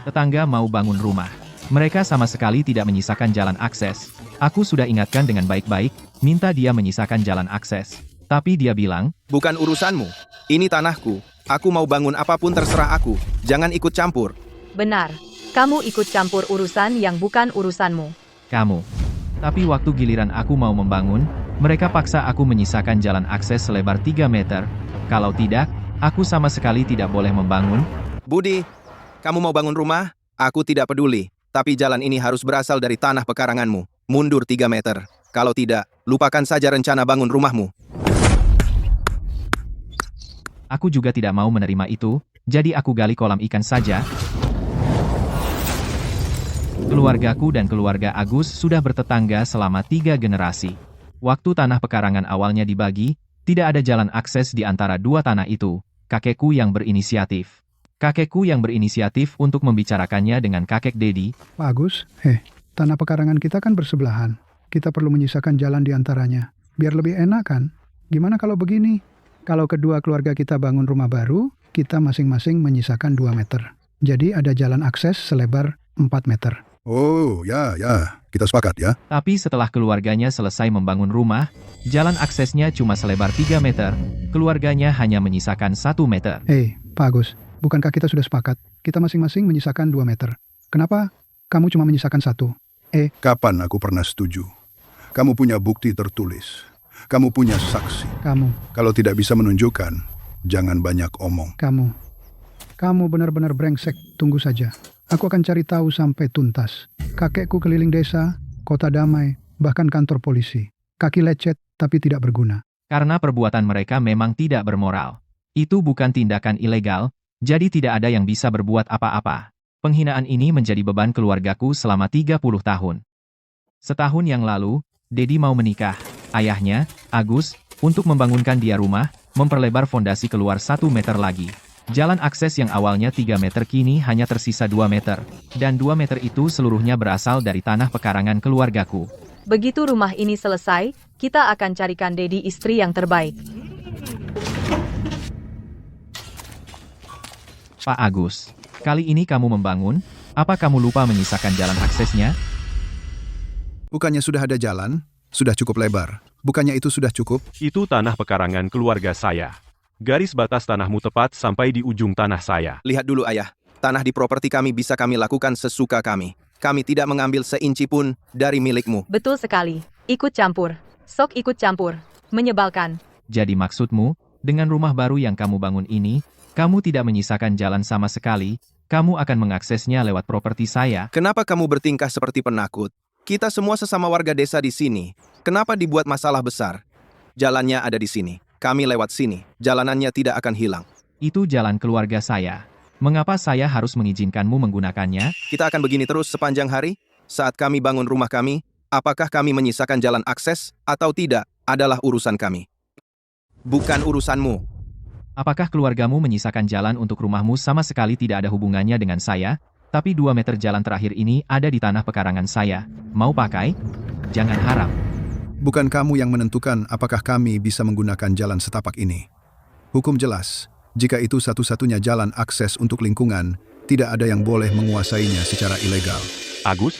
Tetangga mau bangun rumah. Mereka sama sekali tidak menyisakan jalan akses. Aku sudah ingatkan dengan baik-baik, minta dia menyisakan jalan akses. Tapi dia bilang, Bukan urusanmu. Ini tanahku. Aku mau bangun apapun terserah aku. Jangan ikut campur. Benar. Kamu ikut campur urusan yang bukan urusanmu. kamu. Tapi waktu giliran aku mau membangun, mereka paksa aku menyisakan jalan akses selebar 3 meter. Kalau tidak, aku sama sekali tidak boleh membangun. Budi, kamu mau bangun rumah? Aku tidak peduli. Tapi jalan ini harus berasal dari tanah pekaranganmu. Mundur 3 meter. Kalau tidak, lupakan saja rencana bangun rumahmu. Aku juga tidak mau menerima itu, jadi aku gali kolam ikan saja. Keluargaku dan keluarga Agus sudah bertetangga selama 3 generasi. Waktu tanah pekarangan awalnya dibagi, tidak ada jalan akses di antara dua tanah itu. Kakekku yang berinisiatif. Kakekku yang berinisiatif untuk membicarakannya dengan kakek Dedi. Pak Agus, tanah pekarangan kita kan bersebelahan. Kita perlu menyisakan jalan di antaranya. Biar lebih enak kan? Gimana kalau begini? Kalau kedua keluarga kita bangun rumah baru, kita masing-masing menyisakan 2 meter. Jadi ada jalan akses selebar 4 meter. Oh, ya, kita sepakat ya. Tapi setelah keluarganya selesai membangun rumah, jalan aksesnya cuma selebar 3 meter, keluarganya hanya menyisakan 1 meter. Pak Agus, bukankah kita sudah sepakat? Kita masing-masing menyisakan 2 meter. Kenapa kamu cuma menyisakan 1? Kapan aku pernah setuju? Kamu punya bukti tertulis. Kamu punya saksi. Kalau tidak bisa menunjukkan, jangan banyak omong. Kamu benar-benar brengsek. Tunggu saja. Aku akan cari tahu sampai tuntas. Kakekku keliling desa, kota damai, bahkan kantor polisi. Kaki lecet, tapi tidak berguna. Karena perbuatan mereka memang tidak bermoral. Itu bukan tindakan ilegal, jadi tidak ada yang bisa berbuat apa-apa. Penghinaan ini menjadi beban keluargaku selama 30 tahun. Setahun yang lalu, Dedi mau menikah. Ayahnya, Agus, untuk membangunkan dia rumah, memperlebar fondasi keluar 1 meter lagi. Jalan akses yang awalnya 3 meter kini hanya tersisa 2 meter. Dan 2 meter itu seluruhnya berasal dari tanah pekarangan keluargaku. Begitu rumah ini selesai, kita akan carikan Dedi istri yang terbaik. Pak Agus, kali ini kamu membangun, apa kamu lupa menyisakan jalan aksesnya? Bukannya sudah ada jalan? Sudah cukup lebar. Bukannya itu sudah cukup? Itu tanah pekarangan keluarga saya. Garis batas tanahmu tepat sampai di ujung tanah saya. Lihat dulu ayah. Tanah di properti kami bisa kami lakukan sesuka kami. Kami tidak mengambil seinci pun dari milikmu. Betul sekali. Ikut campur. Sok ikut campur. Menyebalkan. Jadi maksudmu, dengan rumah baru yang kamu bangun ini, kamu tidak menyisakan jalan sama sekali, kamu akan mengaksesnya lewat properti saya. Kenapa kamu bertingkah seperti penakut? Kita semua sesama warga desa di sini. Kenapa dibuat masalah besar? Jalannya ada di sini. Kami lewat sini. Jalanannya tidak akan hilang. Itu jalan keluarga saya. Mengapa saya harus mengizinkanmu menggunakannya? Kita akan begini terus sepanjang hari. Saat kami bangun rumah kami, apakah kami menyisakan jalan akses atau tidak adalah urusan kami. Bukan urusanmu. Apakah keluargamu menyisakan jalan untuk rumahmu sama sekali tidak ada hubungannya dengan saya? Tapi 2 meter jalan terakhir ini ada di tanah pekarangan saya. Mau pakai? Jangan harap. Bukan kamu yang menentukan apakah kami bisa menggunakan jalan setapak ini. Hukum jelas, jika itu satu-satunya jalan akses untuk lingkungan, tidak ada yang boleh menguasainya secara ilegal. Agus,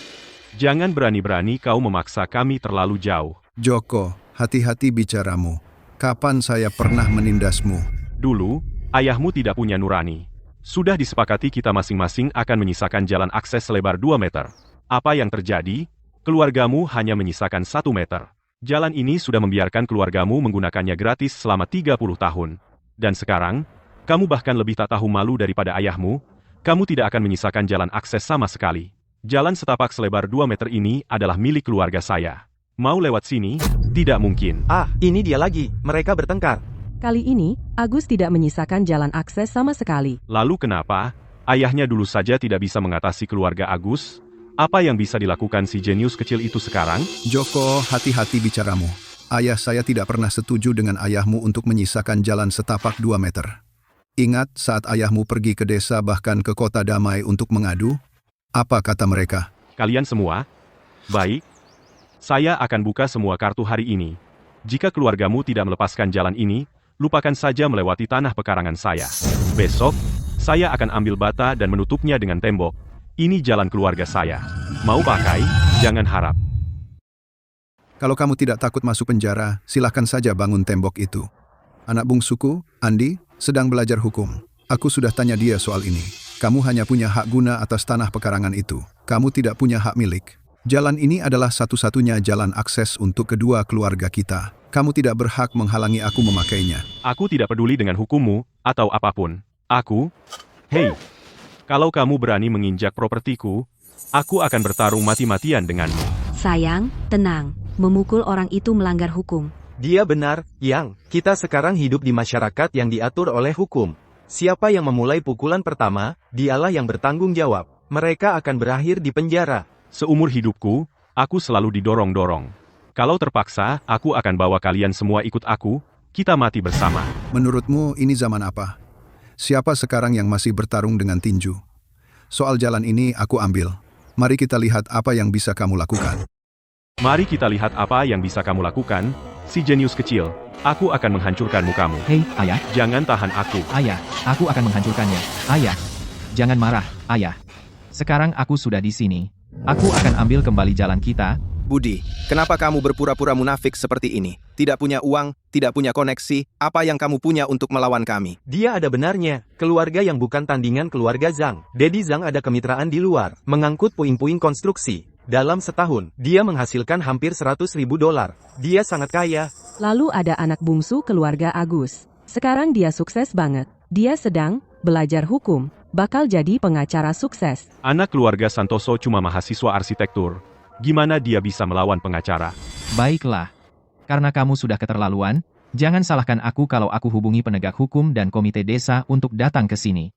jangan berani-berani kau memaksa kami terlalu jauh. Joko, hati-hati bicaramu. Kapan saya pernah menindasmu? Dulu, ayahmu tidak punya nurani. Sudah disepakati kita masing-masing akan menyisakan jalan akses selebar 2 meter. Apa yang terjadi? Keluargamu hanya menyisakan 1 meter. Jalan ini sudah membiarkan keluargamu menggunakannya gratis selama 30 tahun. Dan sekarang, kamu bahkan lebih tak tahu malu daripada ayahmu, kamu tidak akan menyisakan jalan akses sama sekali. Jalan setapak selebar 2 meter ini adalah milik keluarga saya. Mau lewat sini? Tidak mungkin. Ini dia lagi. Mereka bertengkar. Kali ini, Agus tidak menyisakan jalan akses sama sekali. Lalu kenapa? Ayahnya dulu saja tidak bisa mengatasi keluarga Agus? Apa yang bisa dilakukan si jenius kecil itu sekarang? Joko, hati-hati bicaramu. Ayah saya tidak pernah setuju dengan ayahmu untuk menyisakan jalan setapak 2 meter. Ingat saat ayahmu pergi ke desa bahkan ke kota damai untuk mengadu? Apa kata mereka? Kalian semua? Baik. Saya akan buka semua kartu hari ini. Jika keluargamu tidak melepaskan jalan ini, lupakan saja melewati tanah pekarangan saya. Besok, saya akan ambil bata dan menutupnya dengan tembok. Ini jalan keluarga saya. Mau pakai? Jangan harap. Kalau kamu tidak takut masuk penjara, silahkan saja bangun tembok itu. Anak bungsuku, Andi, sedang belajar hukum. Aku sudah tanya dia soal ini. Kamu hanya punya hak guna atas tanah pekarangan itu. Kamu tidak punya hak milik. Jalan ini adalah satu-satunya jalan akses untuk kedua keluarga kita. Kamu tidak berhak menghalangi aku memakainya. Aku tidak peduli dengan hukummu, atau apapun. Hei, kalau kamu berani menginjak propertiku, aku akan bertarung mati-matian denganmu. Sayang, tenang. Memukul orang itu melanggar hukum. Dia benar, Yang. Kita sekarang hidup di masyarakat yang diatur oleh hukum. Siapa yang memulai pukulan pertama, dialah yang bertanggung jawab. Mereka akan berakhir di penjara. Seumur hidupku, aku selalu didorong-dorong. Kalau terpaksa, aku akan bawa kalian semua ikut aku, kita mati bersama. Menurutmu ini zaman apa? Siapa sekarang yang masih bertarung dengan tinju? Soal jalan ini aku ambil. Mari kita lihat apa yang bisa kamu lakukan. Mari kita lihat apa yang bisa kamu lakukan, si jenius kecil. Aku akan menghancurkan mukamu. Hei, ayah, Jangan tahan aku. ayah, aku akan menghancurkannya. Ayah, jangan marah, ayah. Sekarang aku sudah di sini. Aku akan ambil kembali jalan kita. Budi, kenapa kamu berpura-pura munafik seperti ini? Tidak punya uang, tidak punya koneksi, apa yang kamu punya untuk melawan kami? Dia ada benarnya. Keluarga yang bukan tandingan keluarga Zhang. Daddy Zhang ada kemitraan di luar, mengangkut puing-puing konstruksi. Dalam setahun, dia menghasilkan hampir $100.000. Dia sangat kaya. Lalu ada anak bungsu keluarga Agus. Sekarang dia sukses banget. Dia sedang belajar hukum, bakal jadi pengacara sukses. Anak keluarga Santoso cuma mahasiswa arsitektur. Gimana dia bisa melawan pengacara? Baiklah. Karena kamu sudah keterlaluan, jangan salahkan aku kalau aku hubungi penegak hukum dan komite desa untuk datang ke sini.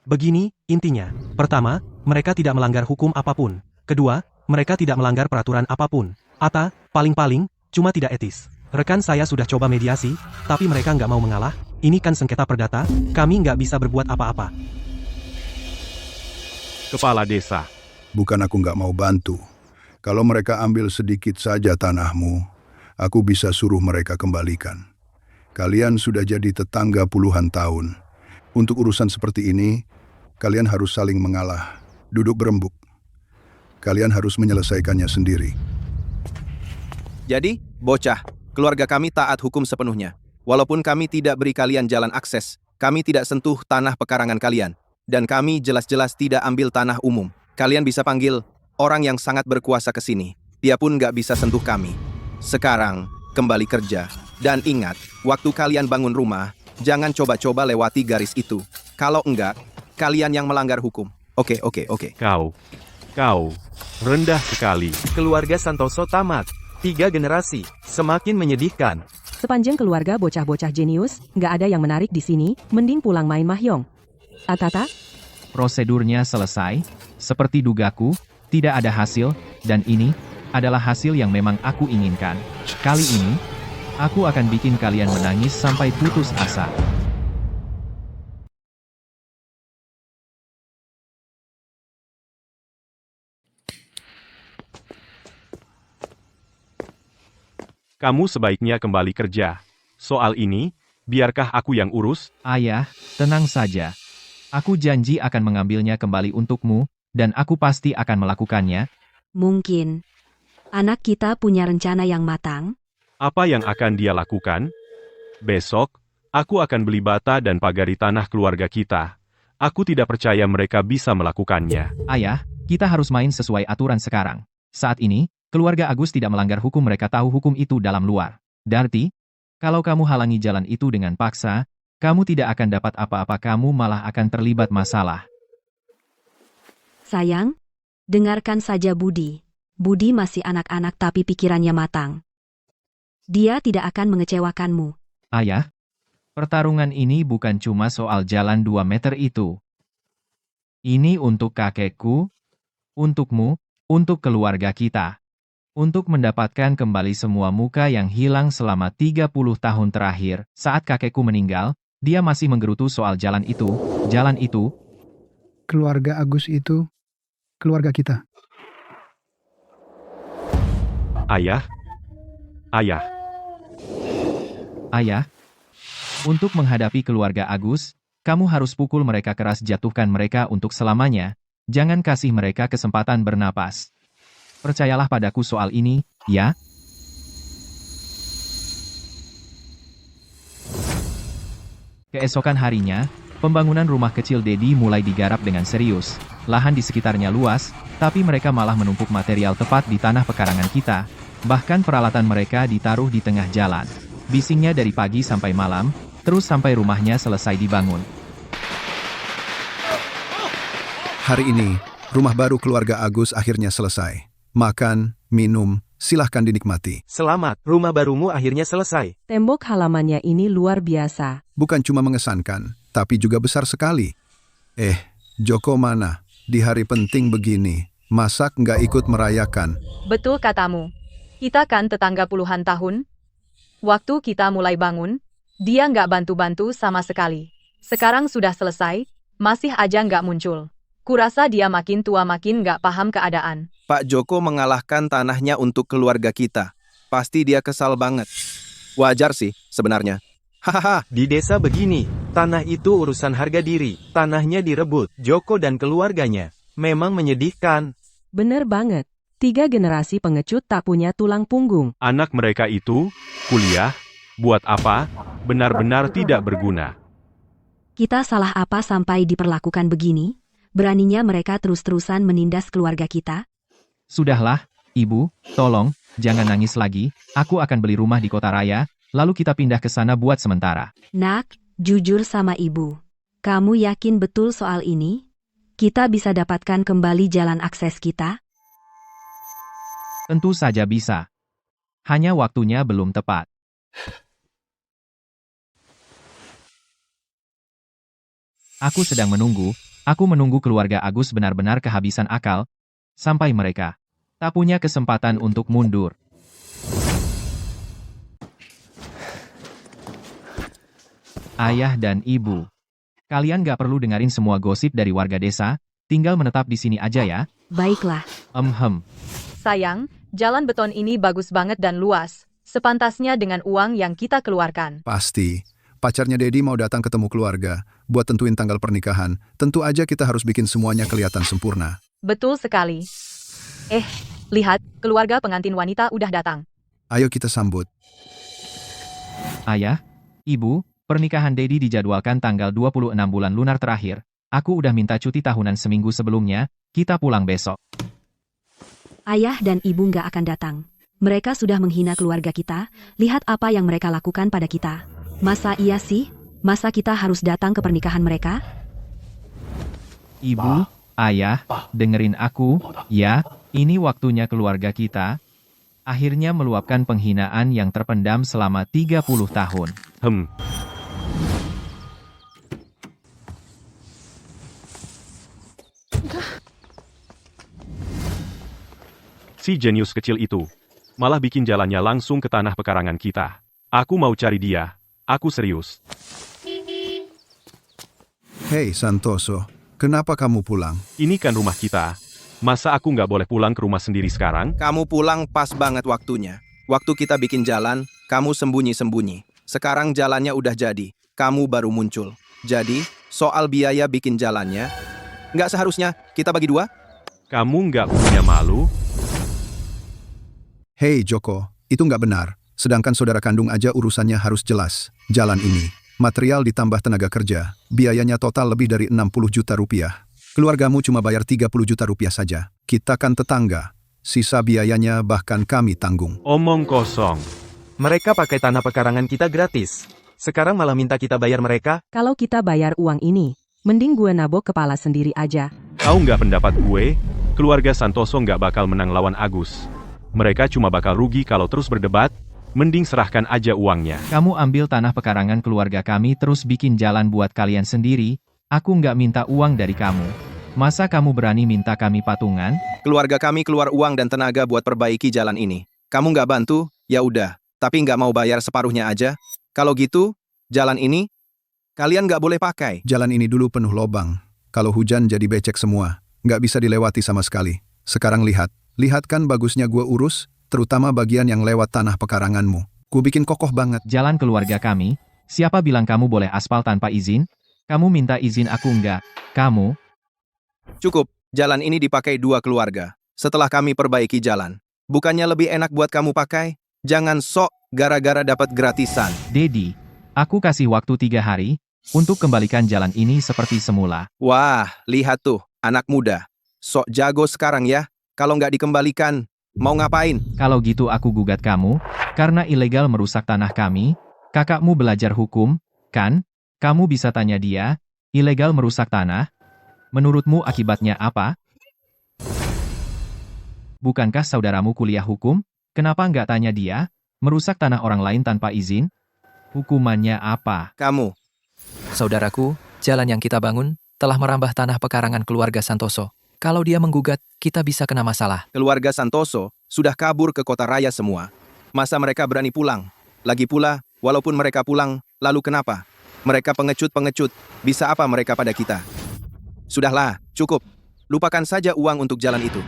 Begini, intinya. Pertama, mereka tidak melanggar hukum apapun. Kedua, mereka tidak melanggar peraturan apapun. Paling-paling, cuma tidak etis. Rekan saya sudah coba mediasi, tapi mereka nggak mau mengalah. Ini kan sengketa perdata, kami nggak bisa berbuat apa-apa. Kepala desa. Bukan aku nggak mau bantu. Kalau mereka ambil sedikit saja tanahmu, aku bisa suruh mereka kembalikan. Kalian sudah jadi tetangga puluhan tahun. Untuk urusan seperti ini, kalian harus saling mengalah, duduk berembuk. Kalian harus menyelesaikannya sendiri. Jadi, bocah, keluarga kami taat hukum sepenuhnya. Walaupun kami tidak beri kalian jalan akses, kami tidak sentuh tanah pekarangan kalian. Dan kami jelas-jelas tidak ambil tanah umum. Kalian bisa panggil orang yang sangat berkuasa ke sini. Dia pun nggak bisa sentuh kami. Sekarang, kembali kerja. Dan ingat, waktu kalian bangun rumah, jangan coba-coba lewati garis itu. Kalau enggak, kalian yang melanggar hukum. Oke. Kau, rendah sekali. Keluarga Santoso tamat. 3 generasi. Semakin menyedihkan. Sepanjang keluarga bocah-bocah jenius, nggak ada yang menarik di sini, mending pulang main mahjong. Atata? Prosedurnya selesai, seperti dugaku, tidak ada hasil, dan ini adalah hasil yang memang aku inginkan. Kali ini, aku akan bikin kalian menangis sampai putus asa. Kamu sebaiknya kembali kerja. Soal ini, biarkah aku yang urus? Ayah, tenang saja. Aku janji akan mengambilnya kembali untukmu, dan aku pasti akan melakukannya. Mungkin. Anak kita punya rencana yang matang. Apa yang akan dia lakukan? Besok, aku akan beli bata dan pagari tanah keluarga kita. Aku tidak percaya mereka bisa melakukannya. Ayah, kita harus main sesuai aturan sekarang. Saat ini, keluarga Agus tidak melanggar hukum, mereka tahu hukum itu dalam luar. Darti, kalau kamu halangi jalan itu dengan paksa, kamu tidak akan dapat apa-apa, kamu malah akan terlibat masalah. Sayang, dengarkan saja Budi. Budi masih anak-anak tapi pikirannya matang. Dia tidak akan mengecewakanmu. Ayah, pertarungan ini bukan cuma soal jalan 2 meter itu. Ini untuk kakekku, untukmu, untuk keluarga kita. Untuk mendapatkan kembali semua muka yang hilang selama 30 tahun terakhir, saat kakekku meninggal, dia masih menggerutu soal jalan itu. Keluarga Agus itu, keluarga kita. Ayah, Ayah, untuk menghadapi keluarga Agus, Kamu harus pukul mereka keras, jatuhkan mereka untuk selamanya. Jangan kasih mereka kesempatan bernapas. Percayalah padaku soal ini, ya? Keesokan harinya, pembangunan rumah kecil Dedi mulai digarap dengan serius. Lahan di sekitarnya luas, tapi mereka malah menumpuk material tepat di tanah pekarangan kita. Bahkan peralatan mereka ditaruh di tengah jalan. Bisingnya dari pagi sampai malam, terus sampai rumahnya selesai dibangun. Hari ini, rumah baru keluarga Agus akhirnya selesai. Makan, minum, silahkan dinikmati. Selamat, rumah barumu akhirnya selesai. Tembok halamannya ini luar biasa. Bukan cuma mengesankan, tapi juga besar sekali. Joko mana? Di hari penting begini, masak nggak ikut merayakan? Betul katamu. Kita kan tetangga puluhan tahun. Waktu kita mulai bangun, dia nggak bantu-bantu sama sekali. Sekarang sudah selesai, masih aja nggak muncul. Kurasa dia makin tua makin nggak paham keadaan. Pak Joko mengalahkan tanahnya untuk keluarga kita. Pasti dia kesal banget. Wajar sih, sebenarnya. Hahaha. Di desa begini, tanah itu urusan harga diri. Tanahnya direbut, Joko dan keluarganya. Memang menyedihkan. Bener banget. 3 generasi pengecut tak punya tulang punggung. Anak mereka itu, kuliah, buat apa? Benar-benar tidak berguna. Kita salah apa sampai diperlakukan begini? Beraninya mereka terus-terusan menindas keluarga kita? Sudahlah, Ibu, tolong, jangan nangis lagi. Aku akan beli rumah di kota raya, lalu kita pindah ke sana buat sementara. Nak, jujur sama ibu. Kamu yakin betul soal ini? Kita bisa dapatkan kembali jalan akses kita? Tentu saja bisa. Hanya waktunya belum tepat. Aku sedang menunggu keluarga Agus benar-benar kehabisan akal, sampai mereka tak punya kesempatan untuk mundur. Ayah dan Ibu, kalian gak perlu dengerin semua gosip dari warga desa, tinggal menetap di sini aja ya. Baiklah. Sayang, jalan beton ini bagus banget dan luas, sepantasnya dengan uang yang kita keluarkan. Pasti. Pacarnya Dedi mau datang ketemu keluarga, buat tentuin tanggal pernikahan. Tentu aja kita harus bikin semuanya kelihatan sempurna. Betul sekali. Lihat, keluarga pengantin wanita udah datang. Ayo kita sambut. Ayah, Ibu, pernikahan Dedi dijadwalkan tanggal 26 bulan lunar terakhir. Aku udah minta cuti tahunan seminggu sebelumnya, kita pulang besok. Ayah dan ibu nggak akan datang. Mereka sudah menghina keluarga kita, lihat apa yang mereka lakukan pada kita. Masa iya sih? Masa kita harus datang ke pernikahan mereka? Ibu, Ayah, dengerin aku, ya, ini waktunya keluarga kita akhirnya meluapkan penghinaan yang terpendam selama 30 tahun. Si jenius kecil itu malah bikin jalannya langsung ke tanah pekarangan kita. Aku mau cari dia. Aku serius. Hei Santoso, kenapa kamu pulang? Ini kan rumah kita. Masa aku nggak boleh pulang ke rumah sendiri sekarang? Kamu pulang pas banget waktunya. Waktu kita bikin jalan, kamu sembunyi-sembunyi. Sekarang jalannya udah jadi, kamu baru muncul. Jadi, soal biaya bikin jalannya, nggak seharusnya kita bagi 2? Kamu nggak punya malu? Hei Joko, itu nggak benar. Sedangkan saudara kandung aja urusannya harus jelas. Jalan ini, material ditambah tenaga kerja, biayanya total lebih dari 60 juta rupiah. Keluargamu cuma bayar 30 juta rupiah saja. Kita kan tetangga. Sisa biayanya bahkan kami tanggung. Omong kosong. Mereka pakai tanah pekarangan kita gratis. Sekarang malah minta kita bayar mereka? Kalau kita bayar uang ini, mending gue nabok kepala sendiri aja. Tahu nggak pendapat gue? Keluarga Santoso nggak bakal menang lawan Agus. Mereka cuma bakal rugi kalau terus berdebat. Mending serahkan aja uangnya. Kamu ambil tanah pekarangan keluarga kami terus bikin jalan buat kalian sendiri. Aku nggak minta uang dari kamu. Masa kamu berani minta kami patungan? Keluarga kami keluar uang dan tenaga buat perbaiki jalan ini. Kamu nggak bantu, ya udah. Tapi nggak mau bayar separuhnya aja. Kalau gitu, jalan ini, kalian nggak boleh pakai. Jalan ini dulu penuh lobang. Kalau hujan jadi becek semua. Nggak bisa dilewati sama sekali. Sekarang lihat. Lihat kan bagusnya gue urus, terutama bagian yang lewat tanah pekaranganmu. Gue bikin kokoh banget. Jalan keluarga kami, siapa bilang kamu boleh aspal tanpa izin? Kamu minta izin aku enggak? Kamu? Cukup, jalan ini dipakai dua keluarga. Setelah kami perbaiki jalan. Bukannya lebih enak buat kamu pakai? Jangan sok gara-gara dapat gratisan. Dedi, aku kasih waktu 3 hari untuk kembalikan jalan ini seperti semula. Wah, lihat tuh, anak muda. Sok jago sekarang ya. Kalau nggak dikembalikan, mau ngapain? Kalau gitu aku gugat kamu, karena ilegal merusak tanah kami. Kakakmu belajar hukum, kan? Kamu bisa tanya dia, ilegal merusak tanah? Menurutmu akibatnya apa? Bukankah saudaramu kuliah hukum? Kenapa nggak tanya dia? Merusak tanah orang lain tanpa izin? Hukumannya apa? Kamu. Saudaraku, jalan yang kita bangun telah merambah tanah pekarangan keluarga Santoso. Kalau dia menggugat, kita bisa kena masalah. Keluarga Santoso sudah kabur ke kota raya semua. Masa mereka berani pulang? Lagi pula, walaupun mereka pulang, lalu kenapa? Mereka pengecut-pengecut. Bisa apa mereka pada kita? Sudahlah, cukup. Lupakan saja uang untuk jalan itu.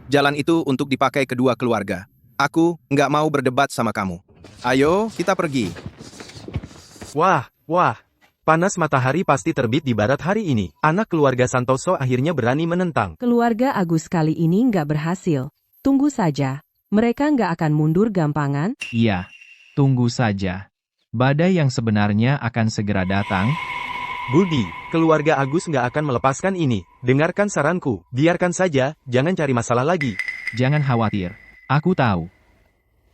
Jalan itu untuk dipakai kedua keluarga. Aku nggak mau berdebat sama kamu. Ayo, kita pergi. Wah. Panas matahari pasti terbit di barat hari ini. Anak keluarga Santoso akhirnya berani menentang. Keluarga Agus kali ini nggak berhasil. Tunggu saja. Mereka nggak akan mundur gampangan. Iya, tunggu saja. Badai yang sebenarnya akan segera datang. Budi, keluarga Agus nggak akan melepaskan ini. Dengarkan saranku, biarkan saja, jangan cari masalah lagi. Jangan khawatir, aku tahu.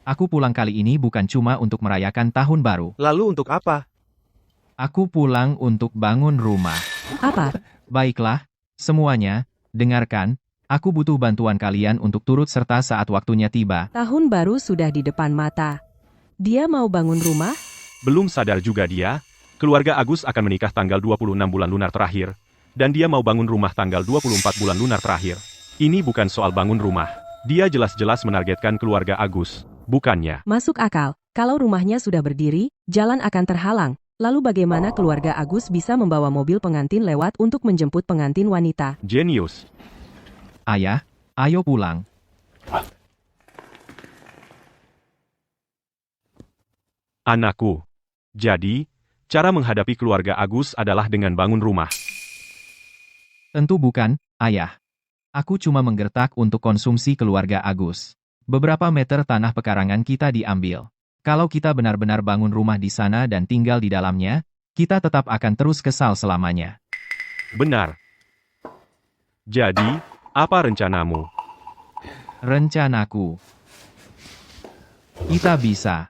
Aku pulang kali ini bukan cuma untuk merayakan tahun baru. Lalu untuk apa? Aku pulang untuk bangun rumah. Apa? Baiklah, semuanya, dengarkan. Aku butuh bantuan kalian untuk turut serta saat waktunya tiba. Tahun baru sudah di depan mata. Dia mau bangun rumah? Belum sadar juga dia, keluarga Agus akan menikah tanggal 26 bulan lunar terakhir, dan dia mau bangun rumah tanggal 24 bulan lunar terakhir. Ini bukan soal bangun rumah. Dia jelas-jelas menargetkan keluarga Agus, bukannya. Masuk akal. Kalau rumahnya sudah berdiri, jalan akan terhalang. Lalu bagaimana keluarga Agus bisa membawa mobil pengantin lewat untuk menjemput pengantin wanita? Jenius. Ayah, ayo pulang. Anakku. Jadi, cara menghadapi keluarga Agus adalah dengan bangun rumah. Tentu bukan, Ayah. Aku cuma menggertak untuk konsumsi keluarga Agus. Beberapa meter tanah pekarangan kita diambil. Kalau kita benar-benar bangun rumah di sana dan tinggal di dalamnya, kita tetap akan terus kesal selamanya. Benar. Jadi, apa rencanamu? Rencanaku. Kita bisa.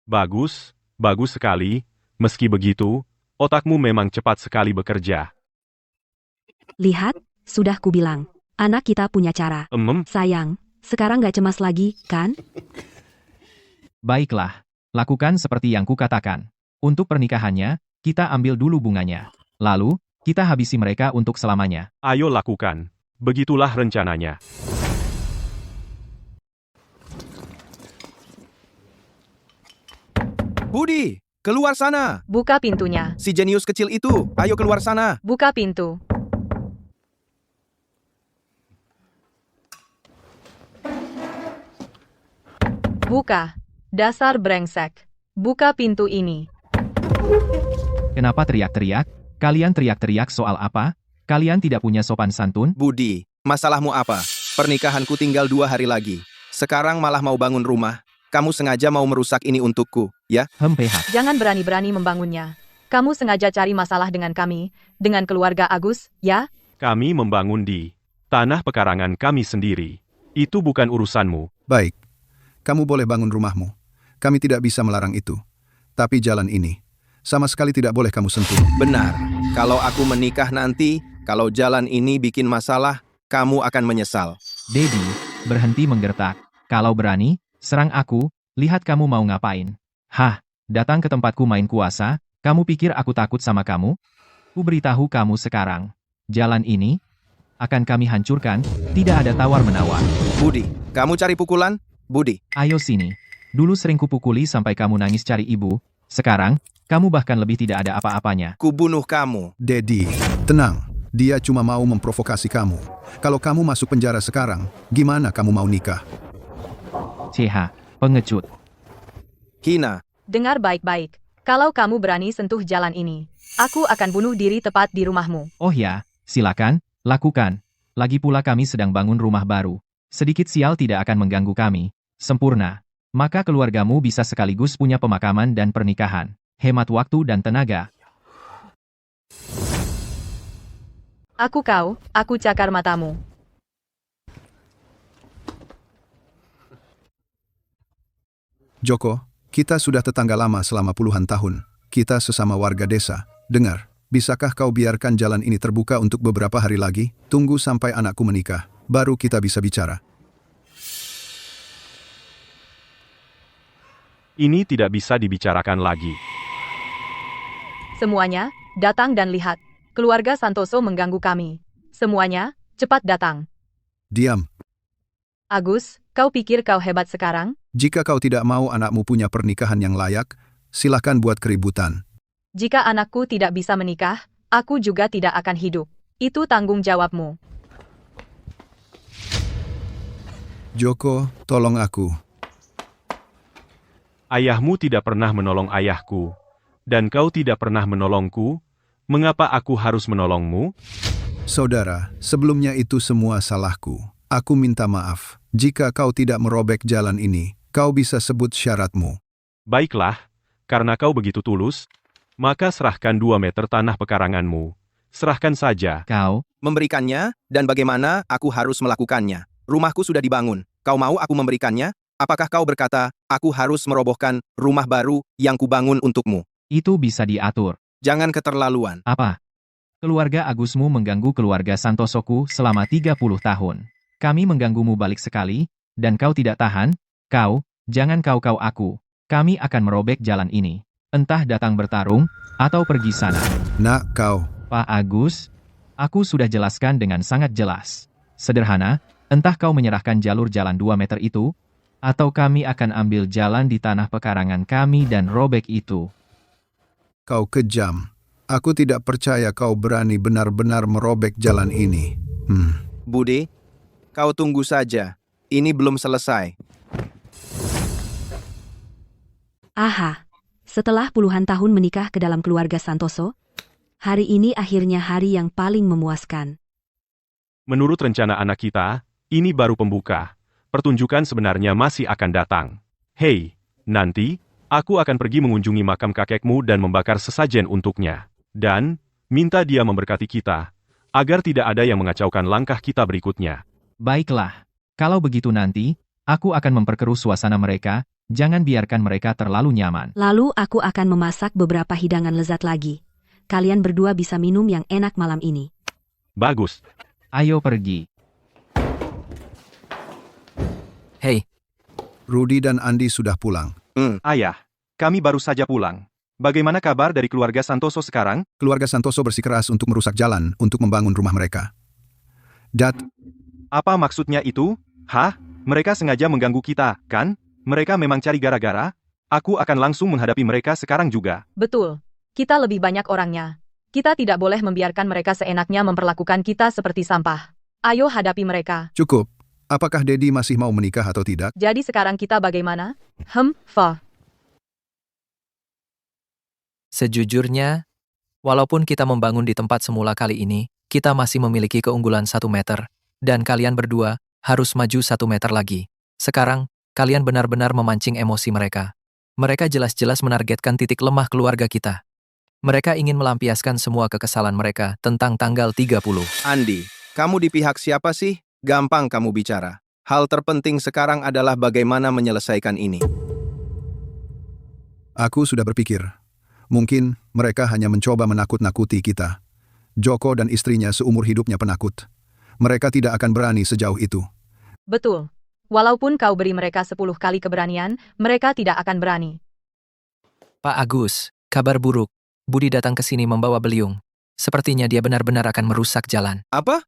Bagus, bagus sekali. Meski begitu, otakmu memang cepat sekali bekerja. Lihat, sudah kubilang. Anak kita punya cara. Sayang, sekarang gak cemas lagi, kan? Baiklah, lakukan seperti yang kukatakan. Untuk pernikahannya, kita ambil dulu bunganya. Lalu, kita habisi mereka untuk selamanya. Ayo lakukan. Begitulah rencananya. Budi, keluar sana. Buka pintunya. Si jenius kecil itu, ayo keluar sana. Buka pintu. Buka. Dasar brengsek. Buka pintu ini. Kenapa teriak-teriak? Kalian teriak-teriak soal apa? Kalian tidak punya sopan santun? Budi, masalahmu apa? Pernikahanku tinggal 2 hari lagi. Sekarang malah mau bangun rumah. Kamu sengaja mau merusak ini untukku, ya? PH. Jangan berani-berani membangunnya. Kamu sengaja cari masalah dengan kami, dengan keluarga Agus, ya? Kami membangun di tanah pekarangan kami sendiri. Itu bukan urusanmu. Baik, kamu boleh bangun rumahmu. Kami tidak bisa melarang itu. Tapi jalan ini, sama sekali tidak boleh kamu sentuh. Benar. Kalau aku menikah nanti, kalau jalan ini bikin masalah, kamu akan menyesal. Dedi, berhenti menggertak. Kalau berani, serang aku, lihat kamu mau ngapain. Hah, datang ke tempatku main kuasa, kamu pikir aku takut sama kamu? Ku beritahu kamu sekarang. Jalan ini akan kami hancurkan, tidak ada tawar-menawar. Budi, kamu cari pukulan? Budi. Ayo sini. Dulu sering kupukuli sampai kamu nangis cari ibu. Sekarang, kamu bahkan lebih tidak ada apa-apanya. Kubunuh kamu. Dedi, tenang. Dia cuma mau memprovokasi kamu. Kalau kamu masuk penjara sekarang, gimana kamu mau nikah? CH, pengecut. Hina. Dengar baik-baik. Kalau kamu berani sentuh jalan ini, aku akan bunuh diri tepat di rumahmu. Oh ya, silakan, lakukan. Lagi pula kami sedang bangun rumah baru. Sedikit sial tidak akan mengganggu kami. Sempurna. Maka keluargamu bisa sekaligus punya pemakaman dan pernikahan. Hemat waktu dan tenaga. Aku cakar matamu. Joko, kita sudah tetangga lama selama puluhan tahun. Kita sesama warga desa. Dengar, bisakah kau biarkan jalan ini terbuka untuk beberapa hari lagi? Tunggu sampai anakku menikah, baru kita bisa bicara. Ini tidak bisa dibicarakan lagi. Semuanya, datang dan lihat. Keluarga Santoso mengganggu kami. Semuanya, cepat datang. Diam. Agus, kau pikir kau hebat sekarang? Jika kau tidak mau anakmu punya pernikahan yang layak, silakan buat keributan. Jika anakku tidak bisa menikah, aku juga tidak akan hidup. Itu tanggung jawabmu. Joko, tolong aku. Ayahmu tidak pernah menolong ayahku, dan kau tidak pernah menolongku. Mengapa aku harus menolongmu? Saudara, sebelumnya itu semua salahku. Aku minta maaf. Jika kau tidak merobek jalan ini, kau bisa sebut syaratmu. Baiklah, karena kau begitu tulus, maka serahkan 2 meter tanah pekaranganmu. Serahkan saja. Kau, Memberikannya, dan bagaimana aku harus melakukannya? Rumahku sudah dibangun. Kau mau aku memberikannya? Apakah kau berkata, aku harus merobohkan rumah baru yang kubangun untukmu? itu bisa diatur. Jangan keterlaluan. Apa? Keluarga Agusmu mengganggu keluarga Santosoku selama 30 tahun. Kami mengganggumu balik sekali, dan kau tidak tahan? Jangan kau aku. Kami akan merobek jalan ini. Entah datang bertarung, atau pergi sana. Nak, kau. Pak Agus, aku sudah jelaskan dengan sangat jelas. Sederhana, entah kau menyerahkan jalur jalan 2 meter itu, atau kami akan ambil jalan di tanah pekarangan kami dan robek itu. Kau kejam. Aku tidak percaya kau berani benar-benar merobek jalan ini. Bude, kau tunggu saja. Ini belum selesai. Aha, setelah puluhan tahun menikah ke dalam keluarga Santoso, hari ini akhirnya hari yang paling memuaskan. Menurut rencana anak kita, ini baru pembuka. Pertunjukan sebenarnya masih akan datang. Hei, nanti, aku akan pergi mengunjungi makam kakekmu dan membakar sesajen untuknya. Dan, minta dia memberkati kita, agar tidak ada yang mengacaukan langkah kita berikutnya. Baiklah, kalau begitu nanti, aku akan memperkeruh suasana mereka, jangan biarkan mereka terlalu nyaman. Lalu aku akan memasak beberapa hidangan lezat lagi. Kalian berdua bisa minum yang enak malam ini. Bagus. Ayo pergi. Hei, Rudy dan Andi sudah pulang. Ayah, kami baru saja pulang. Bagaimana kabar dari keluarga Santoso sekarang? Keluarga Santoso bersikeras untuk merusak jalan untuk membangun rumah mereka. Dat, Apa maksudnya itu? Hah? Mereka sengaja mengganggu kita, kan? Mereka memang cari gara-gara? Aku akan langsung menghadapi mereka sekarang juga. Betul. Kita lebih banyak orangnya. Kita tidak boleh membiarkan mereka seenaknya memperlakukan kita seperti sampah. Ayo hadapi mereka. cukup. Apakah Dedi masih mau menikah atau tidak? Jadi sekarang kita bagaimana? sejujurnya, walaupun kita membangun di tempat semula kali ini, kita masih memiliki keunggulan 1 meter, dan kalian berdua harus maju 1 meter lagi. Sekarang, kalian benar-benar memancing emosi mereka. Mereka jelas-jelas menargetkan titik lemah keluarga kita. Mereka ingin melampiaskan semua kekesalan mereka tentang tanggal 30. Andi, kamu di pihak siapa sih? Gampang kamu bicara. Hal terpenting sekarang adalah bagaimana menyelesaikan ini. Aku sudah berpikir. Mungkin mereka hanya mencoba menakut-nakuti kita. Joko dan istrinya seumur hidupnya penakut. Mereka tidak akan berani sejauh itu. Betul. Walaupun kau beri mereka 10 kali keberanian, mereka tidak akan berani. Pak Agus, kabar buruk. Budi datang ke sini membawa beliung. Sepertinya dia benar-benar akan merusak jalan. Apa?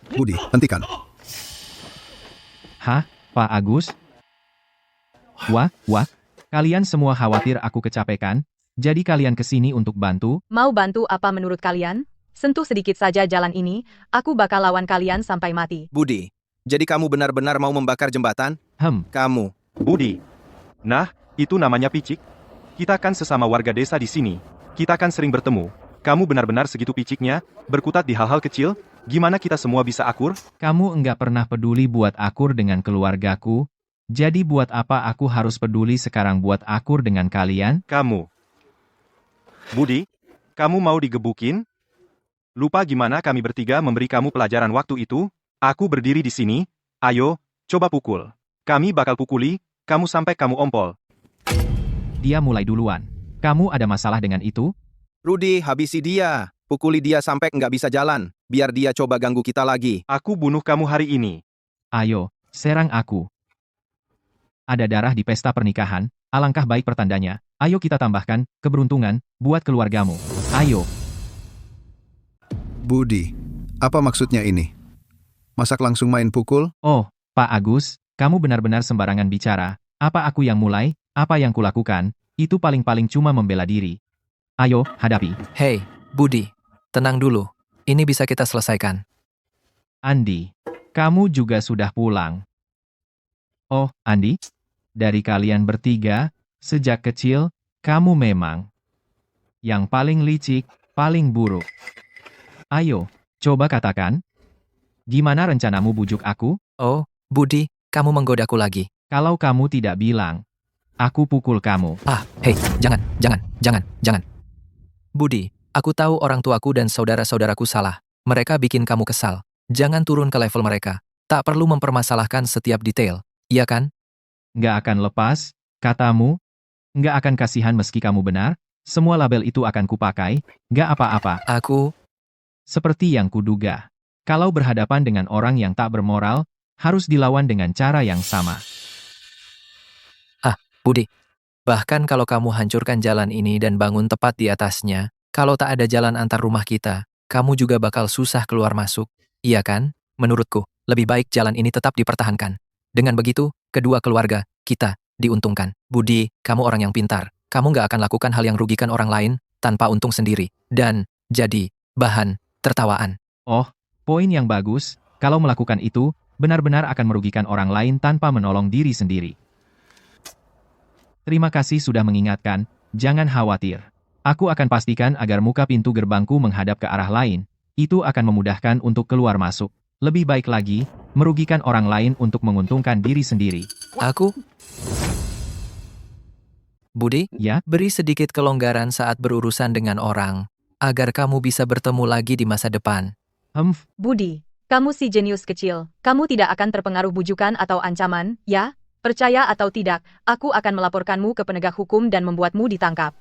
Budi, hentikan. Hah, Pak Agus? Wah, kalian semua khawatir aku kecapekan, jadi kalian kesini untuk bantu? Mau bantu apa menurut kalian? Sentuh sedikit saja jalan ini, aku bakal lawan kalian sampai mati. Budi, jadi kamu benar-benar mau membakar jembatan? Kamu. Budi. Nah, Itu namanya picik? Kita kan sesama warga desa di sini. Kita kan sering bertemu. Kamu benar-benar segitu piciknya, berkutat di hal-hal kecil? Gimana kita semua bisa akur? Kamu enggak pernah peduli buat akur dengan keluargaku, jadi buat apa aku harus peduli sekarang buat akur dengan kalian? Kamu. Budi, kamu mau digebukin? Lupa gimana kami bertiga memberi kamu pelajaran waktu itu? Aku berdiri di sini, ayo, coba pukul. Kami bakal pukuli, kamu sampai kamu ompol. Dia mulai duluan. Kamu ada masalah dengan itu? Rudy, habisi dia. Pukuli dia sampai nggak bisa jalan. Biar dia coba ganggu kita lagi. Aku bunuh kamu hari ini. Ayo, serang aku. Ada darah di pesta pernikahan, alangkah baik pertandanya. Ayo kita tambahkan keberuntungan buat keluargamu. Ayo. Budi, apa maksudnya ini? Masak langsung main pukul? Oh, Pak Agus, kamu benar-benar sembarangan bicara. Apa aku yang mulai? Apa yang kulakukan? Itu paling-paling cuma membela diri. Ayo, hadapi. Hei, Budi, tenang dulu. Ini bisa kita selesaikan. Andi, kamu juga sudah pulang. Oh, Andi? Dari kalian bertiga, sejak kecil, kamu memang yang paling licik, paling buruk. Ayo, coba katakan. Gimana rencanamu bujuk aku? Oh, Budi, kamu menggodaku lagi. Kalau kamu tidak bilang, aku pukul kamu. Hei, jangan. Budi, aku tahu orang tuaku dan saudara-saudaraku salah. Mereka bikin kamu kesal. Jangan turun ke level mereka. Tak perlu mempermasalahkan setiap detail. Iya kan? Nggak akan lepas, katamu. Nggak akan kasihan meski kamu benar. Semua label itu akan kupakai. Nggak apa-apa. Aku... Seperti yang kuduga. Kalau berhadapan dengan orang yang tak bermoral, harus dilawan dengan cara yang sama. Budi, bahkan kalau kamu hancurkan jalan ini dan bangun tepat di atasnya, kalau tak ada jalan antar rumah kita, kamu juga bakal susah keluar masuk. Iya kan? Menurutku, lebih baik jalan ini tetap dipertahankan. Dengan begitu, kedua keluarga, kita, diuntungkan. Budi, kamu orang yang pintar. Kamu nggak akan lakukan hal yang rugikan orang lain, tanpa untung sendiri. Dan, jadi, bahan, tertawaan. Oh, poin yang bagus. Kalau melakukan itu, benar-benar akan merugikan orang lain tanpa menolong diri sendiri. Terima kasih sudah mengingatkan, jangan khawatir. Aku akan pastikan agar muka pintu gerbangku menghadap ke arah lain. Itu akan memudahkan untuk keluar masuk. Lebih baik lagi, merugikan orang lain untuk menguntungkan diri sendiri. Aku? Budi, Ya, beri sedikit kelonggaran saat berurusan dengan orang, agar kamu bisa bertemu lagi di masa depan. Budi, kamu si jenius kecil. Kamu tidak akan terpengaruh bujukan atau ancaman, ya? Percaya atau tidak, aku akan melaporkanmu ke penegak hukum dan membuatmu ditangkap.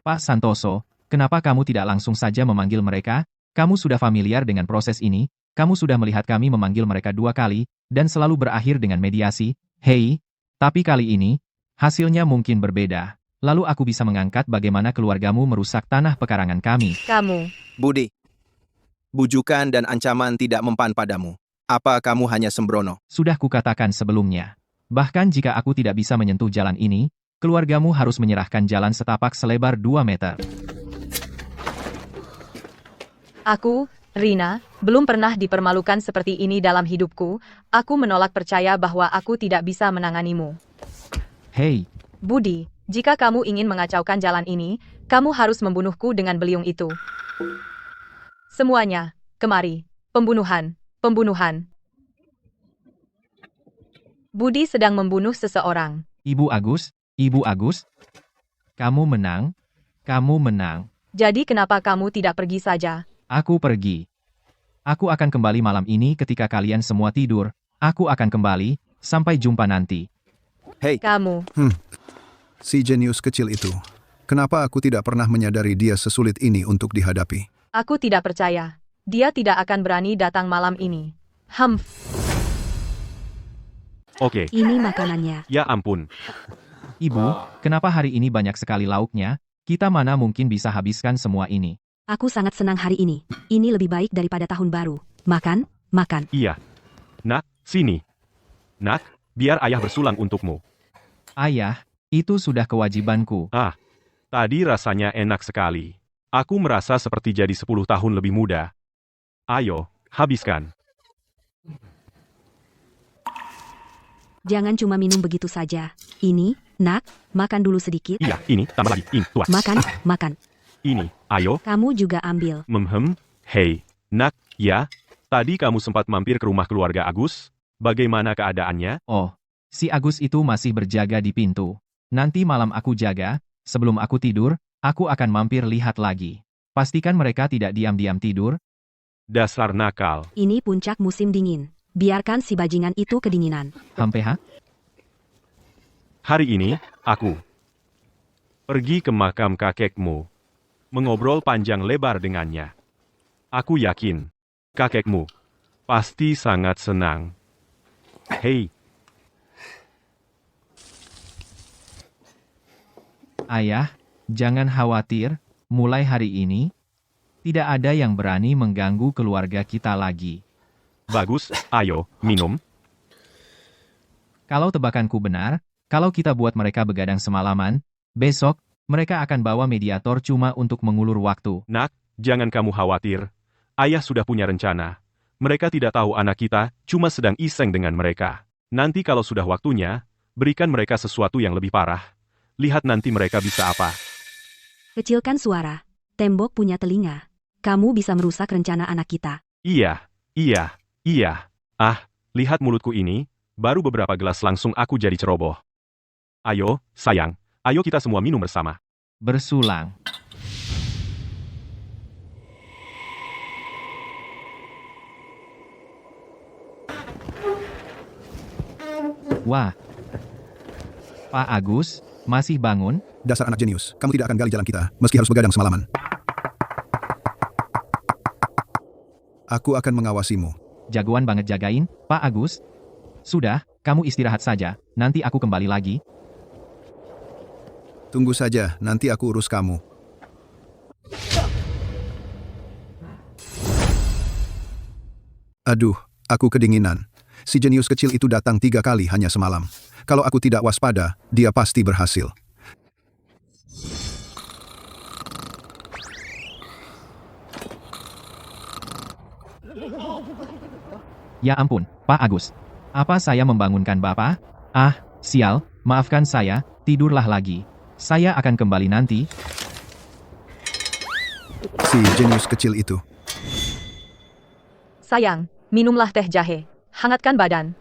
Pak Santoso, kenapa kamu tidak langsung saja memanggil mereka? Kamu sudah familiar dengan proses ini, kamu sudah melihat kami memanggil mereka 2 kali, dan selalu berakhir dengan mediasi. Hei, tapi kali ini, hasilnya mungkin berbeda. Lalu aku bisa mengangkat bagaimana keluargamu merusak tanah pekarangan kami. Kamu. Budi, bujukan dan ancaman tidak mempan padamu. Apa kamu hanya sembrono? Sudah kukatakan sebelumnya. Bahkan jika aku tidak bisa menyentuh jalan ini, keluargamu harus menyerahkan jalan setapak selebar 2 meter. Aku, Rina, belum pernah dipermalukan seperti ini dalam hidupku. Aku menolak percaya bahwa aku tidak bisa menanganimu. Hei, Budi, jika kamu ingin mengacaukan jalan ini, kamu harus membunuhku dengan beliung itu. Semuanya, kemari. Pembunuhan. Budi sedang membunuh seseorang. Ibu Agus, kamu menang. Jadi kenapa kamu tidak pergi saja? Aku pergi. Aku akan kembali malam ini ketika kalian semua tidur. Aku akan kembali, sampai jumpa nanti. Hei, Kamu. Si jenius kecil itu. Kenapa aku tidak pernah menyadari dia sesulit ini untuk dihadapi? Aku tidak percaya. Dia tidak akan berani datang malam ini. Oke. Ini makanannya. Ya ampun. Ibu, kenapa hari ini banyak sekali lauknya? Kita mana mungkin bisa habiskan semua ini? Aku sangat senang hari ini. Ini lebih baik daripada tahun baru. Makan. Iya. Nak, sini. Nak, biar ayah bersulang untukmu. Ayah, itu sudah kewajibanku. Tadi rasanya enak sekali. Aku merasa seperti jadi 10 tahun lebih muda. Ayo, habiskan. Jangan cuma minum begitu saja. Ini Nak, makan dulu sedikit. Iya, ini, tambah lagi, ini, tuas. Makan. Ini, ayo. Kamu juga ambil. Hei, nak, ya, tadi kamu sempat mampir ke rumah keluarga Agus. Bagaimana keadaannya? Oh, si Agus itu masih berjaga di pintu. Nanti malam aku jaga, sebelum aku tidur, aku akan mampir lihat lagi. Pastikan mereka tidak diam-diam tidur. Dasar nakal. Ini puncak musim dingin. Biarkan si bajingan itu kedinginan. Hampeha? Hari ini, aku pergi ke makam kakekmu, mengobrol panjang lebar dengannya. Aku yakin, kakekmu pasti sangat senang. Hei, Ayah, jangan khawatir, mulai hari ini, tidak ada yang berani mengganggu keluarga kita lagi. bagus, ayo, minum. Kalau tebakanku benar, kalau kita buat mereka begadang semalaman, besok, mereka akan bawa mediator cuma untuk mengulur waktu. Nak, jangan kamu khawatir. Ayah sudah punya rencana. Mereka tidak tahu anak kita cuma sedang iseng dengan mereka. Nanti kalau sudah waktunya, berikan mereka sesuatu yang lebih parah. Lihat nanti mereka bisa apa. Kecilkan suara. Tembok punya telinga. Kamu bisa merusak rencana anak kita. Iya. Ah, lihat mulutku ini, baru beberapa gelas langsung aku jadi ceroboh. Ayo, sayang, ayo kita semua minum bersama. Bersulang. Wah. Pak Agus, masih bangun? Dasar anak jenius, kamu tidak akan gali jalan kita, meski harus begadang semalaman. Aku akan mengawasimu. Jagoan banget jagain, Pak Agus. Sudah, kamu istirahat saja, nanti aku kembali lagi. Tunggu saja, nanti aku urus kamu. Aduh, aku kedinginan. Si jenius kecil itu datang 3 kali hanya semalam. Kalau aku tidak waspada, dia pasti berhasil. Ya ampun, Pak Agus. Apa saya membangunkan Bapak? Ah, sial, maafkan saya, tidurlah lagi. Saya akan kembali nanti. Si jenius kecil itu. Sayang, minumlah teh jahe. Hangatkan badan.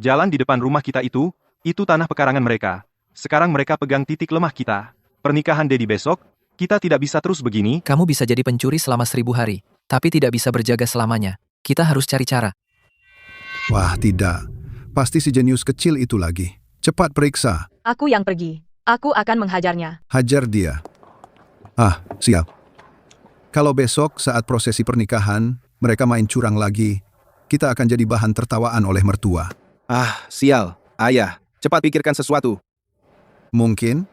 Jalan di depan rumah kita itu tanah pekarangan mereka. Sekarang mereka pegang titik lemah kita. Pernikahan Dedi besok, kita tidak bisa terus begini. Kamu bisa jadi pencuri selama 1000 hari, tapi tidak bisa berjaga selamanya. Kita harus cari cara. Wah, tidak. Pasti si jenius kecil itu lagi. Cepat periksa. Aku yang pergi. Aku akan menghajarnya. Hajar dia. Ah, siap. Kalau besok saat prosesi pernikahan, mereka main curang lagi, kita akan jadi bahan tertawaan oleh mertua. Ah, sial. Ayah, cepat pikirkan sesuatu. Mungkin,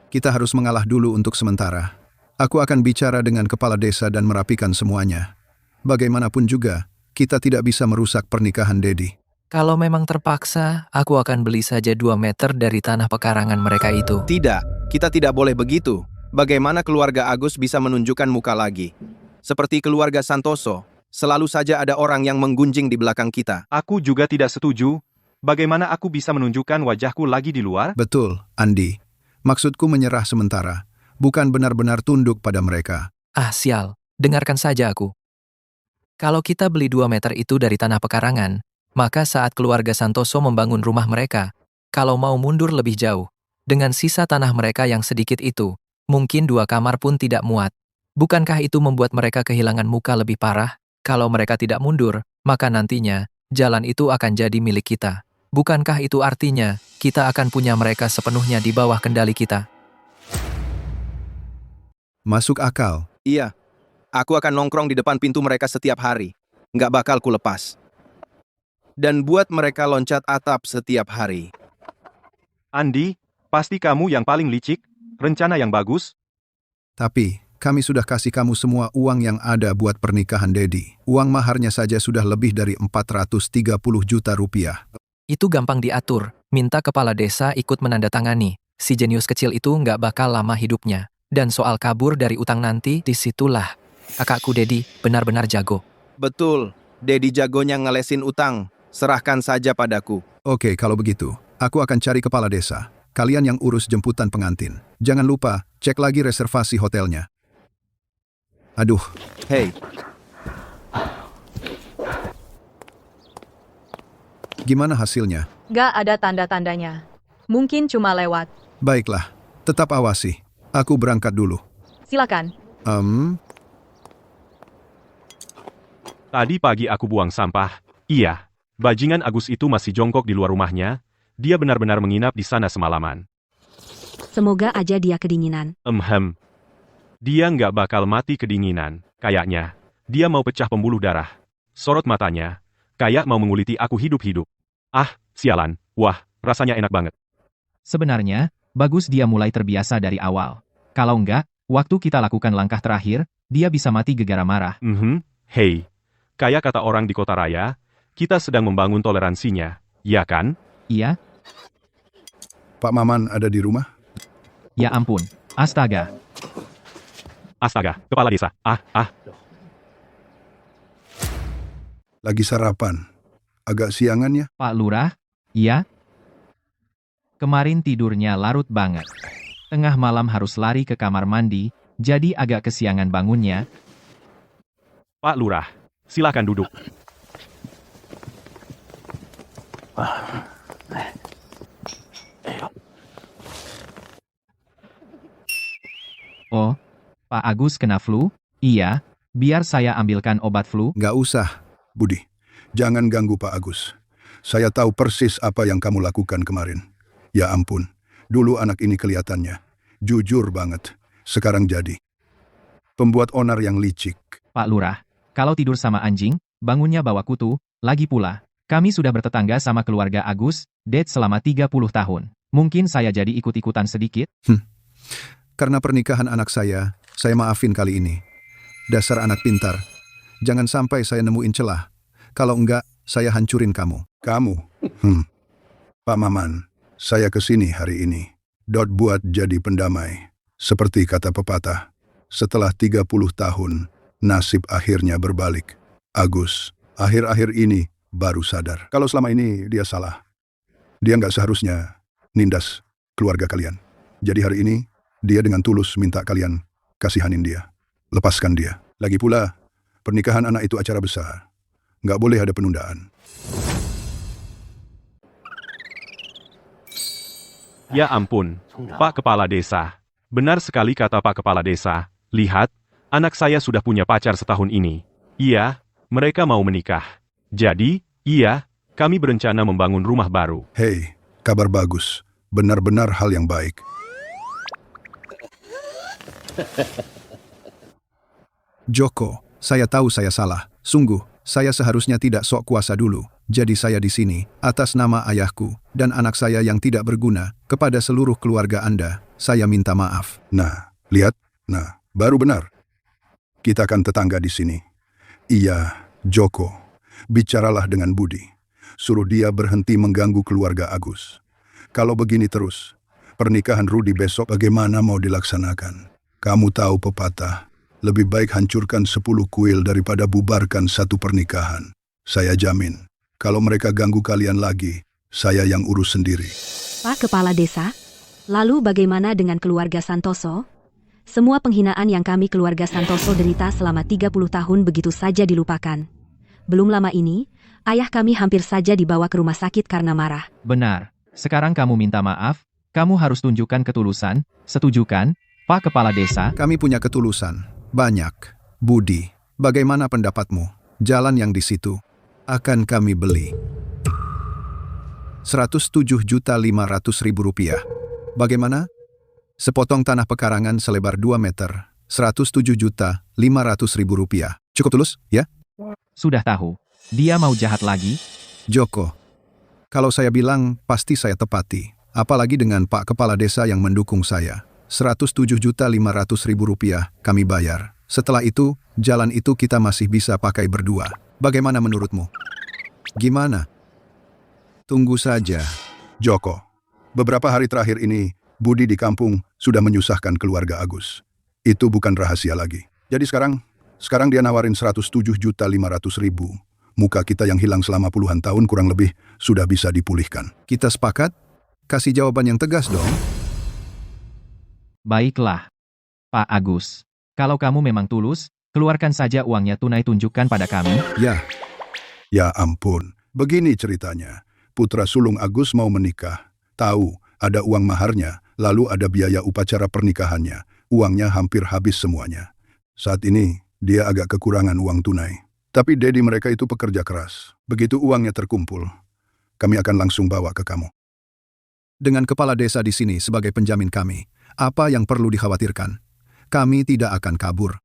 kita harus mengalah dulu untuk sementara. Aku akan bicara dengan kepala desa dan merapikan semuanya. Bagaimanapun juga, kita tidak bisa merusak pernikahan Dedi. Kalau memang terpaksa, aku akan beli saja 2 meter dari tanah pekarangan mereka itu. Tidak, kita tidak boleh begitu. Bagaimana keluarga Agus bisa menunjukkan muka lagi? Seperti keluarga Santoso, selalu saja ada orang yang menggunjing di belakang kita. Aku juga tidak setuju. Bagaimana aku bisa menunjukkan wajahku lagi di luar? Betul, Andi. Maksudku menyerah sementara, bukan benar-benar tunduk pada mereka. Ah, sial. Dengarkan saja aku. Kalau kita beli 2 meter itu dari tanah pekarangan, maka saat keluarga Santoso membangun rumah mereka, kalau mau mundur lebih jauh, dengan sisa tanah mereka yang sedikit itu, mungkin 2 kamar pun tidak muat. Bukankah itu membuat mereka kehilangan muka lebih parah? Kalau mereka tidak mundur, maka nantinya, jalan itu akan jadi milik kita. Bukankah itu artinya, kita akan punya mereka sepenuhnya di bawah kendali kita? Masuk akal. Iya, aku akan nongkrong di depan pintu mereka setiap hari. Nggak bakal ku lepas. Dan buat mereka loncat atap setiap hari. Andi, pasti kamu yang paling licik. Rencana yang bagus. Tapi, kami sudah kasih kamu semua uang yang ada buat pernikahan Dedi. Uang maharnya saja sudah lebih dari 430 juta rupiah. Itu gampang diatur, minta kepala desa ikut menandatangani. Si jenius kecil itu nggak bakal lama hidupnya. Dan soal kabur dari utang nanti, disitulah. Kakakku Dedi benar-benar jago. Betul, Dedi jagonya ngelesin utang. Serahkan saja padaku. Oke, kalau begitu. Aku akan cari kepala desa. Kalian yang urus jemputan pengantin. Jangan lupa, cek lagi reservasi hotelnya. Aduh, Hei, gimana hasilnya? Gak ada tanda-tandanya. Mungkin cuma lewat. Baiklah, tetap awasi. Aku berangkat dulu. Silakan. Tadi pagi aku buang sampah. Iya, bajingan Agus itu masih jongkok di luar rumahnya. Dia benar-benar menginap di sana semalaman. Semoga aja dia kedinginan. Dia nggak bakal mati kedinginan, kayaknya. Dia mau pecah pembuluh darah. Sorot matanya, kayak mau menguliti aku hidup-hidup. Ah, sialan. Wah, rasanya enak banget. Sebenarnya, bagus dia mulai terbiasa dari awal. Kalau enggak, waktu kita lakukan langkah terakhir, dia bisa mati gegara marah. Hei, kayak kata orang di kota raya, kita sedang membangun toleransinya, ya kan? Iya? Pak Maman ada di rumah? Ya ampun. Astaga. Astaga, kepala desa. Lagi sarapan. Agak siangan ya? Pak Lurah? Iya? Kemarin tidurnya larut banget. Tengah malam harus lari ke kamar mandi, jadi agak kesiangan bangunnya. Pak Lurah, silakan duduk. Oh, Pak Agus kena flu? Iya, biar saya ambilkan obat flu. Nggak usah, Budi. Jangan ganggu Pak Agus. Saya tahu persis apa yang kamu lakukan kemarin. Ya ampun, dulu anak ini kelihatannya jujur banget. Sekarang jadi pembuat onar yang licik. Pak Lurah, kalau tidur sama anjing, bangunnya bawa kutu. Lagi pula, kami sudah bertetangga sama keluarga Agus, date selama 30 tahun. Mungkin saya jadi ikut-ikutan sedikit? Karena pernikahan anak saya maafin kali ini. Dasar anak pintar. Jangan sampai saya nemuin celah. Kalau enggak, saya hancurin kamu. Kamu? Pak Maman, saya kesini hari ini. Buat jadi pendamai. Seperti kata pepatah, setelah 30 tahun, nasib akhirnya berbalik. Agus, akhir-akhir ini baru sadar. Kalau selama ini dia salah. Dia nggak seharusnya nindas keluarga kalian. Jadi hari ini, dia dengan tulus minta kalian kasihanin dia. Lepaskan dia. Lagi pula, pernikahan anak itu acara besar. Nggak boleh ada penundaan. Ya ampun, Pak Kepala Desa. Benar sekali kata Pak Kepala Desa. Lihat, anak saya sudah punya pacar setahun ini. Iya, mereka mau menikah. Jadi, iya, kami berencana membangun rumah baru. Hei, kabar bagus. Benar-benar hal yang baik. Joko, saya tahu saya salah. Sungguh, saya seharusnya tidak sok kuasa dulu. Jadi saya di sini, atas nama ayahku, dan anak saya yang tidak berguna, kepada seluruh keluarga Anda, saya minta maaf. Nah, lihat. Nah, baru benar. Kita kan tetangga di sini. Iya, Joko. Bicaralah dengan Budi. Suruh dia berhenti mengganggu keluarga Agus. Kalau begini terus, pernikahan Rudi besok bagaimana mau dilaksanakan? Kamu tahu pepatah, lebih baik hancurkan 10 kuil daripada bubarkan satu pernikahan. Saya jamin, kalau mereka ganggu kalian lagi, saya yang urus sendiri. Pak Kepala Desa, lalu bagaimana dengan keluarga Santoso? Semua penghinaan yang kami keluarga Santoso derita selama 30 tahun begitu saja dilupakan. Belum lama ini, ayah kami hampir saja dibawa ke rumah sakit karena marah. Benar. Sekarang kamu minta maaf, kamu harus tunjukkan ketulusan, setuju kan, Pak Kepala Desa? Kami punya ketulusan. Banyak. Budi, bagaimana pendapatmu? Jalan yang di situ akan kami beli. 107.500.000 rupiah. Bagaimana? Sepotong tanah pekarangan selebar 2 meter. 107.500.000 rupiah. Cukup tulus, ya? Sudah tahu. Dia mau jahat lagi? Joko, kalau saya bilang pasti saya tepati. Apalagi dengan Pak Kepala Desa yang mendukung saya. 107.500.000 rupiah kami bayar. Setelah itu, jalan itu kita masih bisa pakai berdua. Bagaimana menurutmu? Gimana? Tunggu saja. Joko, beberapa hari terakhir ini, Budi di kampung sudah menyusahkan keluarga Agus. Itu bukan rahasia lagi. Jadi sekarang dia nawarin 107.500.000. Muka kita yang hilang selama puluhan tahun kurang lebih sudah bisa dipulihkan. Kita sepakat, Kasih jawaban yang tegas dong. Baiklah, Pak Agus. Kalau kamu memang tulus, keluarkan saja uangnya tunai tunjukkan pada kami. Ya ampun, begini ceritanya. Putra sulung Agus mau menikah. Tahu, ada uang maharnya, lalu ada biaya upacara pernikahannya. Uangnya hampir habis semuanya. Saat ini, dia agak kekurangan uang tunai. Tapi Dedi mereka itu pekerja keras. Begitu uangnya terkumpul, kami akan langsung bawa ke kamu. Dengan kepala desa di sini sebagai penjamin kami, apa yang perlu dikhawatirkan? Kami tidak akan kabur.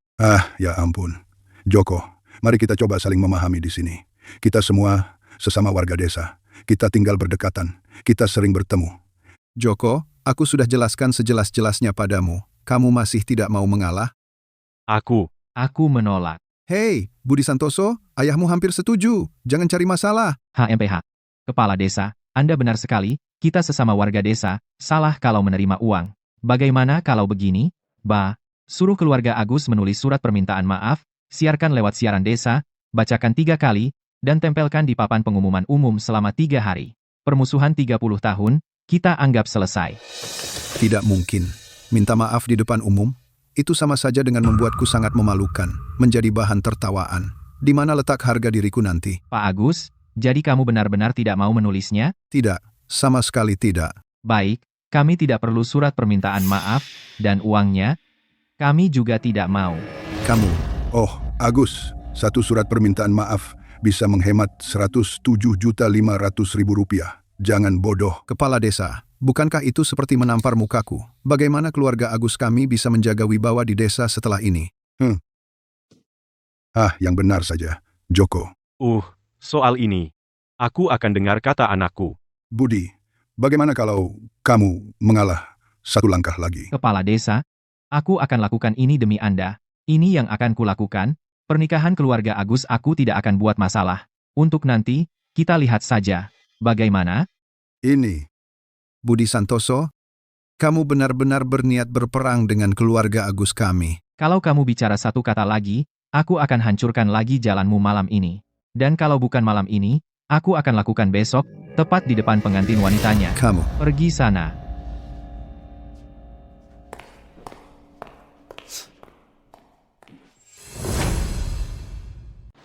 Ya ampun. Joko, mari kita coba saling memahami di sini. Kita semua sesama warga desa. Kita tinggal berdekatan. Kita sering bertemu. Joko, aku sudah jelaskan sejelas-jelasnya padamu. Kamu masih tidak mau mengalah? Aku menolak. Hei, Budi Santoso, ayahmu hampir setuju. Jangan cari masalah. HMPH. Kepala desa, Anda benar sekali, kita sesama warga desa, salah kalau menerima uang. Bagaimana kalau begini? Suruh keluarga Agus menulis surat permintaan maaf, siarkan lewat siaran desa, bacakan 3 kali, dan tempelkan di papan pengumuman umum selama 3 hari. Permusuhan 30 tahun, kita anggap selesai. Tidak mungkin. Minta maaf di depan umum? Itu sama saja dengan membuatku sangat memalukan, menjadi bahan tertawaan. Di mana letak harga diriku nanti? Pak Agus, jadi kamu benar-benar tidak mau menulisnya? Tidak, sama sekali tidak. Baik, kami tidak perlu surat permintaan maaf, dan uangnya, kami juga tidak mau. Kamu, Agus, satu surat permintaan maaf bisa menghemat Rp107.500.000. Jangan bodoh. Kepala desa, bukankah itu seperti menampar mukaku? Bagaimana keluarga Agus kami bisa menjaga wibawa di desa setelah ini? Yang benar saja, Joko. Soal ini, aku akan dengar kata anakku. Budi, bagaimana kalau kamu mengalah 1 langkah lagi? Kepala desa, aku akan lakukan ini demi Anda. Ini yang akan kulakukan. Pernikahan keluarga Agus aku tidak akan buat masalah. Untuk nanti, kita lihat saja. Bagaimana? Ini, Budi Santoso, kamu benar-benar berniat berperang dengan keluarga Agus kami. Kalau kamu bicara 1 kata lagi, aku akan hancurkan lagi jalanmu malam ini. Dan kalau bukan malam ini, aku akan lakukan besok, tepat di depan pengantin wanitanya. Kamu. Pergi sana.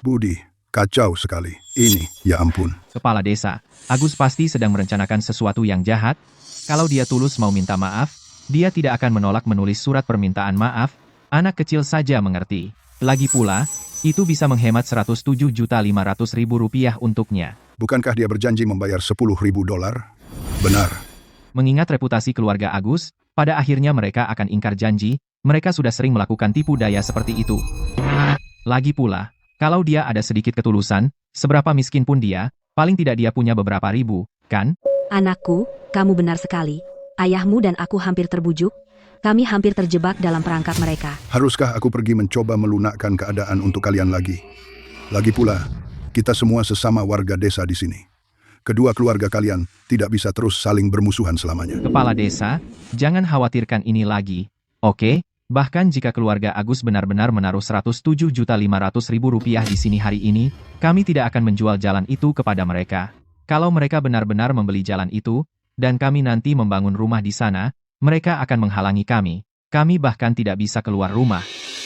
Budi, kacau sekali. Ini, ya ampun. Kepala desa, Agus pasti sedang merencanakan sesuatu yang jahat. Kalau dia tulus mau minta maaf, dia tidak akan menolak menulis surat permintaan maaf. Anak kecil saja mengerti. Lagi pula, itu bisa menghemat Rp107.500.000 untuknya. Bukankah dia berjanji membayar $10.000? Benar. Mengingat reputasi keluarga Agus, pada akhirnya mereka akan ingkar janji. Mereka sudah sering melakukan tipu daya seperti itu. Lagi pula, kalau dia ada sedikit ketulusan, seberapa miskin pun dia, paling tidak dia punya beberapa ribu, kan? Anakku, kamu benar sekali. Ayahmu dan aku hampir terbujuk. Kami hampir terjebak dalam perangkap mereka. Haruskah aku pergi mencoba melunakkan keadaan untuk kalian lagi? Lagi pula, kita semua sesama warga desa di sini. Kedua keluarga kalian tidak bisa terus saling bermusuhan selamanya. Kepala desa, jangan khawatirkan ini lagi, oke? Bahkan jika keluarga Agus benar-benar menaruh Rp107.500.000 di sini hari ini, kami tidak akan menjual jalan itu kepada mereka. Kalau mereka benar-benar membeli jalan itu, dan kami nanti membangun rumah di sana, mereka akan menghalangi kami. Kami bahkan tidak bisa keluar rumah.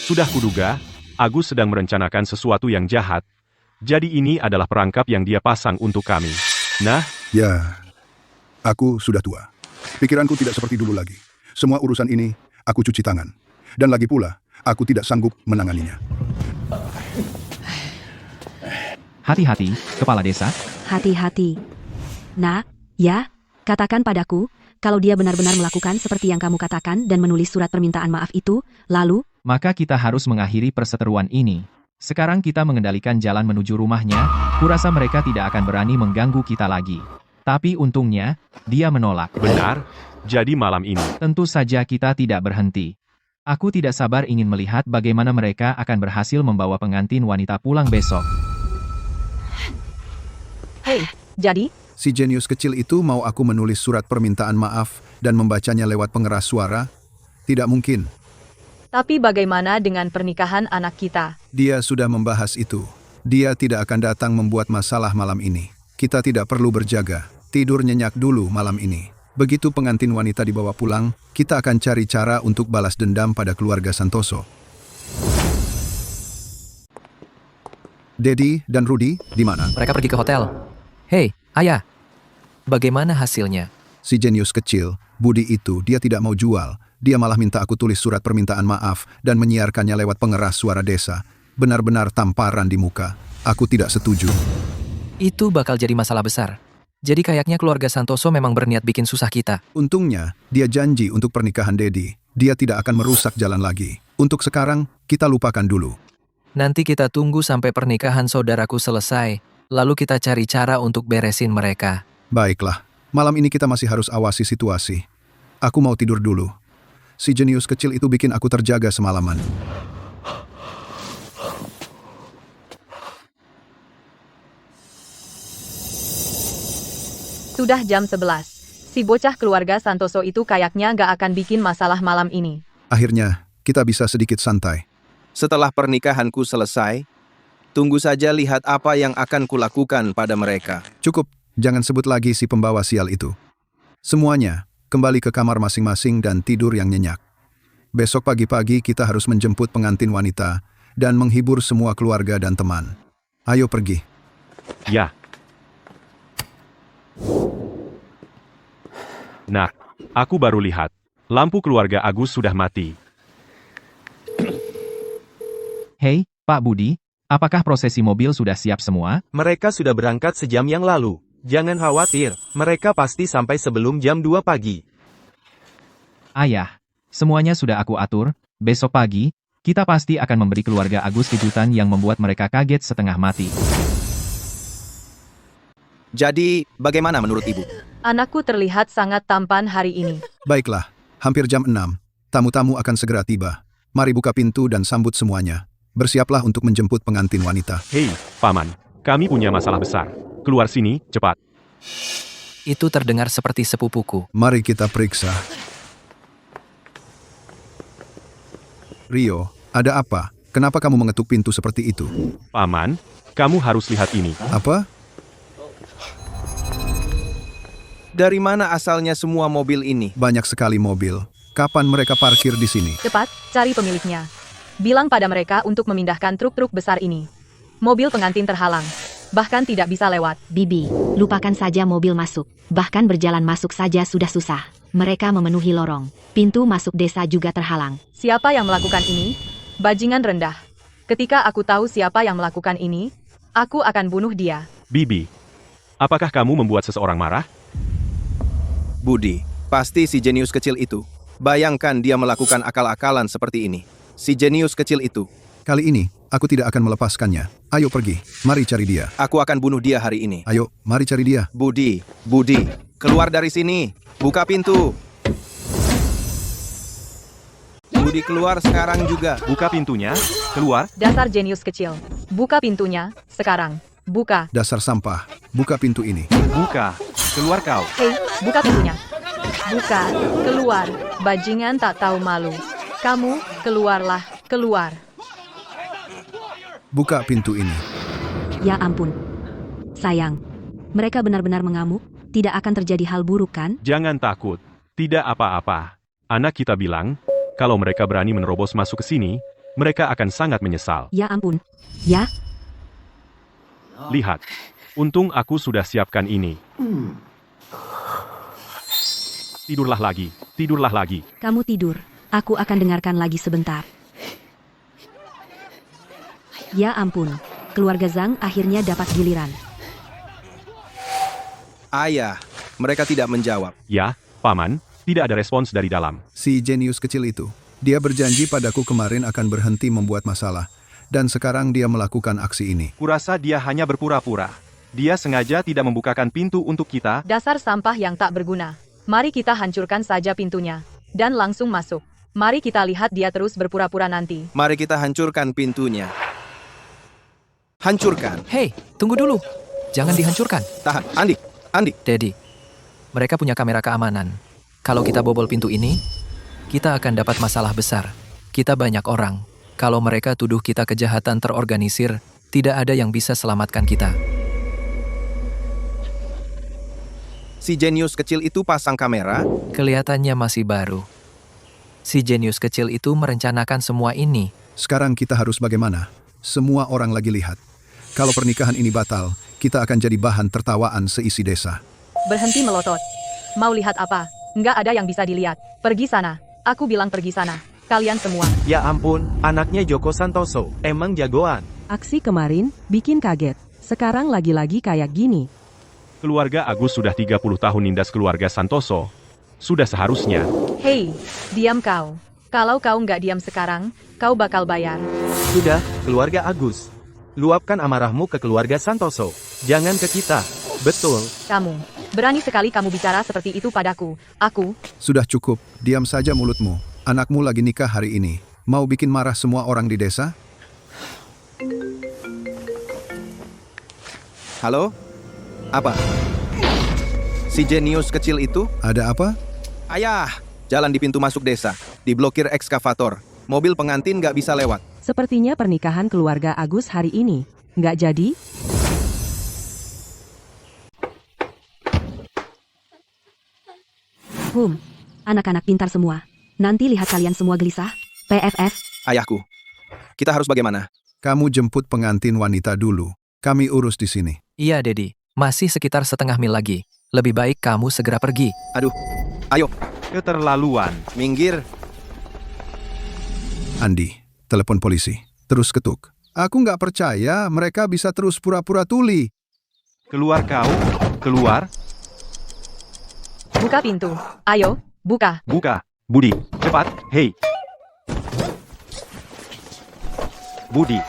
Sudah kuduga, Agus sedang merencanakan sesuatu yang jahat. Jadi ini adalah perangkap yang dia pasang untuk kami. Nah, ya, aku sudah tua. Pikiranku tidak seperti dulu lagi. Semua urusan ini, aku cuci tangan. Dan lagi pula, aku tidak sanggup menanganinya. Hati-hati, kepala desa. Hati-hati. Nak, ya, katakan padaku, kalau dia benar-benar melakukan seperti yang kamu katakan dan menulis surat permintaan maaf itu, lalu? Maka kita harus mengakhiri perseteruan ini. Sekarang kita mengendalikan jalan menuju rumahnya, kurasa mereka tidak akan berani mengganggu kita lagi. Tapi untungnya, dia menolak. Benar, jadi malam ini. Tentu saja kita tidak berhenti. Aku tidak sabar ingin melihat bagaimana mereka akan berhasil membawa pengantin wanita pulang besok. Hei, jadi? Si jenius kecil itu mau aku menulis surat permintaan maaf dan membacanya lewat pengeras suara? Tidak mungkin. Tapi bagaimana dengan pernikahan anak kita? Dia sudah membahas itu. Dia tidak akan datang membuat masalah malam ini. Kita tidak perlu berjaga. Tidur nyenyak dulu malam ini. Begitu pengantin wanita dibawa pulang, kita akan cari cara untuk balas dendam pada keluarga Santoso. Dedi dan Rudy, di mana? Mereka pergi ke hotel. Hei, ayah. Bagaimana hasilnya? Si jenius kecil, Budi itu, dia tidak mau jual. Dia malah minta aku tulis surat permintaan maaf dan menyiarkannya lewat pengeras suara desa. Benar-benar tamparan di muka. Aku tidak setuju. Itu bakal jadi masalah besar. Jadi kayaknya keluarga Santoso memang berniat bikin susah kita. Untungnya, dia janji untuk pernikahan Dedi. Dia tidak akan merusak jalan lagi. Untuk sekarang, kita lupakan dulu. Nanti kita tunggu sampai pernikahan saudaraku selesai, lalu kita cari cara untuk beresin mereka. Baiklah, malam ini kita masih harus awasi situasi. Aku mau tidur dulu. Si jenius kecil itu bikin aku terjaga semalaman. Sudah jam 11. Si bocah keluarga Santoso itu kayaknya nggak akan bikin masalah malam ini. Akhirnya, kita bisa sedikit santai. Setelah pernikahanku selesai, tunggu saja lihat apa yang akan kulakukan pada mereka. Cukup, jangan sebut lagi si pembawa sial itu. Semuanya, kembali ke kamar masing-masing dan tidur yang nyenyak. Besok pagi-pagi kita harus menjemput pengantin wanita dan menghibur semua keluarga dan teman. Ayo pergi. Ya. Nah, aku baru lihat. Lampu keluarga Agus sudah mati. Hei, Pak Budi, apakah prosesi mobil sudah siap semua? Mereka sudah berangkat sejam yang lalu. Jangan khawatir, mereka pasti sampai sebelum jam 2 pagi. Ayah, semuanya sudah aku atur. Besok pagi, kita pasti akan memberi keluarga Agus kejutan yang membuat mereka kaget setengah mati. Jadi, bagaimana menurut Ibu? Anakku terlihat sangat tampan hari ini. Baiklah, hampir jam 6. Tamu-tamu akan segera tiba. Mari buka pintu dan sambut semuanya. Bersiaplah untuk menjemput pengantin wanita. Hei, Paman, kami punya masalah besar. Keluar sini, cepat. Itu terdengar seperti sepupuku. Mari kita periksa. Rio, ada apa? Kenapa kamu mengetuk pintu seperti itu? Paman, kamu harus lihat ini. Apa? Dari mana asalnya semua mobil ini? Banyak sekali mobil. Kapan mereka parkir di sini? Cepat, cari pemiliknya. Bilang pada mereka untuk memindahkan truk-truk besar ini. Mobil pengantin terhalang. Bahkan tidak bisa lewat. Bibi, lupakan saja mobil masuk. Bahkan berjalan masuk saja sudah susah. Mereka memenuhi lorong. Pintu masuk desa juga terhalang. Siapa yang melakukan ini? Bajingan rendah. Ketika aku tahu siapa yang melakukan ini, aku akan bunuh dia. Bibi, apakah kamu membuat seseorang marah? Budi, pasti si jenius kecil itu. Bayangkan dia melakukan akal-akalan seperti ini. Si jenius kecil itu. Kali ini, aku tidak akan melepaskannya. Ayo pergi, mari cari dia. Aku akan bunuh dia hari ini. Ayo, mari cari dia. Budi, keluar dari sini. Buka pintu. Budi keluar sekarang juga. Buka pintunya, keluar. Dasar jenius kecil. Buka pintunya, sekarang. Buka. Dasar sampah, buka pintu ini. Buka, keluar kau. Hei, buka pintunya. Buka, keluar. Bajingan tak tahu malu. Kamu, keluarlah, keluar. Buka pintu ini. Ya ampun. Sayang, mereka benar-benar mengamuk. Tidak akan terjadi hal buruk kan? Jangan takut. Tidak apa-apa. Anak kita bilang, kalau mereka berani menerobos masuk ke sini, mereka akan sangat menyesal. Ya ampun. Ya? Lihat. Untung aku sudah siapkan ini. Tidurlah lagi. Tidurlah lagi. Kamu tidur. Aku akan dengarkan lagi sebentar. Ya ampun. Keluarga Zhang akhirnya dapat giliran. Ayah, mereka tidak menjawab. Ya, Paman, tidak ada respons dari dalam. Si jenius kecil itu. Dia berjanji padaku kemarin akan berhenti membuat masalah. Dan sekarang dia melakukan aksi ini. Kurasa dia hanya berpura-pura. Dia sengaja tidak membukakan pintu untuk kita. Dasar sampah yang tak berguna. Mari kita hancurkan saja pintunya. Dan langsung masuk. Mari kita lihat dia terus berpura-pura nanti. Mari kita hancurkan pintunya. Hancurkan. Hei, tunggu dulu. Jangan dihancurkan. Tahan, Andi. Dedi, mereka punya kamera keamanan. Kalau kita bobol pintu ini, kita akan dapat masalah besar. Kita banyak orang. Kalau mereka tuduh kita kejahatan terorganisir, tidak ada yang bisa selamatkan kita. Si jenius kecil itu pasang kamera? Kelihatannya masih baru. Si jenius kecil itu merencanakan semua ini. Sekarang kita harus bagaimana? Semua orang lagi lihat. Kalau pernikahan ini batal, kita akan jadi bahan tertawaan seisi desa. Berhenti melotot. Mau lihat apa? Nggak ada yang bisa dilihat. Pergi sana. Aku bilang pergi sana. Kalian semua. Ya ampun, anaknya Joko Santoso, emang jagoan. Aksi kemarin bikin kaget. Sekarang lagi-lagi kayak gini. Keluarga Agus sudah 30 tahun nindas keluarga Santoso. Sudah seharusnya. Hei, diam kau. Kalau kau nggak diam sekarang, kau bakal bayar. Sudah, keluarga Agus. Luapkan amarahmu ke keluarga Santoso. Jangan ke kita. Betul. Kamu. Berani sekali kamu bicara seperti itu padaku. Aku. Sudah cukup, diam saja mulutmu. Anakmu lagi nikah hari ini. Mau bikin marah semua orang di desa? Halo? Apa? Si jenius kecil itu? Ada apa? Ayah, jalan di pintu masuk desa. Diblokir ekskavator. Mobil pengantin nggak bisa lewat. Sepertinya pernikahan keluarga Agus hari ini nggak jadi. Anak-anak pintar semua. Nanti lihat kalian semua gelisah. PFF. Ayahku. Kita harus bagaimana? Kamu jemput pengantin wanita dulu. Kami urus di sini. Iya, Dedi. Masih sekitar setengah mil lagi. Lebih baik kamu segera pergi. Aduh. Ayo. Keterlaluan. Minggir. Andi, telepon polisi. Terus ketuk. Aku nggak percaya mereka bisa terus pura-pura tuli. Keluar kau. Keluar. Buka pintu. Ayo, buka. Buka. Budi, cepat. Hei. Budi,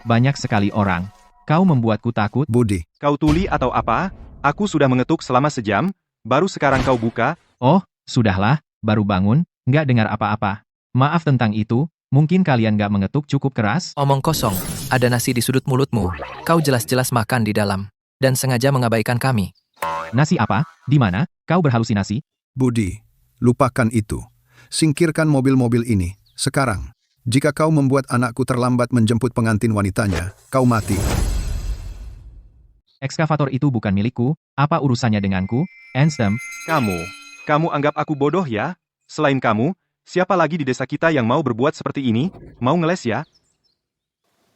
Banyak sekali orang. Kau membuatku takut. Budi, kau tuli atau apa? Aku sudah mengetuk selama sejam. Baru sekarang kau buka. Oh, sudahlah, baru bangun, nggak dengar apa-apa. Maaf tentang itu, mungkin kalian nggak mengetuk cukup keras? Omong kosong. Ada nasi di sudut mulutmu. Kau jelas-jelas makan di dalam. Dan sengaja mengabaikan kami. Nasi apa? Di mana? Kau berhalusinasi? Budi, lupakan itu. Singkirkan mobil-mobil ini, sekarang. Jika kau membuat anakku terlambat menjemput pengantin wanitanya, kau mati. Ekskavator itu bukan milikku, apa urusannya denganku? Anstem, Kamu anggap aku bodoh ya? Selain kamu, siapa lagi di desa kita yang mau berbuat seperti ini? Mau ngeles ya?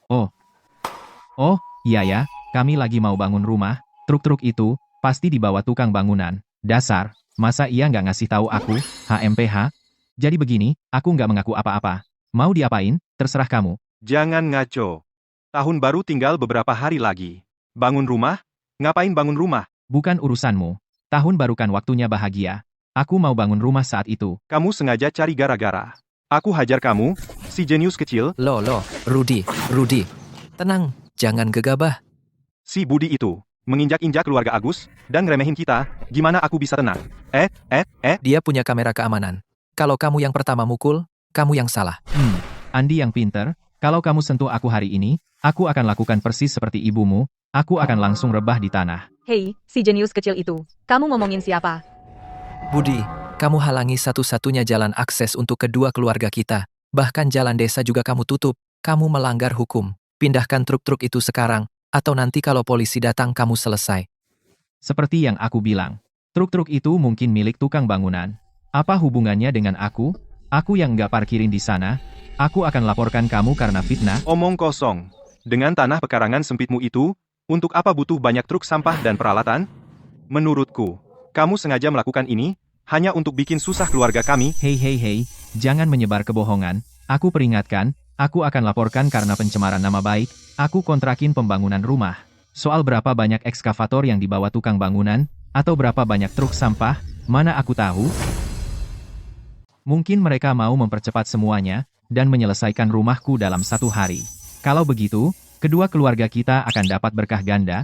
oh, iya ya, kami lagi mau bangun rumah, truk-truk itu, pasti dibawa tukang bangunan. Dasar, masa ia nggak ngasih tahu aku, HMPH? Jadi begini, aku nggak mengaku apa-apa. Mau diapain, terserah kamu. Jangan ngaco. Tahun baru tinggal beberapa hari lagi. Bangun rumah? Ngapain bangun rumah? Bukan urusanmu. Tahun baru kan waktunya bahagia. Aku mau bangun rumah saat itu. Kamu sengaja cari gara-gara. Aku hajar kamu, si jenius kecil. Loh, Rudy. Tenang, jangan gegabah. Si Budi itu, menginjak-injak keluarga Agus, dan ngeremehin kita, gimana aku bisa tenang? Dia punya kamera keamanan. Kalau kamu yang pertama mukul, kamu yang salah. Andi yang pinter, kalau kamu sentuh aku hari ini, aku akan lakukan persis seperti ibumu, aku akan langsung rebah di tanah. Hei, si jenius kecil itu. Kamu ngomongin siapa? Budi, kamu halangi satu-satunya jalan akses untuk kedua keluarga kita. Bahkan jalan desa juga kamu tutup. Kamu melanggar hukum. Pindahkan truk-truk itu sekarang, atau nanti kalau polisi datang kamu selesai. Seperti yang aku bilang, truk-truk itu mungkin milik tukang bangunan. Apa hubungannya dengan aku? Aku yang nggak parkirin di sana. Aku akan laporkan kamu karena fitnah. Omong kosong. Dengan tanah pekarangan sempitmu itu, untuk apa butuh banyak truk sampah dan peralatan? Menurutku, kamu sengaja melakukan ini, hanya untuk bikin susah keluarga kami. Hei, jangan menyebar kebohongan. Aku peringatkan, aku akan laporkan karena pencemaran nama baik. Aku kontrakin pembangunan rumah. Soal berapa banyak ekskavator yang dibawa tukang bangunan, atau berapa banyak truk sampah, mana aku tahu? Mungkin mereka mau mempercepat semuanya, dan menyelesaikan rumahku dalam 1 hari. Kalau begitu, kedua keluarga kita akan dapat berkah ganda.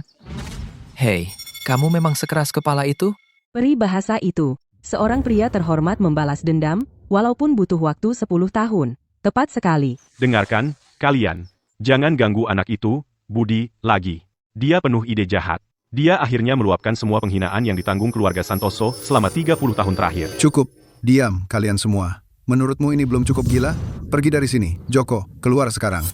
Hei, kamu memang sekeras kepala itu? Peribahasa itu, seorang pria terhormat membalas dendam, walaupun butuh waktu 10 tahun. Tepat sekali. Dengarkan, kalian. Jangan ganggu anak itu, Budi, lagi. Dia penuh ide jahat. Dia akhirnya meluapkan semua penghinaan yang ditanggung keluarga Santoso selama 30 tahun terakhir. Cukup. Diam, kalian semua. Menurutmu ini belum cukup gila? Pergi dari sini. Joko, keluar sekarang.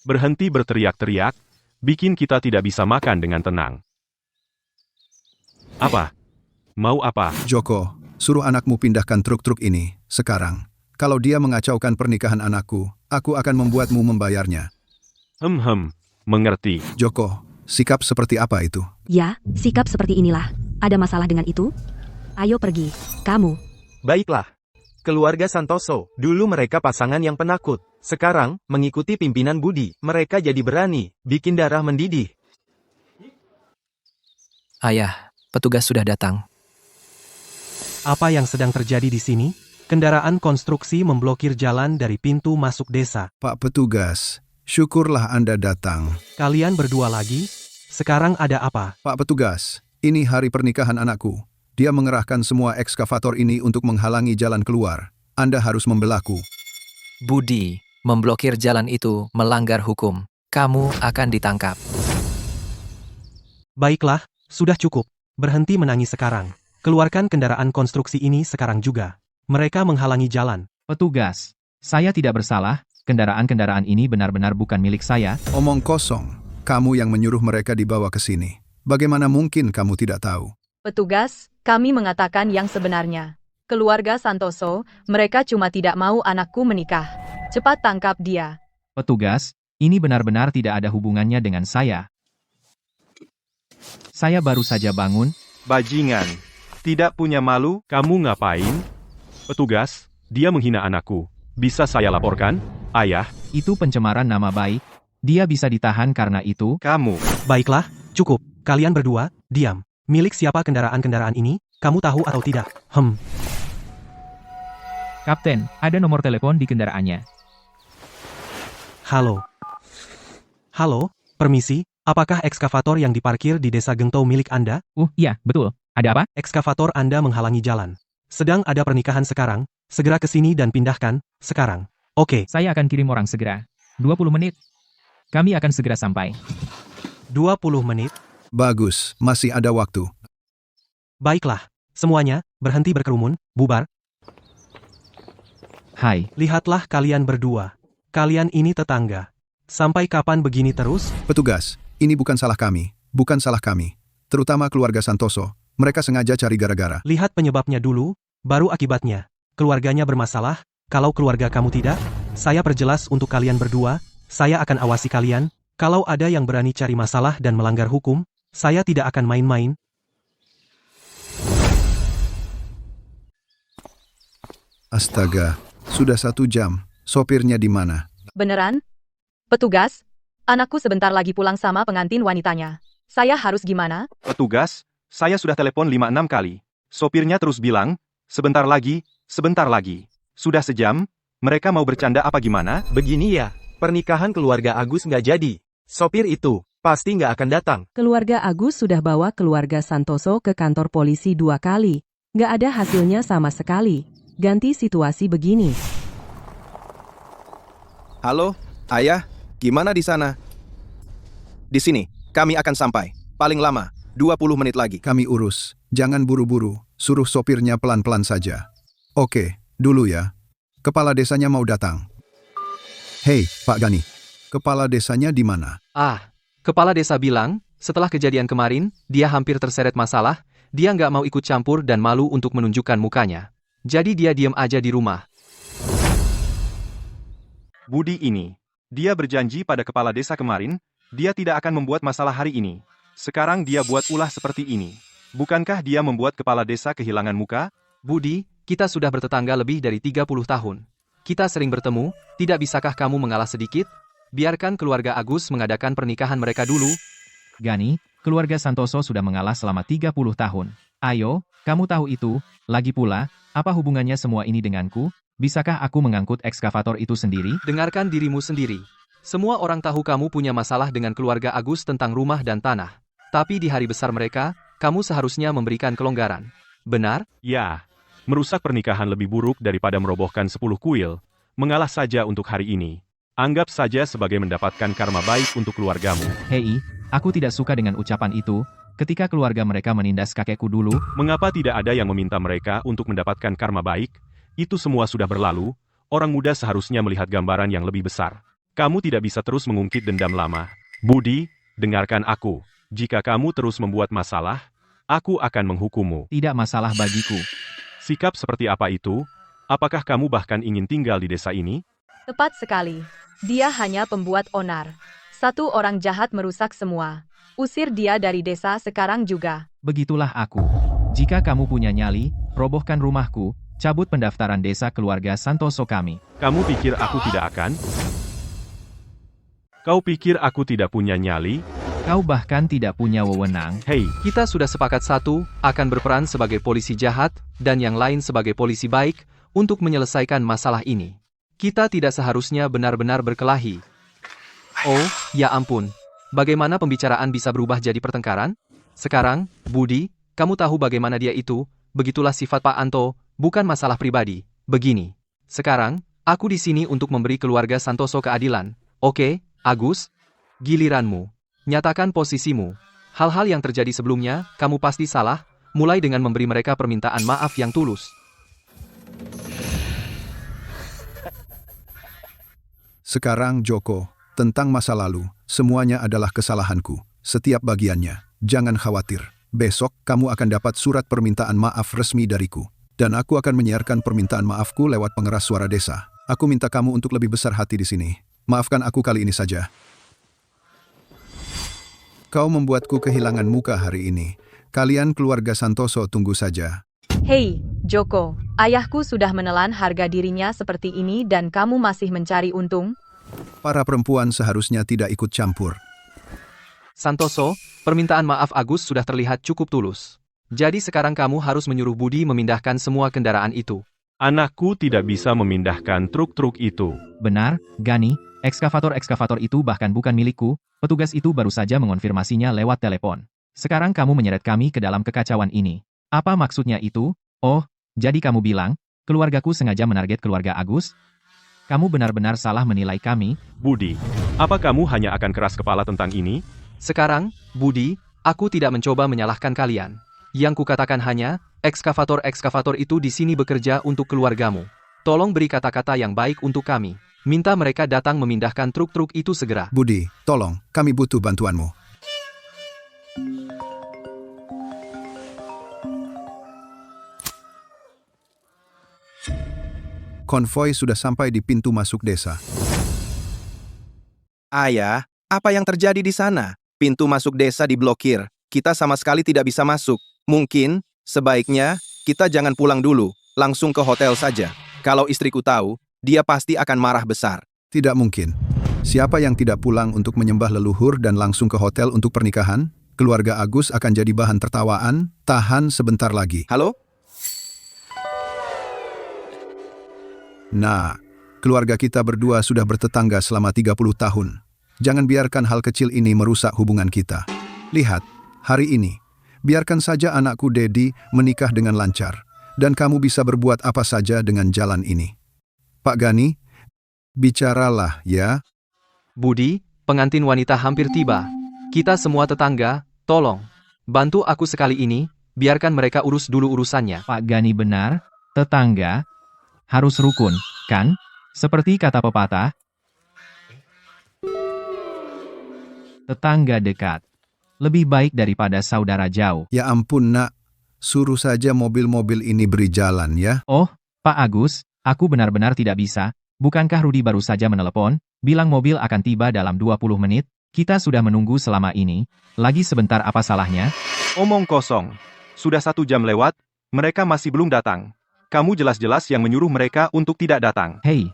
Berhenti berteriak-teriak, bikin kita tidak bisa makan dengan tenang. Apa? Mau apa? Joko, suruh anakmu pindahkan truk-truk ini, sekarang. Kalau dia mengacaukan pernikahan anakku, aku akan membuatmu membayarnya. Mengerti. Joko, sikap seperti apa itu? Ya, sikap seperti inilah. Ada masalah dengan itu? Ayo pergi, kamu. Baiklah. Keluarga Santoso, dulu mereka pasangan yang penakut. Sekarang, mengikuti pimpinan Budi, mereka jadi berani, bikin darah mendidih. Ayah, petugas sudah datang. Apa yang sedang terjadi di sini? Kendaraan konstruksi memblokir jalan dari pintu masuk desa. Pak Petugas, syukurlah Anda datang. Kalian berdua lagi? Sekarang ada apa? Pak Petugas, ini hari pernikahan anakku. Dia mengerahkan semua ekskavator ini untuk menghalangi jalan keluar. Anda harus membelaku. Budi, memblokir jalan itu melanggar hukum. Kamu akan ditangkap. Baiklah, sudah cukup. Berhenti menangis sekarang. Keluarkan kendaraan konstruksi ini sekarang juga. Mereka menghalangi jalan. Petugas, saya tidak bersalah, kendaraan-kendaraan ini benar-benar bukan milik saya. Omong kosong. Kamu yang menyuruh mereka dibawa ke sini. Bagaimana mungkin kamu tidak tahu? Petugas, kami mengatakan yang sebenarnya. Keluarga Santoso, mereka cuma tidak mau anakku menikah. Cepat tangkap dia. Petugas, ini benar-benar tidak ada hubungannya dengan saya. Saya baru saja bangun. Bajingan. Tidak punya malu? Kamu ngapain? Petugas, dia menghina anakku. Bisa saya laporkan? Ayah. Itu pencemaran nama baik. Dia bisa ditahan karena itu. Kamu. Baiklah, cukup. Kalian berdua, diam. Milik siapa kendaraan-kendaraan ini? Kamu tahu atau tidak? Kapten, ada nomor telepon di kendaraannya. Halo. Halo, permisi, apakah ekskavator yang diparkir di desa Gengtou milik Anda? Iya, betul. Ada apa? Ekskavator Anda menghalangi jalan. Sedang ada pernikahan sekarang, segera ke sini dan pindahkan, sekarang. Oke. Saya akan kirim orang segera. 20 menit. Kami akan segera sampai. 20 menit? Bagus, masih ada waktu. Baiklah, semuanya, berhenti berkerumun, bubar. Hai. Lihatlah kalian berdua. Kalian ini tetangga. Sampai kapan begini terus? Petugas, ini bukan salah kami. Bukan salah kami. Terutama keluarga Santoso. Mereka sengaja cari gara-gara. Lihat penyebabnya dulu, baru akibatnya. Keluarganya bermasalah, kalau keluarga kamu tidak, saya perjelas untuk kalian berdua, saya akan awasi kalian. Kalau ada yang berani cari masalah dan melanggar hukum, saya tidak akan main-main. Astaga, sudah 1 jam. Sopirnya di mana? Beneran? Petugas, anakku sebentar lagi pulang sama pengantin wanitanya. Saya harus gimana? Petugas, saya sudah telepon 5-6 kali. Sopirnya terus bilang, sebentar lagi, sebentar lagi. Sudah sejam, mereka mau bercanda apa gimana? Begini ya, pernikahan keluarga Agus nggak jadi. Sopir itu, pasti nggak akan datang. Keluarga Agus sudah bawa keluarga Santoso ke kantor polisi 2 kali. Nggak ada hasilnya sama sekali. Ganti situasi begini. Halo, Ayah, gimana di sana? Di sini, kami akan sampai. Paling lama, 20 menit lagi. Kami urus. Jangan buru-buru. Suruh sopirnya pelan-pelan saja. Oke, dulu ya. Kepala desanya mau datang. Hei, Pak Gani. Kepala desanya di mana? Kepala desa bilang, setelah kejadian kemarin, dia hampir terseret masalah, dia nggak mau ikut campur dan malu untuk menunjukkan mukanya. Jadi dia diam aja di rumah. Budi ini. Dia berjanji pada kepala desa kemarin, dia tidak akan membuat masalah hari ini. Sekarang dia buat ulah seperti ini. Bukankah dia membuat kepala desa kehilangan muka? Budi, kita sudah bertetangga lebih dari 30 tahun. Kita sering bertemu, tidak bisakah kamu mengalah sedikit? Biarkan keluarga Agus mengadakan pernikahan mereka dulu. Gani, keluarga Santoso sudah mengalah selama 30 tahun. Ayo, kamu tahu itu. Lagi pula, apa hubungannya semua ini denganku? Bisakah aku mengangkut ekskavator itu sendiri? Dengarkan dirimu sendiri. Semua orang tahu kamu punya masalah dengan keluarga Agus tentang rumah dan tanah. Tapi di hari besar mereka, kamu seharusnya memberikan kelonggaran. Benar? Ya, merusak pernikahan lebih buruk daripada merobohkan 10 kuil. Mengalah saja untuk hari ini. Anggap saja sebagai mendapatkan karma baik untuk keluargamu. Hei, aku tidak suka dengan ucapan itu. Ketika keluarga mereka menindas kakekku dulu, Mengapa tidak ada yang meminta mereka untuk mendapatkan karma baik? Itu semua sudah berlalu. Orang muda seharusnya melihat gambaran yang lebih besar. Kamu tidak bisa terus mengungkit dendam lama. Budi, dengarkan aku. Jika kamu terus membuat masalah, Aku akan menghukummu. Tidak masalah bagiku. Sikap seperti apa itu? Apakah kamu bahkan ingin tinggal di desa ini? Tepat sekali. Dia hanya pembuat onar. Satu orang jahat merusak semua. Usir dia dari desa sekarang juga. Begitulah aku. Jika kamu punya nyali, robohkan rumahku, cabut pendaftaran desa keluarga Santoso kami. Kamu pikir aku tidak akan? Kau pikir aku tidak punya nyali? Kau bahkan tidak punya wewenang. Hei, Kita sudah sepakat satu, akan berperan sebagai polisi jahat, dan yang lain sebagai polisi baik, untuk menyelesaikan masalah ini. Kita tidak seharusnya benar-benar berkelahi. Oh, ya ampun. Bagaimana pembicaraan bisa berubah jadi pertengkaran? Sekarang, Budi, kamu tahu bagaimana dia itu, begitulah sifat Pak Anto, bukan masalah pribadi. Begini. Sekarang, aku di sini untuk memberi keluarga Santoso keadilan. Oke, Agus? Giliranmu. Nyatakan posisimu. Hal-hal yang terjadi sebelumnya, kamu pasti salah, mulai dengan memberi mereka permintaan maaf yang tulus. Sekarang Joko, tentang masa lalu, semuanya adalah kesalahanku, setiap bagiannya. Jangan khawatir, besok kamu akan dapat surat permintaan maaf resmi dariku. Dan aku akan menyiarkan permintaan maafku lewat pengeras suara desa. Aku minta kamu untuk lebih besar hati di sini. Maafkan aku kali ini saja. Kau membuatku kehilangan muka hari ini. Kalian keluarga Santoso tunggu saja. Hei, Joko, ayahku sudah menelan harga dirinya seperti ini dan kamu masih mencari untung? Para perempuan seharusnya tidak ikut campur. Santoso, permintaan maaf Agus sudah terlihat cukup tulus. Jadi sekarang kamu harus menyuruh Budi memindahkan semua kendaraan itu. anakku tidak bisa memindahkan truk-truk itu. Benar, Gani, ekskavator-ekskavator itu bahkan bukan milikku, petugas itu baru saja mengonfirmasinya lewat telepon. Sekarang kamu menyeret kami ke dalam kekacauan ini. Apa maksudnya itu? Oh, jadi kamu bilang, keluargaku sengaja menarget keluarga Agus? Kamu benar-benar salah menilai kami. Budi, apa kamu hanya akan keras kepala tentang ini? Sekarang, Budi, aku tidak mencoba menyalahkan kalian. Yang kukatakan hanya, ekskavator-ekskavator itu di sini bekerja untuk keluargamu. Tolong beri kata-kata yang baik untuk kami. Minta mereka datang memindahkan truk-truk itu segera. Budi, tolong, kami butuh bantuanmu. Konvoi sudah sampai di pintu masuk desa. Ayah, apa yang terjadi di sana? Pintu masuk desa diblokir. Kita sama sekali tidak bisa masuk. Mungkin, sebaiknya, kita jangan pulang dulu. Langsung ke hotel saja. Kalau istriku tahu, dia pasti akan marah besar. Tidak mungkin. Siapa yang tidak pulang untuk menyembah leluhur dan langsung ke hotel untuk pernikahan? Keluarga Agus akan jadi bahan tertawaan. Tahan sebentar lagi. Halo? Nah, keluarga kita berdua sudah bertetangga selama 30 tahun. Jangan biarkan hal kecil ini merusak hubungan kita. Lihat, hari ini, biarkan saja anakku Dedi menikah dengan lancar. Dan kamu bisa berbuat apa saja dengan jalan ini. Pak Gani, bicaralah ya. Budi, pengantin wanita hampir tiba. Kita semua tetangga, tolong. Bantu aku sekali ini, biarkan mereka urus dulu urusannya. Pak Gani benar, tetangga harus rukun, kan? Seperti kata pepatah, tetangga dekat lebih baik daripada saudara jauh. Ya ampun nak, suruh saja mobil-mobil ini beri jalan ya. Oh, Pak Agus, aku benar-benar tidak bisa. Bukankah Rudi baru saja menelepon, bilang mobil akan tiba dalam 20 menit? Kita sudah menunggu selama ini. Lagi sebentar apa salahnya? Omong kosong. Sudah 1 jam lewat, mereka masih belum datang. Kamu jelas-jelas yang menyuruh mereka untuk tidak datang. Hei,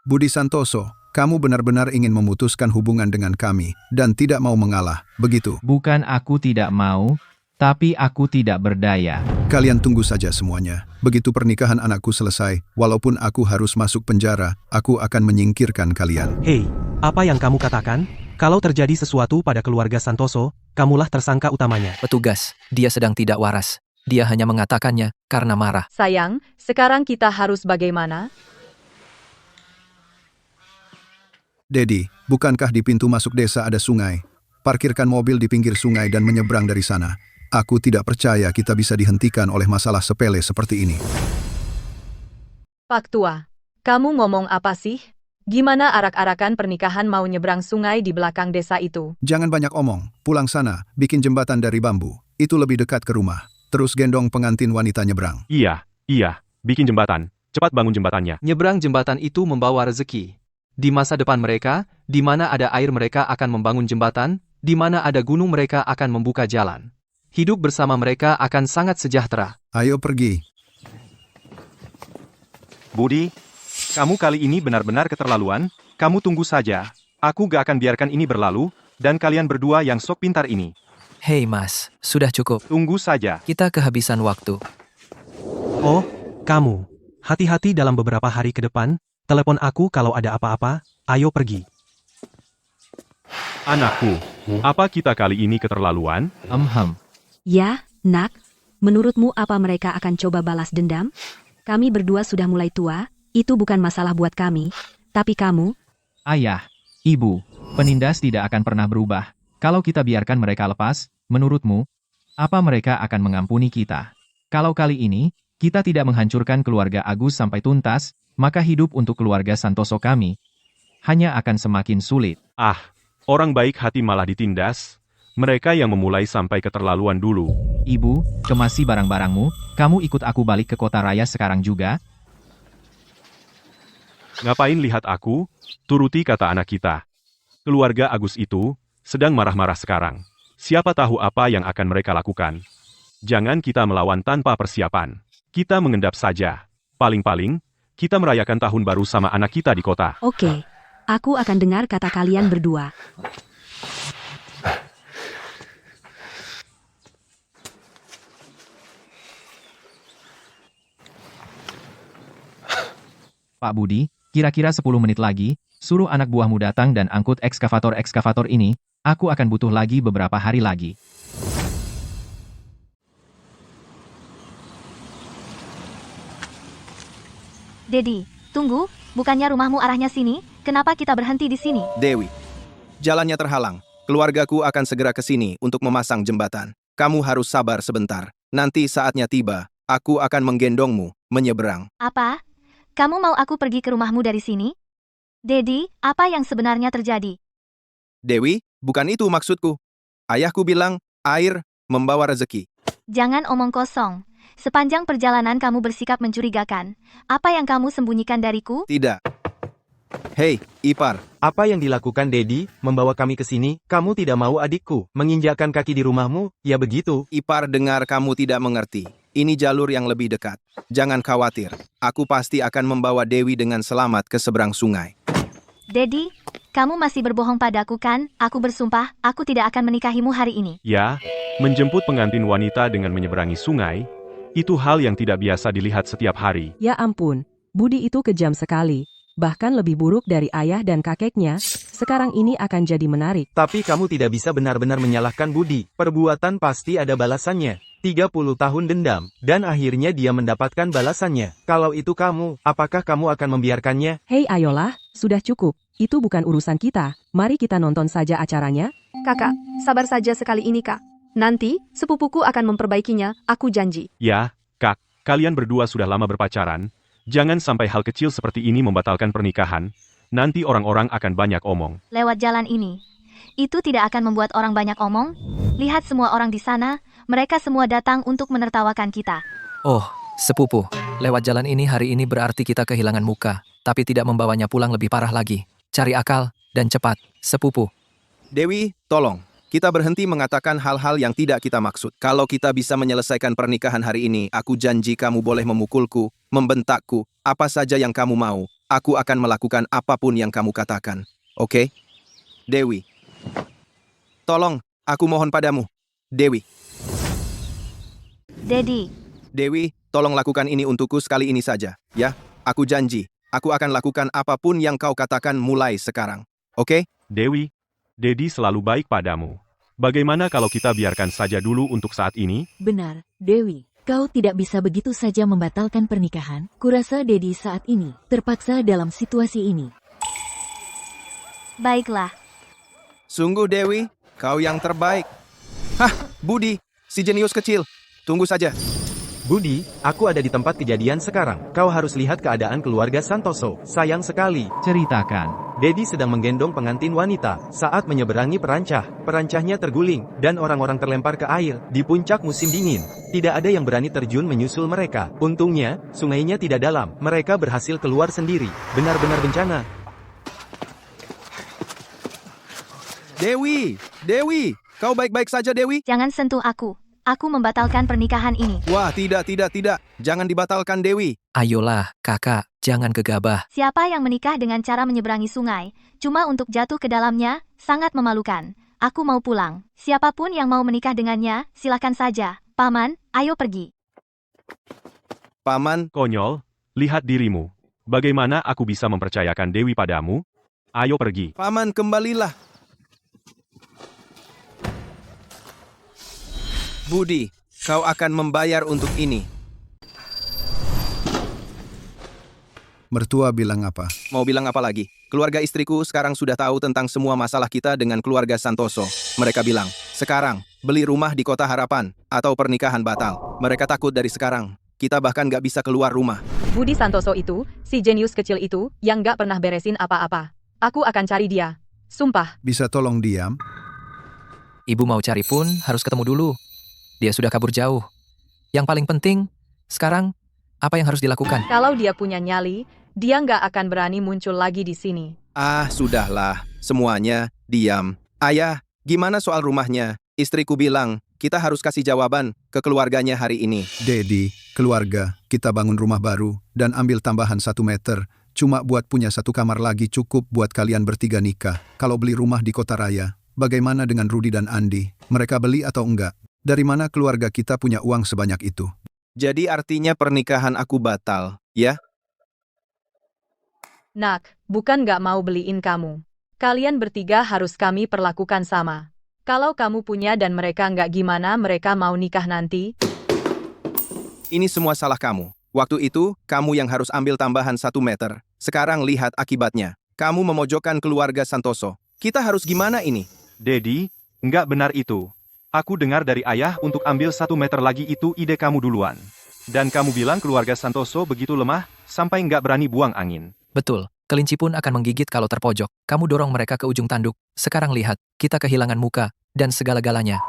Budi Santoso, kamu benar-benar ingin memutuskan hubungan dengan kami dan tidak mau mengalah, begitu? bukan aku tidak mau, tapi aku tidak berdaya. Kalian tunggu saja semuanya. Begitu pernikahan anakku selesai, walaupun aku harus masuk penjara, aku akan menyingkirkan kalian. Hei, apa yang kamu katakan? Kalau terjadi sesuatu pada keluarga Santoso, kamulah tersangka utamanya. Petugas, dia sedang tidak waras. Dia hanya mengatakannya karena marah. Sayang, sekarang kita harus bagaimana? Dedi, bukankah di pintu masuk desa ada sungai? Parkirkan mobil di pinggir sungai dan menyeberang dari sana. Aku tidak percaya kita bisa dihentikan oleh masalah sepele seperti ini. Pak Tua, kamu ngomong apa sih? Gimana arak-arakan pernikahan mau nyebrang sungai di belakang desa itu? Jangan banyak omong, pulang sana, bikin jembatan dari bambu. Itu lebih dekat ke rumah. Terus gendong pengantin wanita nyebrang. Iya, bikin jembatan. Cepat bangun jembatannya. Nyebrang jembatan itu membawa rezeki. Di masa depan mereka, di mana ada air mereka akan membangun jembatan, di mana ada gunung mereka akan membuka jalan. Hidup bersama mereka akan sangat sejahtera. Ayo pergi. Budi, kamu kali ini benar-benar keterlaluan. Kamu tunggu saja. Aku gak akan biarkan ini berlalu, dan kalian berdua yang sok pintar ini. Hei mas, sudah cukup. Tunggu saja. Kita kehabisan waktu. Oh, kamu. Hati-hati dalam beberapa hari ke depan. Telepon aku kalau ada apa-apa. Ayo pergi. Anakku, apa kita kali ini keterlaluan? Ya, nak. Menurutmu apa mereka akan coba balas dendam? Kami berdua sudah mulai tua, itu bukan masalah buat kami. Tapi kamu, Ayah, Ibu, penindas tidak akan pernah berubah. Kalau kita biarkan mereka lepas, menurutmu, apa mereka akan mengampuni kita? Kalau kali ini, kita tidak menghancurkan keluarga Agus sampai tuntas, maka hidup untuk keluarga Santoso kami hanya akan semakin sulit. Orang baik hati malah ditindas. Mereka yang memulai sampai keterlaluan dulu. Ibu, kemasi barang-barangmu, kamu ikut aku balik ke kota raya sekarang juga? Ngapain lihat aku? Turuti kata anak kita. Keluarga Agus itu sedang marah-marah sekarang. Siapa tahu apa yang akan mereka lakukan. Jangan kita melawan tanpa persiapan. Kita mengendap saja. Paling-paling, kita merayakan tahun baru sama anak kita di kota. oke. Aku akan dengar kata kalian berdua. Pak Budi, kira-kira 10 menit lagi, suruh anak buahmu datang dan angkut ekskavator-ekskavator ini, aku akan butuh lagi beberapa hari lagi. Dedi, tunggu, bukannya rumahmu arahnya sini? Kenapa kita berhenti di sini? Dewi, jalannya terhalang. Keluargaku akan segera ke sini untuk memasang jembatan. Kamu harus sabar sebentar. Nanti saatnya tiba, aku akan menggendongmu, menyeberang. Apa? Kamu mau aku pergi ke rumahmu dari sini? Dedi, apa yang sebenarnya terjadi? Dewi, bukan itu maksudku. Ayahku bilang, air membawa rezeki. Jangan omong kosong. Sepanjang perjalanan kamu bersikap mencurigakan. Apa yang kamu sembunyikan dariku? Tidak. Hei, Ipar. Apa yang dilakukan Dedi, membawa kami ke sini? Kamu tidak mau adikku menginjakkan kaki di rumahmu? Ya begitu. Ipar dengar kamu tidak mengerti. Ini jalur yang lebih dekat. Jangan khawatir. Aku pasti akan membawa Dewi dengan selamat ke seberang sungai. Dedi, kamu masih berbohong padaku kan? Aku bersumpah, aku tidak akan menikahimu hari ini. Ya, menjemput pengantin wanita dengan menyeberangi sungai, itu hal yang tidak biasa dilihat setiap hari. Ya ampun, Budi itu kejam sekali. Bahkan lebih buruk dari ayah dan kakeknya. Sekarang ini akan jadi menarik. Tapi kamu tidak bisa benar-benar menyalahkan Budi. Perbuatan pasti ada balasannya. 30 tahun dendam. Dan akhirnya dia mendapatkan balasannya. Kalau itu kamu, apakah kamu akan membiarkannya? Hei ayolah, sudah cukup. Itu bukan urusan kita. Mari kita nonton saja acaranya. Kakak, sabar saja sekali ini kak. Nanti, sepupuku akan memperbaikinya, aku janji. Ya, Kak, kalian berdua sudah lama berpacaran. Jangan sampai hal kecil seperti ini membatalkan pernikahan. Nanti orang-orang akan banyak omong. Lewat jalan ini. Itu tidak akan membuat orang banyak omong. Lihat semua orang di sana, mereka semua datang untuk menertawakan kita. Oh, sepupu. Lewat jalan ini hari ini berarti kita kehilangan muka, tapi tidak membawanya pulang lebih parah lagi. Cari akal, dan cepat, sepupu. Dewi, tolong. Kita berhenti mengatakan hal-hal yang tidak kita maksud. Kalau kita bisa menyelesaikan pernikahan hari ini, aku janji kamu boleh memukulku, membentakku, apa saja yang kamu mau. Aku akan melakukan apapun yang kamu katakan. Oke? Dewi. Tolong, aku mohon padamu. Dewi. Dedi. Dewi, tolong lakukan ini untukku sekali ini saja. Ya, aku janji. Aku akan lakukan apapun yang kau katakan mulai sekarang. Oke? Dewi, Dedi selalu baik padamu. Bagaimana kalau kita biarkan saja dulu untuk saat ini? Benar, Dewi. Kau tidak bisa begitu saja membatalkan pernikahan. Kurasa Dedi saat ini terpaksa dalam situasi ini. Baiklah. Sungguh Dewi, kau yang terbaik. Hah, Budi, si jenius kecil. Tunggu saja. Budi, aku ada di tempat kejadian sekarang. Kau harus lihat keadaan keluarga Santoso. Sayang sekali. Ceritakan. Dedi sedang menggendong pengantin wanita. Saat menyeberangi perancahnya terguling, dan orang-orang terlempar ke air. Di puncak musim dingin, tidak ada yang berani terjun menyusul mereka. Untungnya, sungainya tidak dalam. Mereka berhasil keluar sendiri. Benar-benar bencana. Dewi, Dewi, kau baik-baik saja Dewi? Jangan sentuh aku. Aku membatalkan pernikahan ini. Wah, tidak. Jangan dibatalkan Dewi. Ayolah, kakak, jangan gegabah. Siapa yang menikah dengan cara menyeberangi sungai, cuma untuk jatuh ke dalamnya, sangat memalukan. Aku mau pulang. Siapapun yang mau menikah dengannya, silakan saja. Paman, ayo pergi. Paman, Konyol, lihat dirimu. Bagaimana aku bisa mempercayakan Dewi padamu? Ayo pergi. Paman kembalilah. Budi, kau akan membayar untuk ini. Mertua bilang apa? Mau bilang apa lagi? Keluarga istriku sekarang sudah tahu tentang semua masalah kita dengan keluarga Santoso. Mereka bilang, sekarang, beli rumah di Kota Harapan, atau pernikahan batal. Mereka takut dari sekarang. Kita bahkan gak bisa keluar rumah. Budi Santoso itu, si jenius kecil itu, yang gak pernah beresin apa-apa. Aku akan cari dia. Sumpah. Bisa tolong diam? Ibu mau cari pun harus ketemu dulu. Dia sudah kabur jauh. Yang paling penting, sekarang, apa yang harus dilakukan? Kalau dia punya nyali, dia nggak akan berani muncul lagi di sini. Ah, sudahlah. Semuanya, diam. Ayah, gimana soal rumahnya? Istriku bilang, kita harus kasih jawaban ke keluarganya hari ini. Dedi, keluarga, kita bangun rumah baru dan ambil tambahan 1 meter. Cuma buat punya 1 kamar lagi cukup buat kalian bertiga nikah. Kalau beli rumah di kota raya, bagaimana dengan Rudi dan Andi? Mereka beli atau enggak? Dari mana keluarga kita punya uang sebanyak itu? Jadi artinya pernikahan aku batal, ya? Nak, bukan nggak mau beliin kamu. Kalian bertiga harus kami perlakukan sama. Kalau kamu punya dan mereka nggak, gimana mereka mau nikah nanti? Ini semua salah kamu. Waktu itu, kamu yang harus ambil tambahan 1 meter. Sekarang lihat akibatnya. Kamu memojokkan keluarga Santoso. Kita harus gimana ini? Dedi, nggak benar itu. Aku dengar dari ayah untuk ambil 1 meter lagi itu ide kamu duluan. Dan kamu bilang keluarga Santoso begitu lemah, sampai nggak berani buang angin. Betul, kelinci pun akan menggigit kalau terpojok. Kamu dorong mereka ke ujung tanduk. Sekarang lihat, kita kehilangan muka, dan segala-galanya.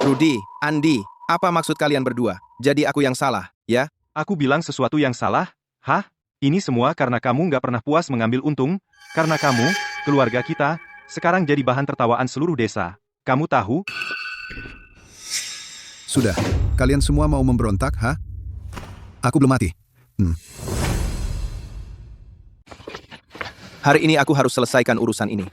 Rudi, Andi, apa maksud kalian berdua? Jadi aku yang salah, ya? Aku bilang sesuatu yang salah? Hah? Ini semua karena kamu nggak pernah puas mengambil untung? Karena kamu, keluarga kita, sekarang jadi bahan tertawaan seluruh desa. Kamu tahu? Sudah, kalian semua mau memberontak, ha? Aku belum mati. Hari ini aku harus selesaikan urusan ini.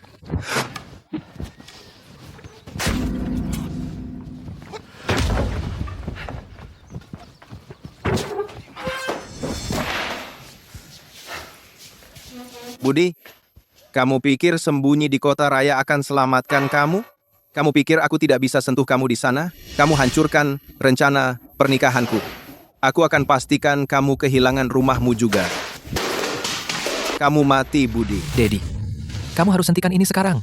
Budi, kamu pikir sembunyi di kota raya akan selamatkan kamu? Kamu pikir aku tidak bisa sentuh kamu di sana? Kamu hancurkan rencana pernikahanku. Aku akan pastikan kamu kehilangan rumahmu juga. Kamu mati, Budi. Dedi, kamu harus hentikan ini sekarang.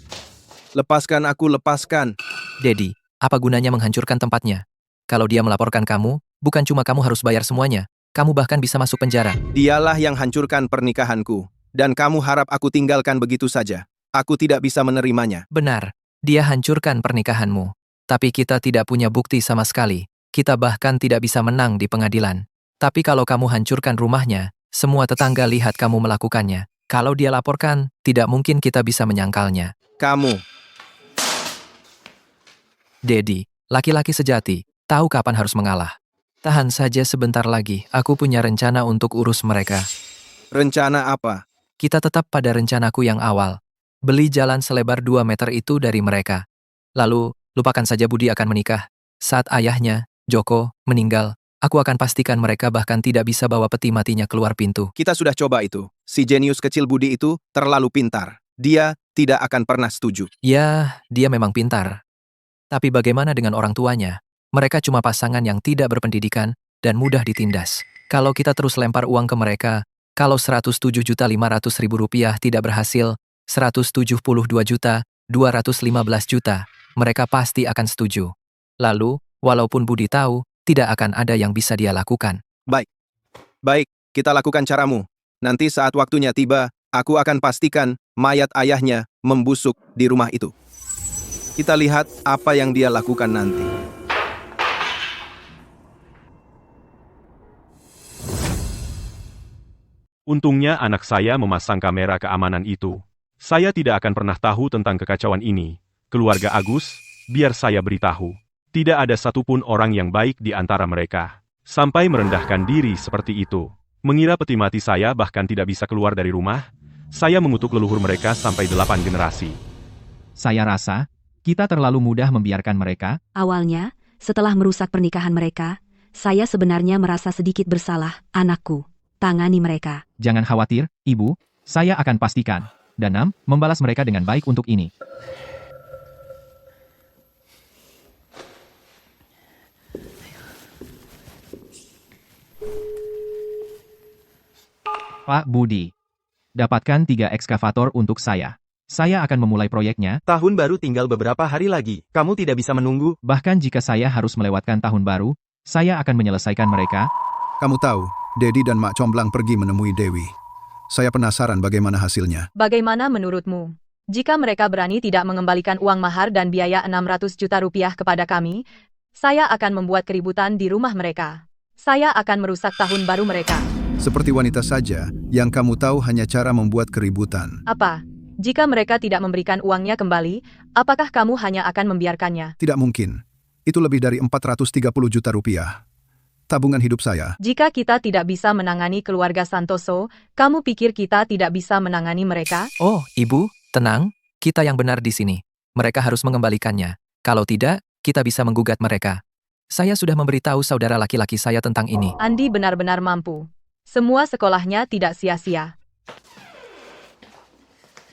Lepaskan aku, lepaskan. Dedi, apa gunanya menghancurkan tempatnya? Kalau dia melaporkan kamu, bukan cuma kamu harus bayar semuanya, kamu bahkan bisa masuk penjara. Dialah yang hancurkan pernikahanku. Dan kamu harap aku tinggalkan begitu saja. Aku tidak bisa menerimanya. Benar. Dia hancurkan pernikahanmu. Tapi kita tidak punya bukti sama sekali. Kita bahkan tidak bisa menang di pengadilan. Tapi kalau kamu hancurkan rumahnya, semua tetangga lihat kamu melakukannya. Kalau dia laporkan, tidak mungkin kita bisa menyangkalnya. Kamu. Dedi, laki-laki sejati, tahu kapan harus mengalah. Tahan saja sebentar lagi, aku punya rencana untuk urus mereka. Rencana apa? Kita tetap pada rencanaku yang awal. Beli jalan selebar 2 meter itu dari mereka. Lalu, lupakan saja Budi akan menikah. Saat ayahnya, Joko, meninggal, aku akan pastikan mereka bahkan tidak bisa bawa peti matinya keluar pintu. Kita sudah coba itu. Si jenius kecil Budi itu terlalu pintar. Dia tidak akan pernah setuju. Ya, dia memang pintar. Tapi bagaimana dengan orang tuanya? Mereka cuma pasangan yang tidak berpendidikan dan mudah ditindas. Kalau kita terus lempar uang ke mereka, kalau 107.500.000 rupiah tidak berhasil, 172.215 juta, mereka pasti akan setuju. Lalu, walaupun Budi tahu, tidak akan ada yang bisa dia lakukan. Baik, kita lakukan caramu. Nanti saat waktunya tiba, Aku akan pastikan mayat ayahnya membusuk di rumah itu. Kita lihat apa yang dia lakukan nanti. Untungnya anak saya memasang kamera keamanan itu. Saya tidak akan pernah tahu tentang kekacauan ini. Keluarga Agus, biar saya beritahu. Tidak ada satupun orang yang baik di antara mereka. Sampai merendahkan diri seperti itu. Mengira peti mati saya bahkan tidak bisa keluar dari rumah. Saya mengutuk leluhur mereka sampai 8 generasi. Saya rasa, kita terlalu mudah membiarkan mereka. Awalnya, setelah merusak pernikahan mereka, saya sebenarnya merasa sedikit bersalah. Anakku, tangani mereka. Jangan khawatir, Ibu, saya akan pastikan. Dan membalas mereka dengan baik untuk ini. Pak Budi, dapatkan 3 ekskavator untuk saya. Saya akan memulai proyeknya. Tahun baru tinggal beberapa hari lagi. Kamu tidak bisa menunggu. Bahkan jika saya harus melewatkan tahun baru, saya akan menyelesaikan mereka. Kamu tahu, Dedi dan Mak Comblang pergi menemui Dewi. Saya penasaran bagaimana hasilnya. Bagaimana menurutmu? Jika mereka berani tidak mengembalikan uang mahar dan biaya 600 juta rupiah kepada kami, saya akan membuat keributan di rumah mereka. Saya akan merusak tahun baru mereka. Seperti wanita saja, yang kamu tahu hanya cara membuat keributan. Apa? Jika mereka tidak memberikan uangnya kembali, apakah kamu hanya akan membiarkannya? Tidak mungkin. Itu lebih dari 430 juta rupiah. Tabungan hidup saya. Jika kita tidak bisa menangani keluarga Santoso, kamu pikir kita tidak bisa menangani mereka? Oh, Ibu, tenang. Kita yang benar di sini. Mereka harus mengembalikannya. Kalau tidak, kita bisa menggugat mereka. Saya sudah memberitahu saudara laki-laki saya tentang ini. Andi benar-benar mampu. Semua sekolahnya tidak sia-sia.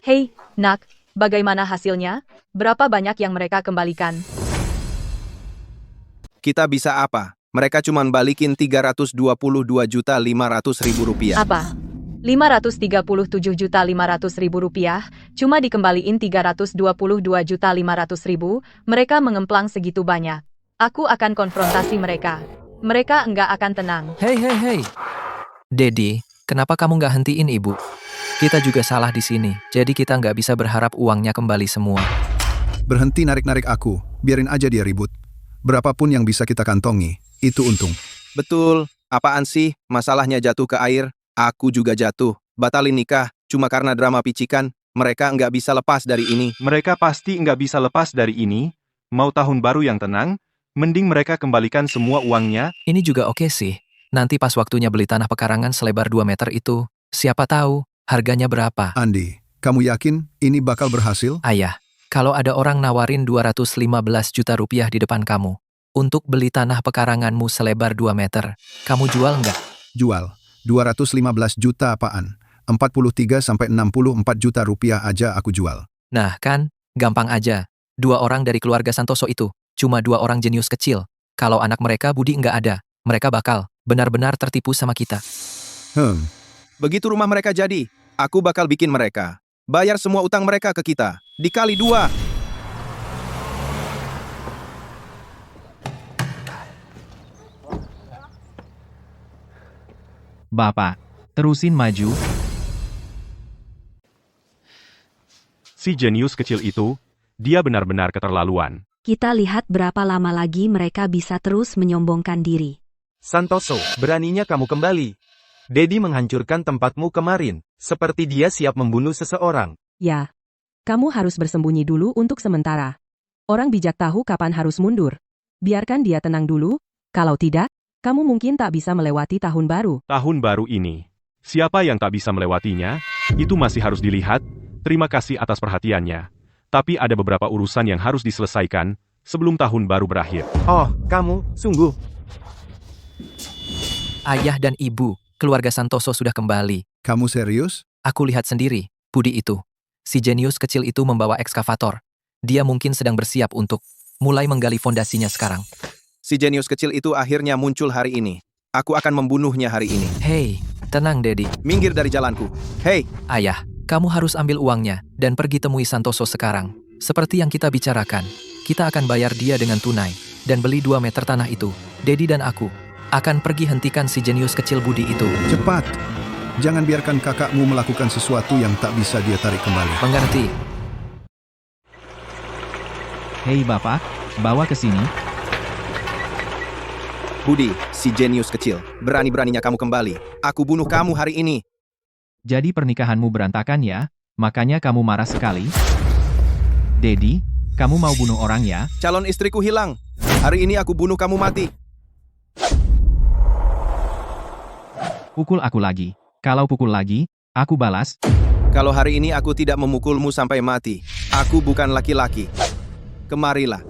Hei, Nak, bagaimana hasilnya? Berapa banyak yang mereka kembalikan? Kita bisa apa? Mereka cuma balikin 322.500.000 rupiah. Apa? 537.500.000 rupiah, cuma dikembaliin 322.500.000, mereka mengemplang segitu banyak. Aku akan konfrontasi mereka. Mereka enggak akan tenang. Hei. Dedi, kenapa kamu nggak hentiin Ibu? Kita juga salah di sini, jadi kita nggak bisa berharap uangnya kembali semua. Berhenti narik-narik aku, biarin aja dia ribut. Berapapun yang bisa kita kantongi, itu untung. Betul, apaan sih? Masalahnya jatuh ke air, aku juga jatuh. Batalin nikah, cuma karena drama picikan, mereka nggak bisa lepas dari ini. Mereka pasti nggak bisa lepas dari ini. Mau tahun baru yang tenang, mending mereka kembalikan semua uangnya. Ini juga oke sih. Nanti pas waktunya beli tanah pekarangan selebar 2 meter itu, siapa tahu harganya berapa. Andi, kamu yakin ini bakal berhasil? Ayah, kalau ada orang nawarin 215 juta rupiah di depan kamu, untuk beli tanah pekaranganmu selebar 2 meter, kamu jual nggak? Jual. 215 juta apaan? 43-64 juta rupiah aja aku jual. Nah kan, gampang aja. 2 orang dari keluarga Santoso itu, cuma 2 orang jenius kecil. Kalau anak mereka Budi nggak ada, mereka bakal benar-benar tertipu sama kita. Begitu rumah mereka jadi, aku bakal bikin mereka bayar semua utang mereka ke kita, dikali 2. Bapak, terusin maju. Si jenius kecil itu, dia benar-benar keterlaluan. Kita lihat berapa lama lagi mereka bisa terus menyombongkan diri. Santoso, beraninya kamu kembali. Dedi menghancurkan tempatmu kemarin, seperti dia siap membunuh seseorang. Ya, kamu harus bersembunyi dulu untuk sementara. Orang bijak tahu kapan harus mundur. Biarkan dia tenang dulu, kalau tidak, kamu mungkin tak bisa melewati tahun baru. Tahun baru ini, siapa yang tak bisa melewatinya, itu masih harus dilihat. Terima kasih atas perhatiannya. Tapi ada beberapa urusan yang harus diselesaikan sebelum tahun baru berakhir. Oh, kamu, sungguh. Ayah dan Ibu, keluarga Santoso sudah kembali. Kamu serius? Aku lihat sendiri, Budi itu. Si jenius kecil itu membawa ekskavator. Dia mungkin sedang bersiap untuk mulai menggali fondasinya sekarang. Si jenius kecil itu akhirnya muncul hari ini. Aku akan membunuhnya hari ini. Hei, tenang Dedi. Minggir dari jalanku. Hei! Ayah, kamu harus ambil uangnya dan pergi temui Santoso sekarang. Seperti yang kita bicarakan, kita akan bayar dia dengan tunai dan beli 2 meter tanah itu. Dedi dan aku akan pergi hentikan si jenius kecil Budi itu. Cepat! Jangan biarkan kakakmu melakukan sesuatu yang tak bisa dia tarik kembali. Mengerti? Hei Bapak, bawa ke sini. Budi, si jenius kecil, berani-beraninya kamu kembali. Aku bunuh kamu hari ini. Jadi pernikahanmu berantakan ya? Makanya kamu marah sekali? Dedi, kamu mau bunuh orang ya? Calon istriku hilang. Hari ini aku bunuh kamu mati. Pukul aku lagi. Kalau pukul lagi, aku balas. Kalau hari ini aku tidak memukulmu sampai mati, aku bukan laki-laki. Kemarilah.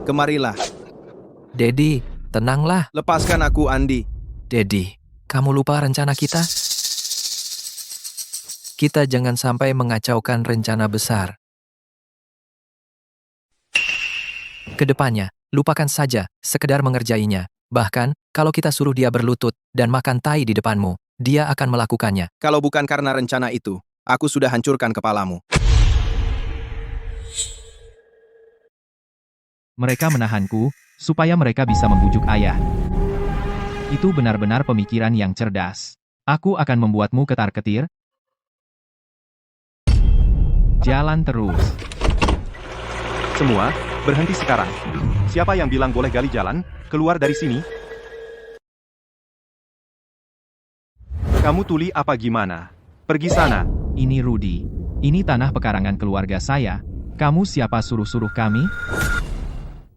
Kemarilah. Dedi, tenanglah. Lepaskan aku, Andi. Dedi, kamu lupa rencana kita? Kita jangan sampai mengacaukan rencana besar. Kedepannya, lupakan saja, sekedar mengerjainya. Bahkan, kalau kita suruh dia berlutut dan makan tai di depanmu, dia akan melakukannya. Kalau bukan karena rencana itu, aku sudah hancurkan kepalamu. Mereka menahanku, supaya mereka bisa membujuk ayah. Itu benar-benar pemikiran yang cerdas. Aku akan membuatmu ketar-ketir. Jalan terus. Semua, berhenti sekarang. Siapa yang bilang boleh gali jalan? Keluar dari sini. Kamu tuli apa gimana? Pergi sana. Ini Rudy. Ini tanah pekarangan keluarga saya. Kamu siapa suruh-suruh kami?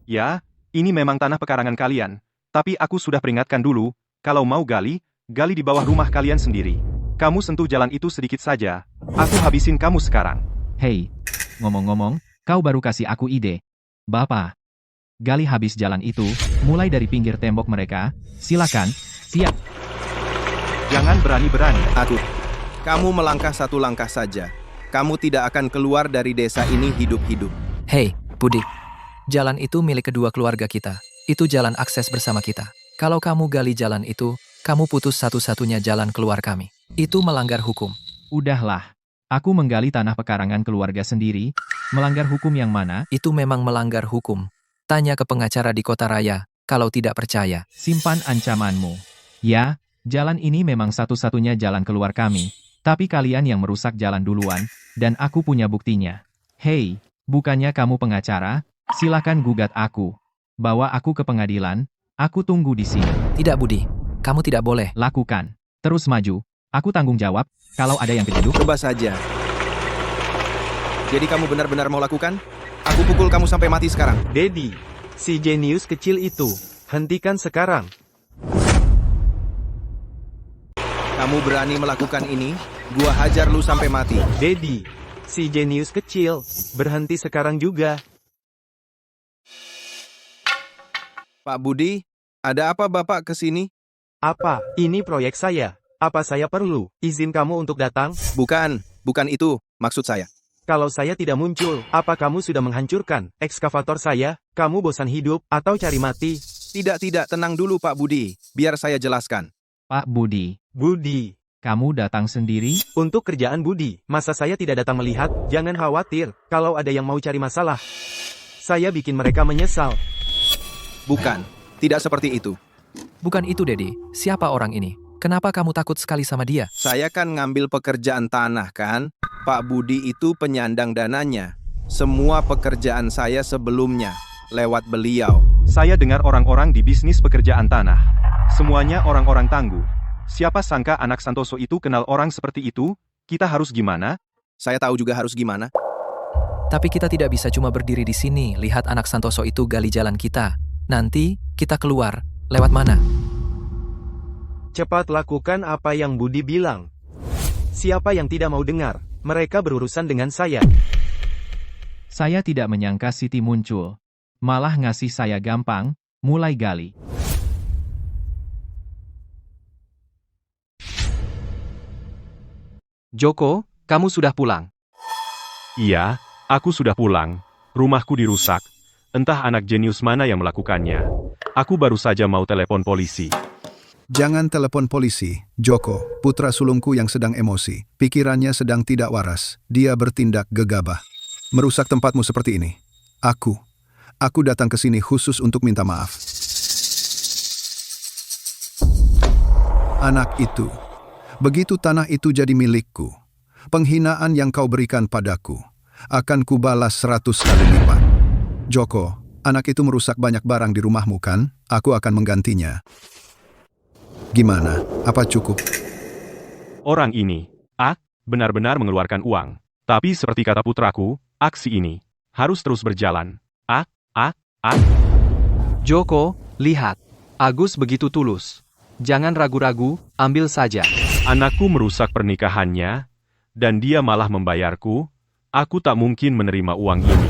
Ya, ini memang tanah pekarangan kalian. Tapi aku sudah peringatkan dulu, kalau mau gali, gali di bawah rumah kalian sendiri. Kamu sentuh jalan itu sedikit saja. Aku habisin kamu sekarang. Hei, ngomong-ngomong, kau baru kasih aku ide. Bapak, gali habis jalan itu, mulai dari pinggir tembok mereka. Silakan, siap. Jangan berani-berani. Kamu melangkah satu langkah saja. Kamu tidak akan keluar dari desa ini hidup-hidup. Hei, Budi. Jalan itu milik kedua keluarga kita. Itu jalan akses bersama kita. Kalau kamu gali jalan itu, kamu putus satu-satunya jalan keluar kami. Itu melanggar hukum. Udahlah. Aku menggali tanah pekarangan keluarga sendiri. Melanggar hukum yang mana? Itu memang melanggar hukum. Tanya ke pengacara di Kota Raya, kalau tidak percaya. Simpan ancamanmu. Ya, jalan ini memang satu-satunya jalan keluar kami. Tapi kalian yang merusak jalan duluan, dan aku punya buktinya. Hei, bukannya kamu pengacara? Silakan gugat aku. Bawa aku ke pengadilan, aku tunggu di sini. Tidak, Budi. Kamu tidak boleh. Lakukan. Terus maju. Aku tanggung jawab, kalau ada yang kejeduk. Coba saja. Jadi kamu benar-benar mau lakukan? Aku pukul kamu sampai mati sekarang. Dedi, si jenius kecil itu, hentikan sekarang. Kamu berani melakukan ini, gua hajar lu sampai mati. Dedi, si jenius kecil, berhenti sekarang juga. Pak Budi, ada apa Bapak ke sini? Apa? Ini proyek saya. Apa saya perlu izin kamu untuk datang? Bukan itu, maksud saya. Kalau saya tidak muncul, apa kamu sudah menghancurkan ekskavator saya? Kamu bosan hidup atau cari mati? Tidak, tenang dulu Pak Budi. Biar saya jelaskan. Pak Budi. Budi. Kamu datang sendiri? Untuk kerjaan Budi, masa saya tidak datang melihat? Jangan khawatir, kalau ada yang mau cari masalah, saya bikin mereka menyesal. Bukan, tidak seperti itu. Bukan itu, Dedi. Siapa orang ini? Kenapa kamu takut sekali sama dia? Saya kan ngambil pekerjaan tanah kan? Pak Budi itu penyandang dananya. Semua pekerjaan saya sebelumnya, lewat beliau. Saya dengar orang-orang di bisnis pekerjaan tanah. Semuanya orang-orang tangguh. Siapa sangka anak Santoso itu kenal orang seperti itu? Kita harus gimana? Saya tahu juga harus gimana. Tapi kita tidak bisa cuma berdiri di sini, lihat anak Santoso itu gali jalan kita. Nanti, kita keluar. Lewat mana? Cepat lakukan apa yang Budi bilang. Siapa yang tidak mau dengar? Mereka berurusan dengan saya. Saya tidak menyangka Siti muncul. Malah ngasih saya gampang, mulai gali. Joko, kamu sudah pulang. Iya, aku sudah pulang. Rumahku dirusak. Entah anak jenius mana yang melakukannya. Aku baru saja mau telepon polisi. Jangan telepon polisi, Joko, putra sulungku yang sedang emosi. Pikirannya sedang tidak waras. Dia bertindak gegabah. Merusak tempatmu seperti ini. Aku datang ke sini khusus untuk minta maaf. Anak itu Begitu tanah itu jadi milikku, penghinaan yang kau berikan padaku akan kubalas 100 kali lipat. Joko, anak itu merusak banyak barang di rumahmu kan? Aku akan menggantinya. Gimana? Apa cukup? Orang ini, benar-benar mengeluarkan uang. Tapi seperti kata putraku, aksi ini harus terus berjalan. Joko, lihat. Agus begitu tulus. Jangan ragu-ragu, ambil saja. Anakku merusak pernikahannya, dan dia malah membayarku. Aku tak mungkin menerima uang ini.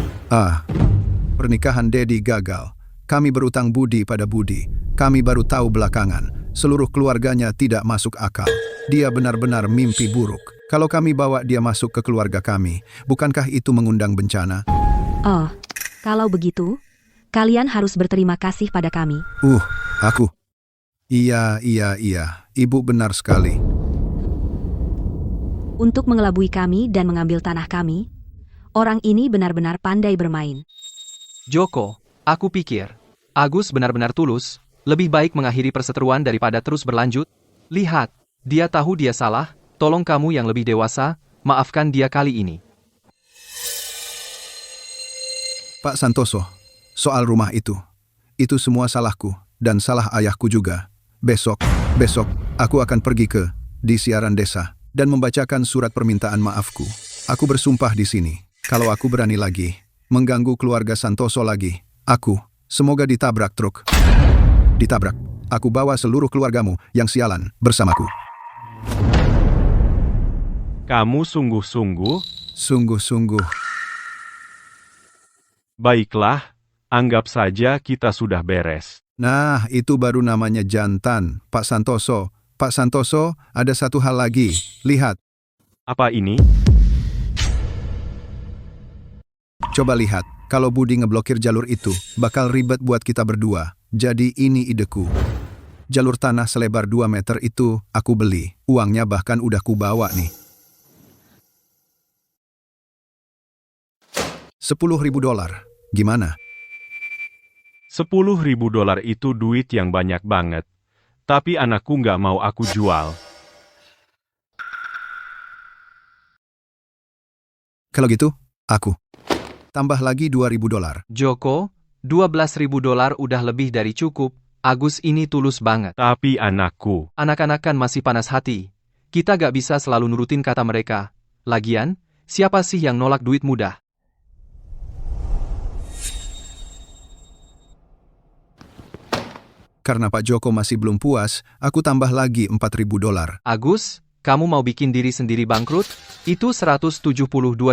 Pernikahan Dedi gagal. Kami berutang budi pada Budi. Kami baru tahu belakangan. Seluruh keluarganya tidak masuk akal. Dia benar-benar mimpi buruk. Kalau kami bawa dia masuk ke keluarga kami, bukankah itu mengundang bencana? Oh, kalau begitu, kalian harus berterima kasih pada kami. Aku. Iya. Ibu benar sekali. Untuk mengelabui kami dan mengambil tanah kami, orang ini benar-benar pandai bermain. Joko, aku pikir Agus benar-benar tulus. Lebih baik mengakhiri perseteruan daripada terus berlanjut. Lihat, dia tahu dia salah. Tolong kamu yang lebih dewasa, maafkan dia kali ini. Pak Santoso, soal rumah itu semua salahku dan salah ayahku juga. Besok, aku akan pergi di siaran desa dan membacakan surat permintaan maafku. Aku bersumpah di sini, kalau aku berani lagi mengganggu keluarga Santoso lagi, semoga ditabrak truk. Ditabrak. Aku bawa seluruh keluargamu yang sialan bersamaku. Kamu sungguh-sungguh? Sungguh-sungguh. Baiklah, anggap saja kita sudah beres. Nah, itu baru namanya jantan, Pak Santoso. Pak Santoso, ada satu hal lagi. Lihat. Apa ini? Coba lihat, kalau Budi ngeblokir jalur itu, bakal ribet buat kita berdua. Jadi ini ideku. Jalur tanah selebar 2 meter itu aku beli. Uangnya bahkan udah kubawa nih. $10.000. Gimana? $10.000 itu duit yang banyak banget. Tapi anakku nggak mau aku jual. Kalau gitu, aku tambah lagi $2.000. Joko, $12.000 udah lebih dari cukup. Agus ini tulus banget. Tapi anakku. Anak-anak kan masih panas hati. Kita gak bisa selalu nurutin kata mereka. Lagian, siapa sih yang nolak duit mudah? Karena Pak Joko masih belum puas, aku tambah lagi $4.000. Agus, kamu mau bikin diri sendiri bangkrut? Itu 172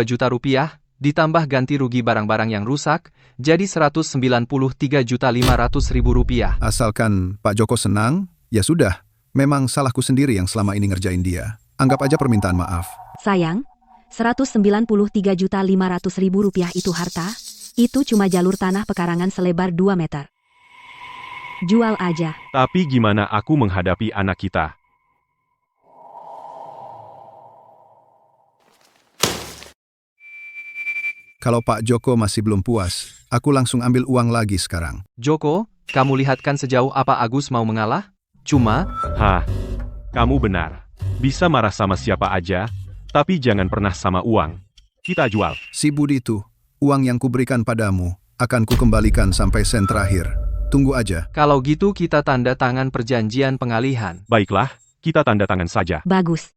juta rupiah, ditambah ganti rugi barang-barang yang rusak, jadi 193.500.000 rupiah. Asalkan Pak Joko senang, ya sudah. Memang salahku sendiri yang selama ini ngerjain dia. Anggap aja permintaan maaf. Sayang, 193.500.000 rupiah itu harta, itu cuma jalur tanah pekarangan selebar 2 meter. Jual aja. Tapi gimana aku menghadapi anak kita? Kalau Pak Joko masih belum puas, aku langsung ambil uang lagi sekarang. Joko, kamu lihatkan sejauh apa Agus mau mengalah? Cuma... Kamu benar. Bisa marah sama siapa aja, tapi jangan pernah sama uang. Kita jual. Si Budi itu, uang yang kuberikan padamu, akan kukembalikan sampai sen terakhir. Tunggu aja. Kalau gitu kita tanda tangan perjanjian pengalihan. Baiklah, kita tanda tangan saja. Bagus.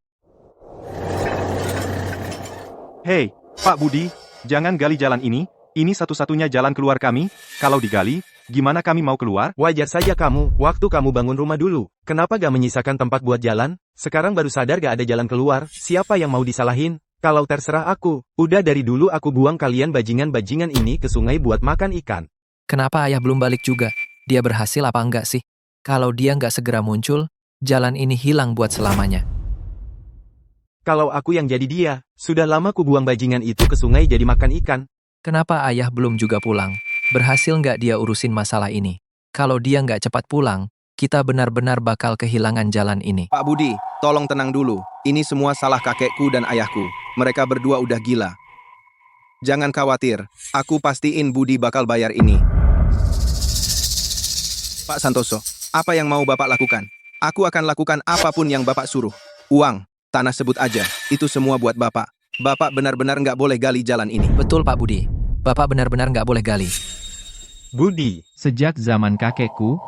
Hei, Pak Budi, jangan gali jalan ini. Ini satu-satunya jalan keluar kami. Kalau digali, gimana kami mau keluar? Wajar saja kamu, waktu kamu bangun rumah dulu. Kenapa gak menyisakan tempat buat jalan? Sekarang baru sadar gak ada jalan keluar. Siapa yang mau disalahin? Kalau terserah aku. Udah dari dulu aku buang kalian bajingan-bajingan ini ke sungai buat makan ikan. Kenapa ayah belum balik juga? Dia berhasil apa enggak sih? Kalau dia nggak segera muncul, jalan ini hilang buat selamanya. Kalau aku yang jadi dia, sudah lama ku buang bajingan itu ke sungai jadi makan ikan. Kenapa ayah belum juga pulang? Berhasil nggak dia urusin masalah ini? Kalau dia nggak cepat pulang, kita benar-benar bakal kehilangan jalan ini. Pak Budi, tolong tenang dulu. Ini semua salah kakekku dan ayahku. Mereka berdua udah gila. Jangan khawatir, aku pastiin Budi bakal bayar ini. Pak Santoso, apa yang mau Bapak lakukan? Aku akan lakukan apapun yang Bapak suruh. Uang, tanah sebut aja, itu semua buat Bapak. Bapak benar-benar nggak boleh gali jalan ini. Betul Pak Budi. Bapak benar-benar nggak boleh gali. Budi, Sejak zaman kakekku,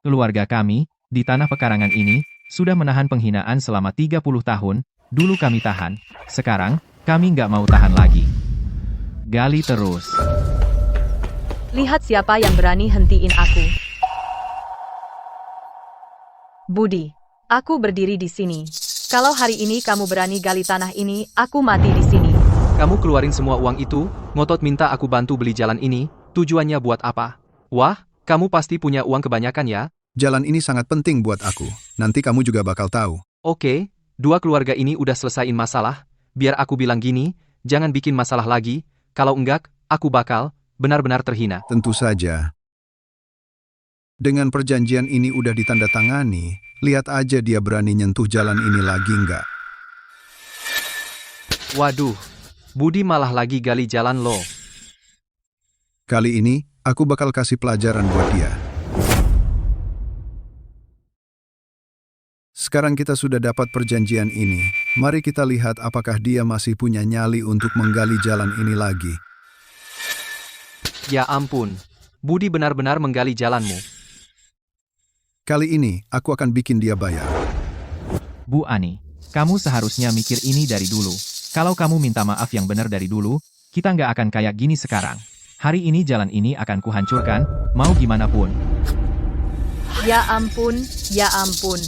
keluarga kami, di tanah pekarangan ini, sudah menahan penghinaan selama 30 tahun, dulu kami tahan, sekarang, kami nggak mau tahan lagi. Gali terus. Lihat siapa yang berani hentiin aku. Budi, aku berdiri di sini. Kalau hari ini kamu berani gali tanah ini, aku mati di sini. Kamu keluarin semua uang itu, ngotot minta aku bantu beli jalan ini, tujuannya buat apa? Wah, kamu pasti punya uang kebanyakan ya? Jalan ini sangat penting buat aku. Nanti kamu juga bakal tahu. Oke, dua keluarga ini udah selesaiin masalah, biar aku bilang gini, jangan bikin masalah lagi, kalau enggak, aku bakal benar-benar terhina. Tentu saja. Dengan perjanjian ini udah ditandatangani, lihat aja dia berani nyentuh jalan ini lagi nggak? Waduh, Budi malah lagi gali jalan lo. Kali ini, aku bakal kasih pelajaran buat dia. Sekarang kita sudah dapat perjanjian ini. Mari kita lihat apakah dia masih punya nyali untuk menggali jalan ini lagi. Ya ampun, Budi benar-benar menggali jalanmu. Kali ini, aku akan bikin dia bayar. Bu Ani, kamu seharusnya mikir ini dari dulu. Kalau kamu minta maaf yang benar dari dulu, kita nggak akan kayak gini sekarang. Hari ini jalan ini akan kuhancurkan, mau gimana pun. Ya ampun, ya ampun.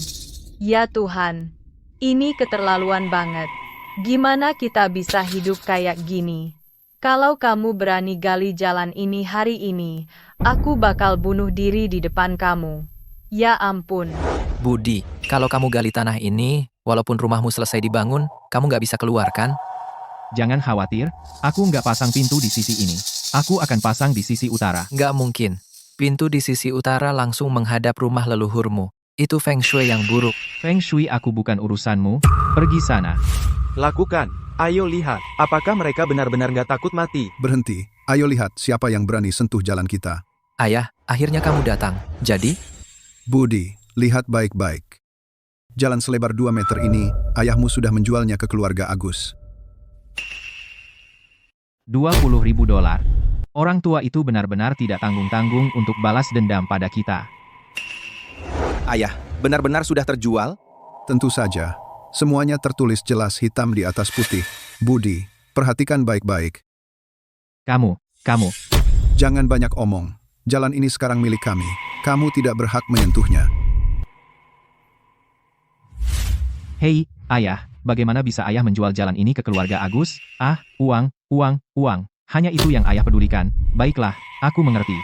Ya Tuhan, ini keterlaluan banget. Gimana kita bisa hidup kayak gini? Kalau kamu berani gali jalan ini hari ini, aku bakal bunuh diri di depan kamu. Ya ampun. Budi, kalau kamu gali tanah ini, walaupun rumahmu selesai dibangun, kamu nggak bisa keluar kan? Jangan khawatir, aku nggak pasang pintu di sisi ini. Aku akan pasang di sisi utara. Nggak mungkin. Pintu di sisi utara langsung menghadap rumah leluhurmu. Itu Feng Shui yang buruk. Feng Shui aku bukan urusanmu, pergi sana. lakukan. Ayo lihat, apakah mereka benar-benar nggak takut mati? Berhenti. Ayo lihat siapa yang berani sentuh jalan kita. Ayah, akhirnya kamu datang. Jadi? Budi, lihat baik-baik. Jalan selebar 2 meter ini, ayahmu sudah menjualnya ke keluarga Agus. $20.000. Orang tua itu benar-benar tidak tanggung-tanggung untuk balas dendam pada kita. Ayah, benar-benar sudah terjual? Tentu saja. Semuanya tertulis jelas hitam di atas putih. Budi, perhatikan baik-baik. Kamu. Jangan banyak omong. Jalan ini sekarang milik kami. Kamu tidak berhak menyentuhnya. Hei, ayah, bagaimana bisa ayah menjual jalan ini ke keluarga Agus? Ah, uang. Hanya itu yang ayah pedulikan. Baiklah, aku mengerti.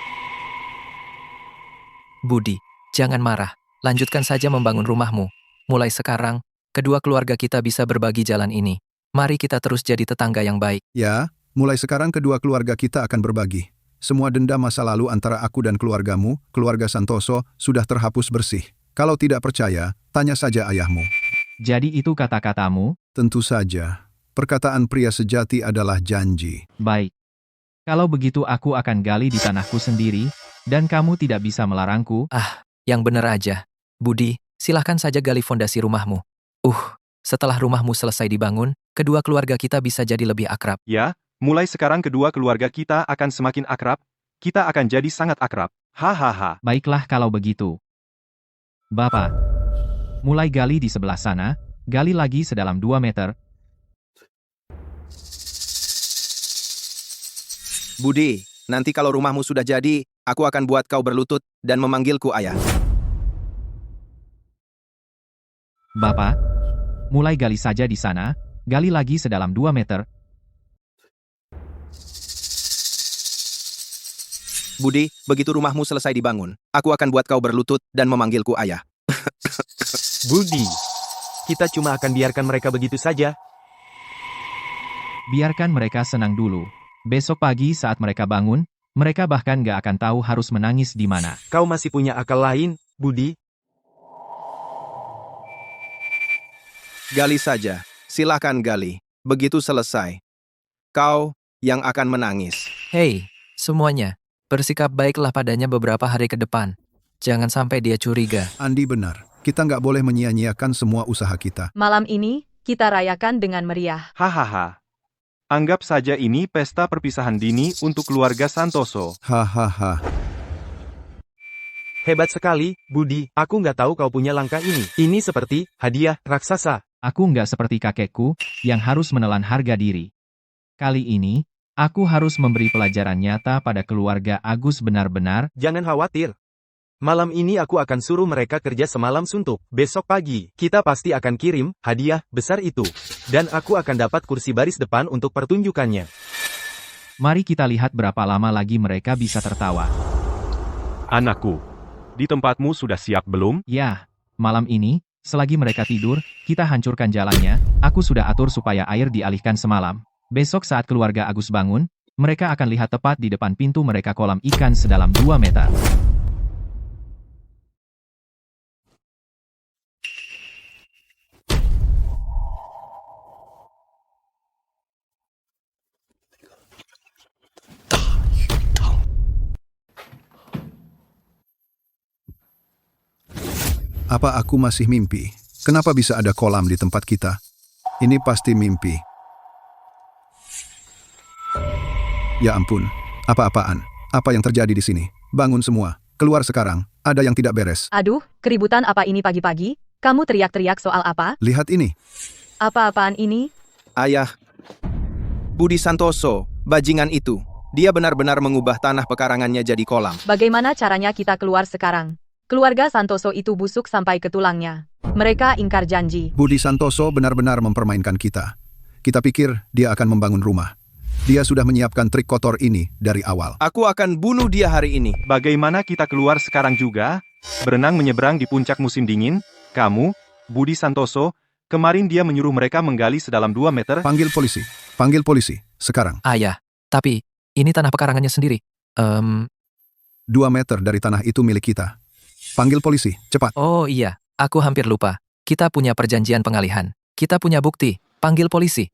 Budi, jangan marah. Lanjutkan saja membangun rumahmu. Mulai sekarang, kedua keluarga kita bisa berbagi jalan ini. Mari kita terus jadi tetangga yang baik. Ya, mulai sekarang kedua keluarga kita akan berbagi. Semua dendam masa lalu antara aku dan keluargamu, keluarga Santoso, sudah terhapus bersih. Kalau tidak percaya, tanya saja ayahmu. Jadi itu kata-katamu? Tentu saja. Perkataan pria sejati adalah janji. Baik. Kalau begitu aku akan gali di tanahku sendiri, dan kamu tidak bisa melarangku. Ah, yang benar aja. Budi, silahkan saja gali fondasi rumahmu. Setelah rumahmu selesai dibangun, kedua keluarga kita bisa jadi lebih akrab. Ya, mulai sekarang kedua keluarga kita akan semakin akrab. Kita akan jadi sangat akrab. Hahaha. Baiklah kalau begitu. Bapak, mulai gali di sebelah sana, gali lagi sedalam 2 meter. Budi, nanti kalau rumahmu sudah jadi, aku akan buat kau berlutut dan memanggilku ayah. Bapak, mulai gali saja di sana, gali lagi sedalam 2 meter. Budi, begitu rumahmu selesai dibangun, aku akan buat kau berlutut dan memanggilku ayah. Budi, kita cuma akan biarkan mereka begitu saja. Biarkan mereka senang dulu. Besok pagi saat mereka bangun, mereka bahkan gak akan tahu harus menangis di mana. Kau masih punya akal lain, Budi? Gali saja, silakan gali. Begitu selesai, kau yang akan menangis. Hei, semuanya, bersikap baiklah padanya beberapa hari ke depan. Jangan sampai dia curiga. Andi benar. Kita nggak boleh menyia-nyiakan semua usaha kita. Malam ini, kita rayakan dengan meriah. Hahaha. Anggap saja ini pesta perpisahan dini untuk keluarga Santoso. Hahaha. Hebat sekali, Budi. Aku nggak tahu kau punya langkah ini. Ini seperti hadiah raksasa. Aku nggak seperti kakekku, yang harus menelan harga diri. Kali ini, aku harus memberi pelajaran nyata pada keluarga Agus benar-benar. Jangan khawatir. Malam ini aku akan suruh mereka kerja semalam suntuk. Besok pagi, kita pasti akan kirim hadiah besar itu. Dan aku akan dapat kursi baris depan untuk pertunjukannya. Mari kita lihat berapa lama lagi mereka bisa tertawa. Anakku, di tempatmu sudah siap belum? Ya, malam ini, selagi mereka tidur, kita hancurkan jalannya. Aku sudah atur supaya air dialihkan semalam. Besok saat keluarga Agus bangun, mereka akan lihat tepat di depan pintu mereka kolam ikan sedalam 2 meter. Apa aku masih mimpi? Kenapa bisa ada kolam di tempat kita? Ini pasti mimpi. Ya ampun, apa-apaan? Apa yang terjadi di sini? Bangun semua, keluar sekarang, ada yang tidak beres. Aduh, keributan apa ini pagi-pagi? Kamu teriak-teriak soal apa? Lihat ini. Apa-apaan ini? Ayah, Budi Santoso, bajingan itu. Dia benar-benar mengubah tanah pekarangannya jadi kolam. Bagaimana caranya kita keluar sekarang? Keluarga Santoso itu busuk sampai ke tulangnya. Mereka ingkar janji. Budi Santoso benar-benar mempermainkan kita. Kita pikir dia akan membangun rumah. Dia sudah menyiapkan trik kotor ini dari awal. Aku akan bunuh dia hari ini. Bagaimana kita keluar sekarang juga? Berenang menyeberang di puncak musim dingin? Kamu, Budi Santoso, kemarin dia menyuruh mereka menggali sedalam 2 meter. Panggil polisi, sekarang. Ayah, tapi ini tanah pekarangannya sendiri. 2 meter dari tanah itu milik kita. Panggil polisi, cepat. Oh iya, aku hampir lupa. Kita punya perjanjian pengalihan. Kita punya bukti. Panggil polisi.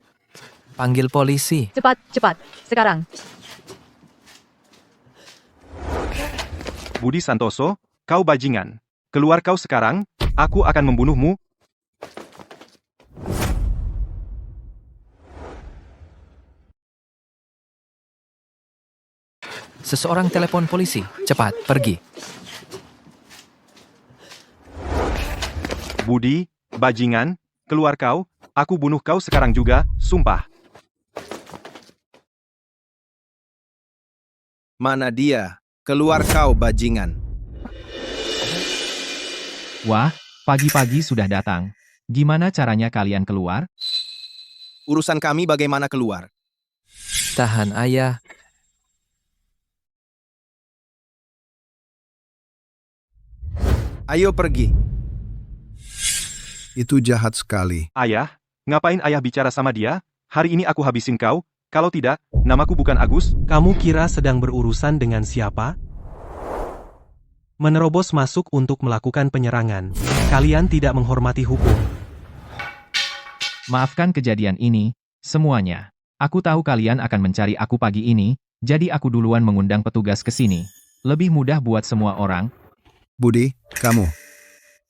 Panggil polisi. Cepat, cepat. Sekarang. Budi Santoso, kau bajingan. Keluar kau sekarang, aku akan membunuhmu. Seseorang telepon polisi. Cepat, pergi. Budi, bajingan, keluar kau, aku bunuh kau sekarang juga, sumpah. Mana dia? Keluar kau, bajingan. Wah, pagi-pagi sudah datang. Gimana caranya kalian keluar? Urusan kami bagaimana keluar. Tahan, ayah. Ayo pergi. Itu jahat sekali. Ayah, ngapain ayah bicara sama dia? Hari ini aku habisin kau, kalau tidak, namaku bukan Agus. Kamu kira sedang berurusan dengan siapa? Menerobos masuk untuk melakukan penyerangan. Kalian tidak menghormati hukum. Maafkan kejadian ini, semuanya. Aku tahu kalian akan mencari aku pagi ini, jadi aku duluan mengundang petugas ke sini. Lebih mudah buat semua orang. Budi, kamu.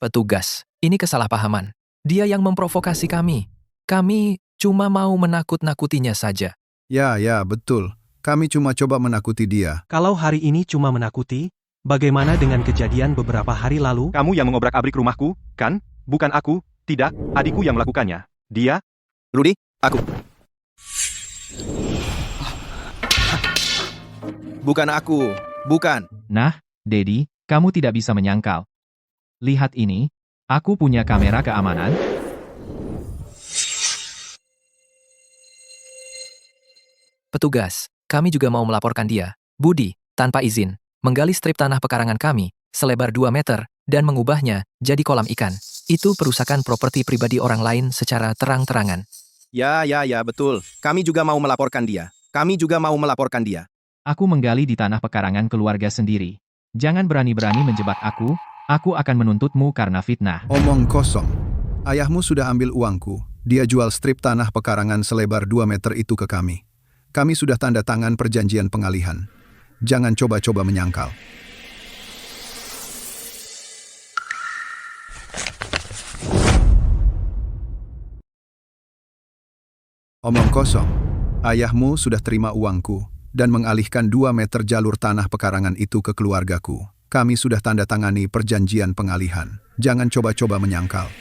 Petugas, ini kesalahpahaman. Dia yang memprovokasi kami. Kami cuma mau menakut-nakutinya saja. Ya, betul. Kami cuma coba menakuti dia. Kalau hari ini cuma menakuti, bagaimana dengan kejadian beberapa hari lalu? Kamu yang mengobrak-abrik rumahku, kan? Bukan aku, tidak, adikku yang melakukannya. Dia? Rudy, aku. Bukan aku, bukan. Nah, Dedi, kamu tidak bisa menyangkal. Lihat ini, aku punya kamera keamanan. Petugas, kami juga mau melaporkan dia. Budi, tanpa izin, menggali strip tanah pekarangan kami, selebar 2 meter, dan mengubahnya jadi kolam ikan. Itu perusakan properti pribadi orang lain secara terang-terangan. Ya, betul. Kami juga mau melaporkan dia. Aku menggali di tanah pekarangan keluarga sendiri. Jangan berani-berani menjebak aku akan menuntutmu karena fitnah. Omong kosong. Ayahmu sudah ambil uangku. Dia jual strip tanah pekarangan selebar 2 meter itu ke kami. Kami sudah tanda tangan perjanjian pengalihan. Jangan coba-coba menyangkal. Omong kosong. Ayahmu sudah terima uangku dan mengalihkan 2 meter jalur tanah pekarangan itu ke keluargaku. Kami sudah tanda tangani perjanjian pengalihan. Jangan coba-coba menyangkal.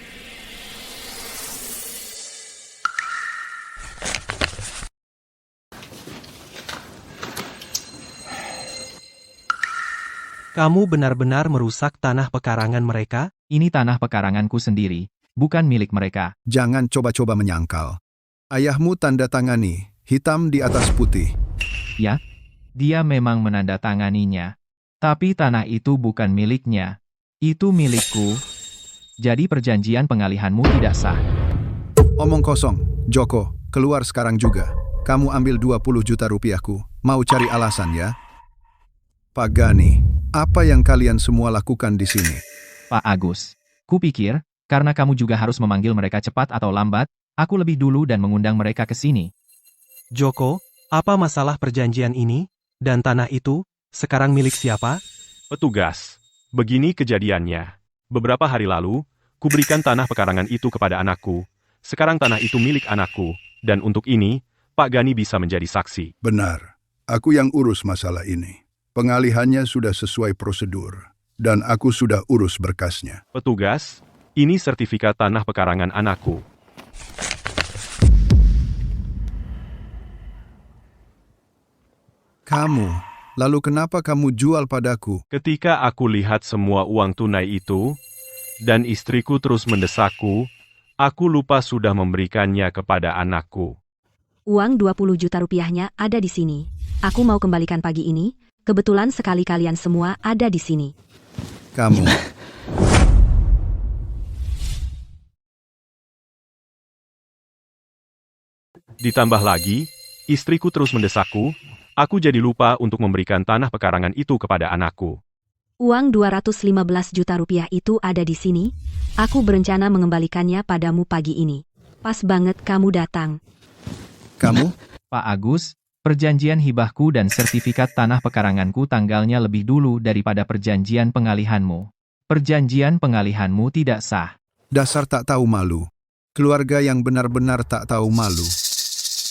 Kamu benar-benar merusak tanah pekarangan mereka? Ini tanah pekaranganku sendiri, bukan milik mereka. Jangan coba-coba menyangkal. Ayahmu tanda tangani, hitam di atas putih. Ya, dia memang menandatanganinya. Tapi tanah itu bukan miliknya. Itu milikku. Jadi perjanjian pengalihanmu tidak sah. Omong kosong. Joko, keluar sekarang juga. Kamu ambil 20 juta rupiahku. Mau cari alasan ya? Pak Gani, apa yang kalian semua lakukan di sini? Pak Agus, kupikir, karena kamu juga harus memanggil mereka cepat atau lambat, aku lebih dulu dan mengundang mereka ke sini. Joko, apa masalah perjanjian ini? Dan tanah itu, sekarang milik siapa? Petugas, begini kejadiannya. Beberapa hari lalu, kuberikan tanah pekarangan itu kepada anakku. Sekarang tanah itu milik anakku, dan untuk ini, Pak Gani bisa menjadi saksi. Benar, aku yang urus masalah ini. Pengalihannya sudah sesuai prosedur, dan aku sudah urus berkasnya. Petugas, ini sertifikat tanah pekarangan anakku. Kamu, lalu kenapa kamu jual padaku? Ketika aku lihat semua uang tunai itu, dan istriku terus mendesakku, aku lupa sudah memberikannya kepada anakku. Uang 20 juta rupiahnya ada di sini. Aku mau kembalikan pagi ini. Kebetulan sekali kalian semua ada di sini. Kamu. Ditambah lagi, istriku terus mendesakku, aku jadi lupa untuk memberikan tanah pekarangan itu kepada anakku. Uang 215 juta rupiah itu ada di sini. Aku berencana mengembalikannya padamu pagi ini. Pas banget kamu datang. Kamu? Pak Agus, perjanjian hibahku dan sertifikat tanah pekaranganku tanggalnya lebih dulu daripada perjanjian pengalihanmu. Perjanjian pengalihanmu tidak sah. Dasar tak tahu malu. Keluarga yang benar-benar tak tahu malu.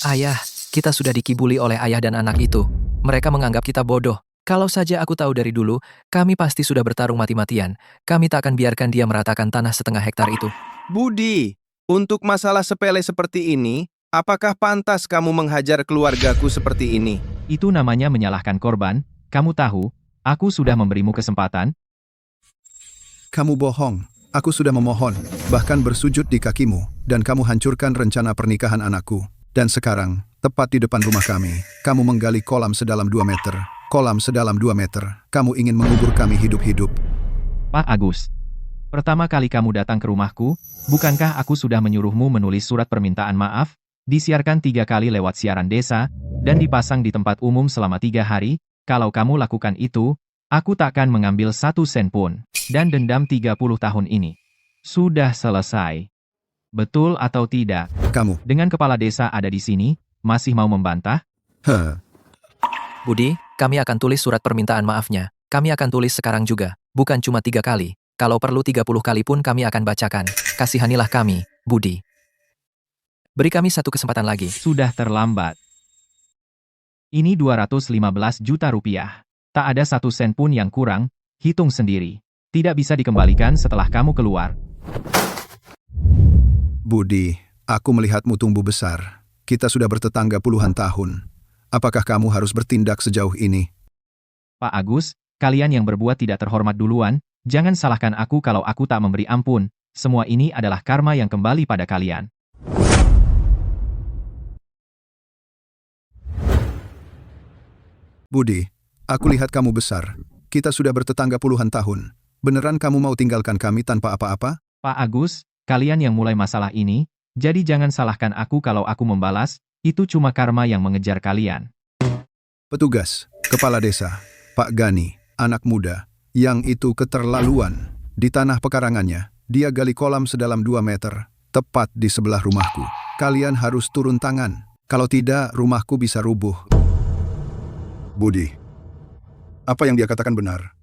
Ayah, kita sudah dikibuli oleh ayah dan anak itu. Mereka menganggap kita bodoh. Kalau saja aku tahu dari dulu, kami pasti sudah bertarung mati-matian. Kami tak akan biarkan dia meratakan tanah setengah hektar itu. Budi, untuk masalah sepele seperti ini, apakah pantas kamu menghajar keluargaku seperti ini? Itu namanya menyalahkan korban. Kamu tahu, aku sudah memberimu kesempatan. Kamu bohong. Aku sudah memohon, bahkan bersujud di kakimu, dan kamu hancurkan rencana pernikahan anakku. Dan sekarang, tepat di depan rumah kami, kamu menggali kolam sedalam 2 meter. Kolam sedalam 2 meter. Kamu ingin mengubur kami hidup-hidup. Pak Agus, pertama kali kamu datang ke rumahku, bukankah aku sudah menyuruhmu menulis surat permintaan maaf, disiarkan 3 kali lewat siaran desa, dan dipasang di tempat umum selama 3 hari? Kalau kamu lakukan itu, aku takkan mengambil 1 sen pun, dan dendam 30 tahun ini. Sudah selesai. Betul atau tidak? Kamu. Dengan kepala desa ada di sini, masih mau membantah? Budi, kami akan tulis surat permintaan maafnya. Kami akan tulis sekarang juga, bukan cuma 3 kali. Kalau perlu 30 kali pun kami akan bacakan. Kasihanilah kami, Budi. Beri kami 1 kesempatan lagi. Sudah terlambat. Ini 215 juta rupiah. Tak ada 1 sen pun yang kurang, hitung sendiri. Tidak bisa dikembalikan setelah kamu keluar. Budi, aku melihatmu tumbuh besar. Kita sudah bertetangga puluhan tahun. Apakah kamu harus bertindak sejauh ini? Pak Agus, kalian yang berbuat tidak terhormat duluan, jangan salahkan aku kalau aku tak memberi ampun. Semua ini adalah karma yang kembali pada kalian. Budi, aku lihat kamu besar. Kita sudah bertetangga puluhan tahun. Beneran kamu mau tinggalkan kami tanpa apa-apa? Pak Agus, kalian yang mulai masalah ini, jadi jangan salahkan aku kalau aku membalas, itu cuma karma yang mengejar kalian. Petugas, kepala desa, Pak Gani, anak muda, yang itu keterlaluan. Di tanah pekarangannya, dia gali kolam sedalam 2 meter, tepat di sebelah rumahku. Kalian harus turun tangan, kalau tidak rumahku bisa rubuh. Budi, apa yang dia katakan benar?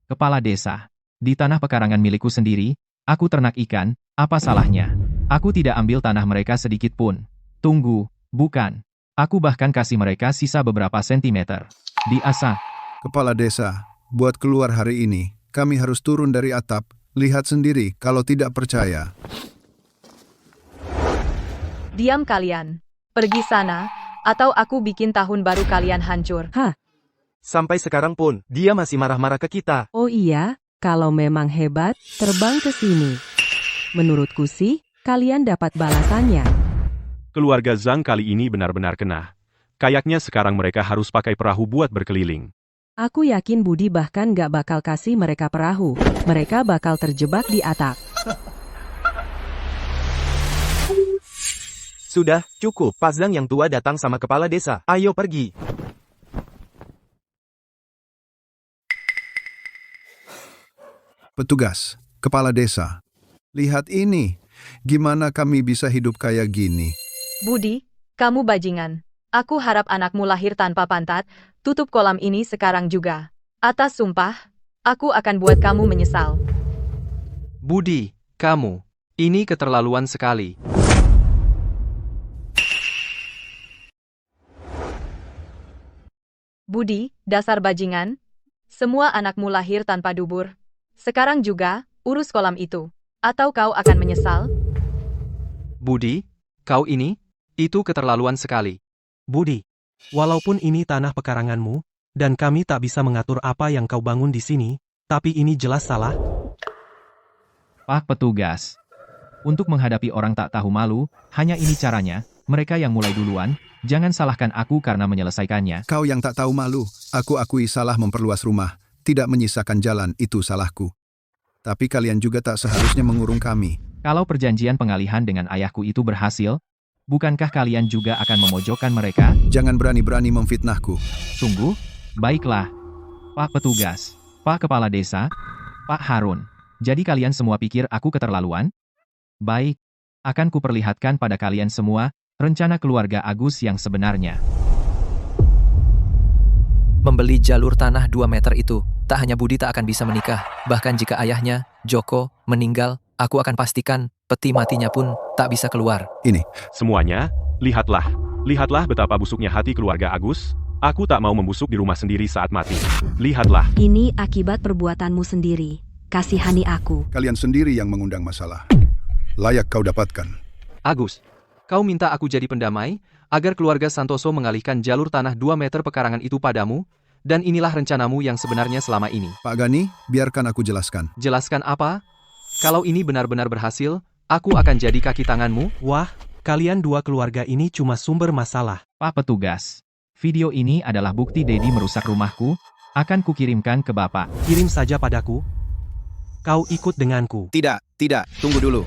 Kepala desa, di tanah pekarangan milikku sendiri, aku ternak ikan, apa salahnya? Aku tidak ambil tanah mereka sedikit pun. Tunggu, bukan. Aku bahkan kasih mereka sisa beberapa sentimeter. Di asa. Kepala desa, buat keluar hari ini, kami harus turun dari atap. Lihat sendiri kalau tidak percaya. Diam kalian. Pergi sana, atau aku bikin tahun baru kalian hancur. Sampai sekarang pun, dia masih marah-marah ke kita. Oh iya, kalau memang hebat, terbang ke sini. Menurutku sih, kalian dapat balasannya. Keluarga Zhang kali ini benar-benar kena. Kayaknya sekarang mereka harus pakai perahu buat berkeliling. Aku yakin Budi bahkan gak bakal kasih mereka perahu. Mereka bakal terjebak di atap. Sudah, cukup. Pak Zhang yang tua datang sama kepala desa. Ayo pergi. Petugas, kepala desa. Lihat ini. Gimana kami bisa hidup kayak gini? Budi, kamu bajingan. Aku harap anakmu lahir tanpa pantat. Tutup kolam ini sekarang juga. Atas sumpah, aku akan buat kamu menyesal. Budi, kamu. Ini keterlaluan sekali. Budi, dasar bajingan. Semua anakmu lahir tanpa dubur. Sekarang juga, urus kolam itu. Atau kau akan menyesal. Budi, kau ini, itu keterlaluan sekali. Budi, walaupun ini tanah pekaranganmu, dan kami tak bisa mengatur apa yang kau bangun di sini, tapi ini jelas salah. Pak petugas. Untuk menghadapi orang tak tahu malu, hanya ini caranya. Mereka yang mulai duluan, jangan salahkan aku karena menyelesaikannya. Kau yang tak tahu malu, aku akui salah memperluas rumah, tidak menyisakan jalan, itu salahku. Tapi kalian juga tak seharusnya mengurung kami. Kalau perjanjian pengalihan dengan ayahku itu berhasil, bukankah kalian juga akan memojokkan mereka? Jangan berani-berani memfitnahku. Sungguh? Baiklah. Pak petugas, Pak kepala desa, Pak Harun. Jadi kalian semua pikir aku keterlaluan? Baik. Akan kuperlihatkan pada kalian semua, rencana keluarga Agus yang sebenarnya. Membeli jalur tanah 2 meter itu, tak hanya Budi tak akan bisa menikah, bahkan jika ayahnya, Joko, meninggal, aku akan pastikan, peti matinya pun tak bisa keluar. Ini. Semuanya, lihatlah. Lihatlah betapa busuknya hati keluarga Agus. Aku tak mau membusuk di rumah sendiri saat mati. Lihatlah. Ini akibat perbuatanmu sendiri. Kasihani aku. Kalian sendiri yang mengundang masalah. Layak kau dapatkan. Agus, kau minta aku jadi pendamai, agar keluarga Santoso mengalihkan jalur tanah 2 meter pekarangan itu padamu, dan inilah rencanamu yang sebenarnya selama ini. Pak Gani, biarkan aku jelaskan. Jelaskan apa? Kalau ini benar-benar berhasil, aku akan jadi kaki tanganmu. Wah, kalian dua keluarga ini cuma sumber masalah. Pak petugas, video ini adalah bukti Dedi merusak rumahku, akan kukirimkan ke Bapak. Kirim saja padaku. Kau ikut denganku. Tidak, tunggu dulu.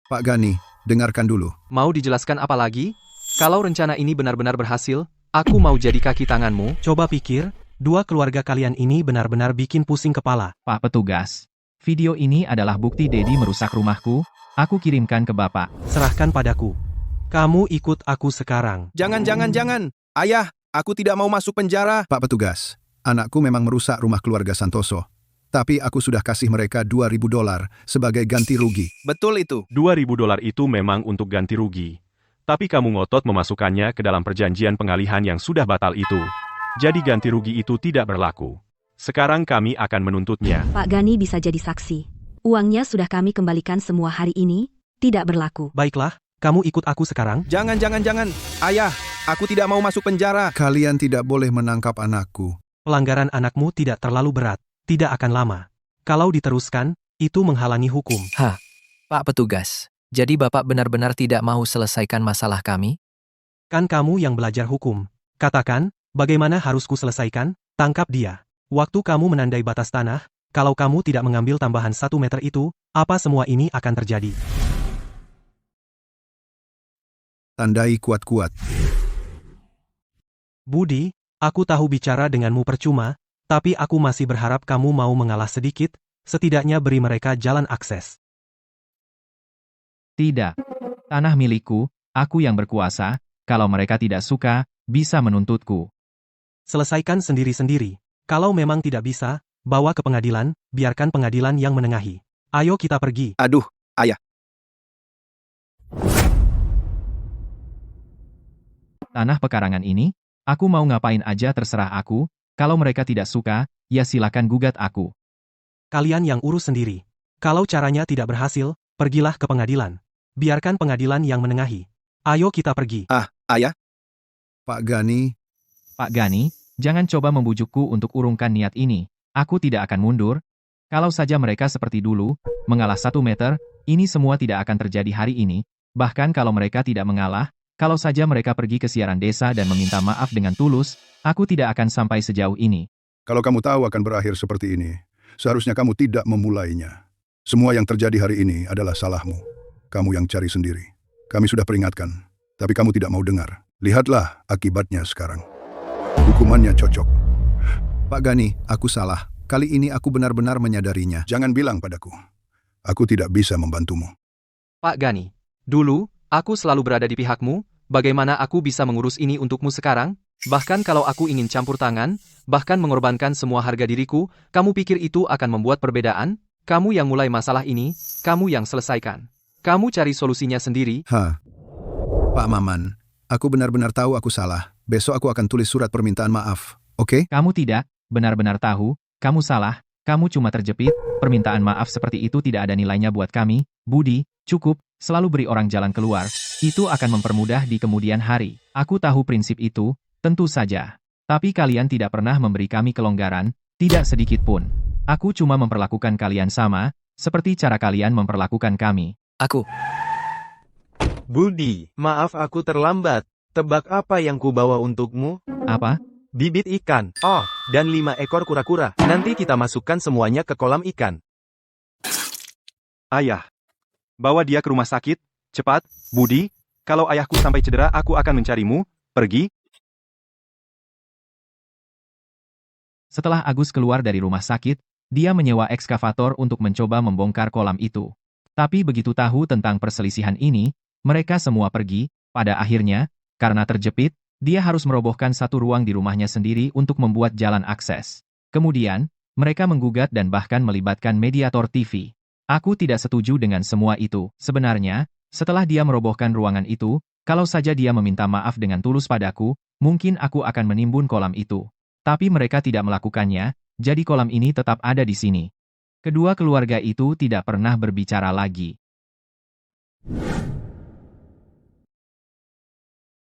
Pak Gani, dengarkan dulu. Mau dijelaskan apa lagi? Kalau rencana ini benar-benar berhasil, aku mau jadi kaki tanganmu. Coba pikir, dua keluarga kalian ini benar-benar bikin pusing kepala. Pak petugas, video ini adalah bukti Dedi merusak rumahku, aku kirimkan ke Bapak. Serahkan padaku. Kamu ikut aku sekarang. Jangan. Ayah, aku tidak mau masuk penjara. Pak petugas, anakku memang merusak rumah keluarga Santoso. Tapi aku sudah kasih mereka $2.000 sebagai ganti rugi. Betul itu. $2.000 itu memang untuk ganti rugi. Tapi kamu ngotot memasukkannya ke dalam perjanjian pengalihan yang sudah batal itu. Jadi ganti rugi itu tidak berlaku. Sekarang kami akan menuntutnya. Pak Gani bisa jadi saksi. Uangnya sudah kami kembalikan semua hari ini, tidak berlaku. Baiklah, kamu ikut aku sekarang. Jangan. Ayah, aku tidak mau masuk penjara. Kalian tidak boleh menangkap anakku. Pelanggaran anakmu tidak terlalu berat. Tidak akan lama. Kalau diteruskan, itu menghalangi hukum. Pak petugas, jadi Bapak benar-benar tidak mau selesaikan masalah kami? Kan kamu yang belajar hukum. Katakan, bagaimana harus ku selesaikan? Tangkap dia. Waktu kamu menandai batas tanah, kalau kamu tidak mengambil tambahan 1 meter itu, apa semua ini akan terjadi? Tandai kuat-kuat. Budi, aku tahu bicara denganmu percuma, tapi aku masih berharap kamu mau mengalah sedikit, setidaknya beri mereka jalan akses. Tidak. Tanah milikku, aku yang berkuasa, kalau mereka tidak suka, bisa menuntutku. Selesaikan sendiri-sendiri. Kalau memang tidak bisa, bawa ke pengadilan, biarkan pengadilan yang menengahi. Ayo kita pergi. Aduh, ayah. Tanah pekarangan ini, aku mau ngapain aja terserah aku, kalau mereka tidak suka, ya silakan gugat aku. Kalian yang urus sendiri. Kalau caranya tidak berhasil, pergilah ke pengadilan. Biarkan pengadilan yang menengahi. Ayo kita pergi. Ayah, Pak Gani, Pak Gani, jangan coba membujukku untuk urungkan niat ini. Aku tidak akan mundur. Kalau saja mereka seperti dulu, mengalah 1 meter, ini semua tidak akan terjadi hari ini. Bahkan kalau mereka tidak mengalah, kalau saja mereka pergi ke siaran desa dan meminta maaf dengan tulus, aku tidak akan sampai sejauh ini. kalau kamu tahu akan berakhir seperti ini, seharusnya kamu tidak memulainya. Semua yang terjadi hari ini adalah salahmu. Kamu yang cari sendiri. Kami sudah peringatkan, tapi kamu tidak mau dengar. Lihatlah akibatnya sekarang. Hukumannya cocok. Pak Gani, aku salah. Kali ini aku benar-benar menyadarinya. Jangan bilang padaku. Aku tidak bisa membantumu. Pak Gani, dulu, aku selalu berada di pihakmu, bagaimana aku bisa mengurus ini untukmu sekarang? Bahkan kalau aku ingin campur tangan, bahkan mengorbankan semua harga diriku, kamu pikir itu akan membuat perbedaan? Kamu yang mulai masalah ini, kamu yang selesaikan. Kamu cari solusinya sendiri. Pak Maman, aku benar-benar tahu aku salah. Besok aku akan tulis surat permintaan maaf, oke? Kamu tidak, benar-benar tahu, kamu salah, kamu cuma terjepit, permintaan maaf seperti itu tidak ada nilainya buat kami, Budi, cukup, selalu beri orang jalan keluar, itu akan mempermudah di kemudian hari. Aku tahu prinsip itu, tentu saja. Tapi kalian tidak pernah memberi kami kelonggaran, tidak sedikit pun. Aku cuma memperlakukan kalian sama, seperti cara kalian memperlakukan kami. Aku. Budi, maaf aku terlambat. Tebak apa yang kubawa untukmu? Apa? Bibit ikan. Oh, dan 5 ekor kura-kura. Nanti kita masukkan semuanya ke kolam ikan. Ayah. Bawa dia ke rumah sakit, cepat, Budi. Kalau ayahku sampai cedera aku akan mencarimu, pergi. Setelah Agus keluar dari rumah sakit, dia menyewa ekskavator untuk mencoba membongkar kolam itu. Tapi begitu tahu tentang perselisihan ini, mereka semua pergi, pada akhirnya, karena terjepit, dia harus merobohkan satu ruang di rumahnya sendiri untuk membuat jalan akses. Kemudian, mereka menggugat dan bahkan melibatkan mediator TV. Aku tidak setuju dengan semua itu. Sebenarnya, setelah dia merobohkan ruangan itu, kalau saja dia meminta maaf dengan tulus padaku, mungkin aku akan menimbun kolam itu. Tapi mereka tidak melakukannya, jadi kolam ini tetap ada di sini. Kedua keluarga itu tidak pernah berbicara lagi.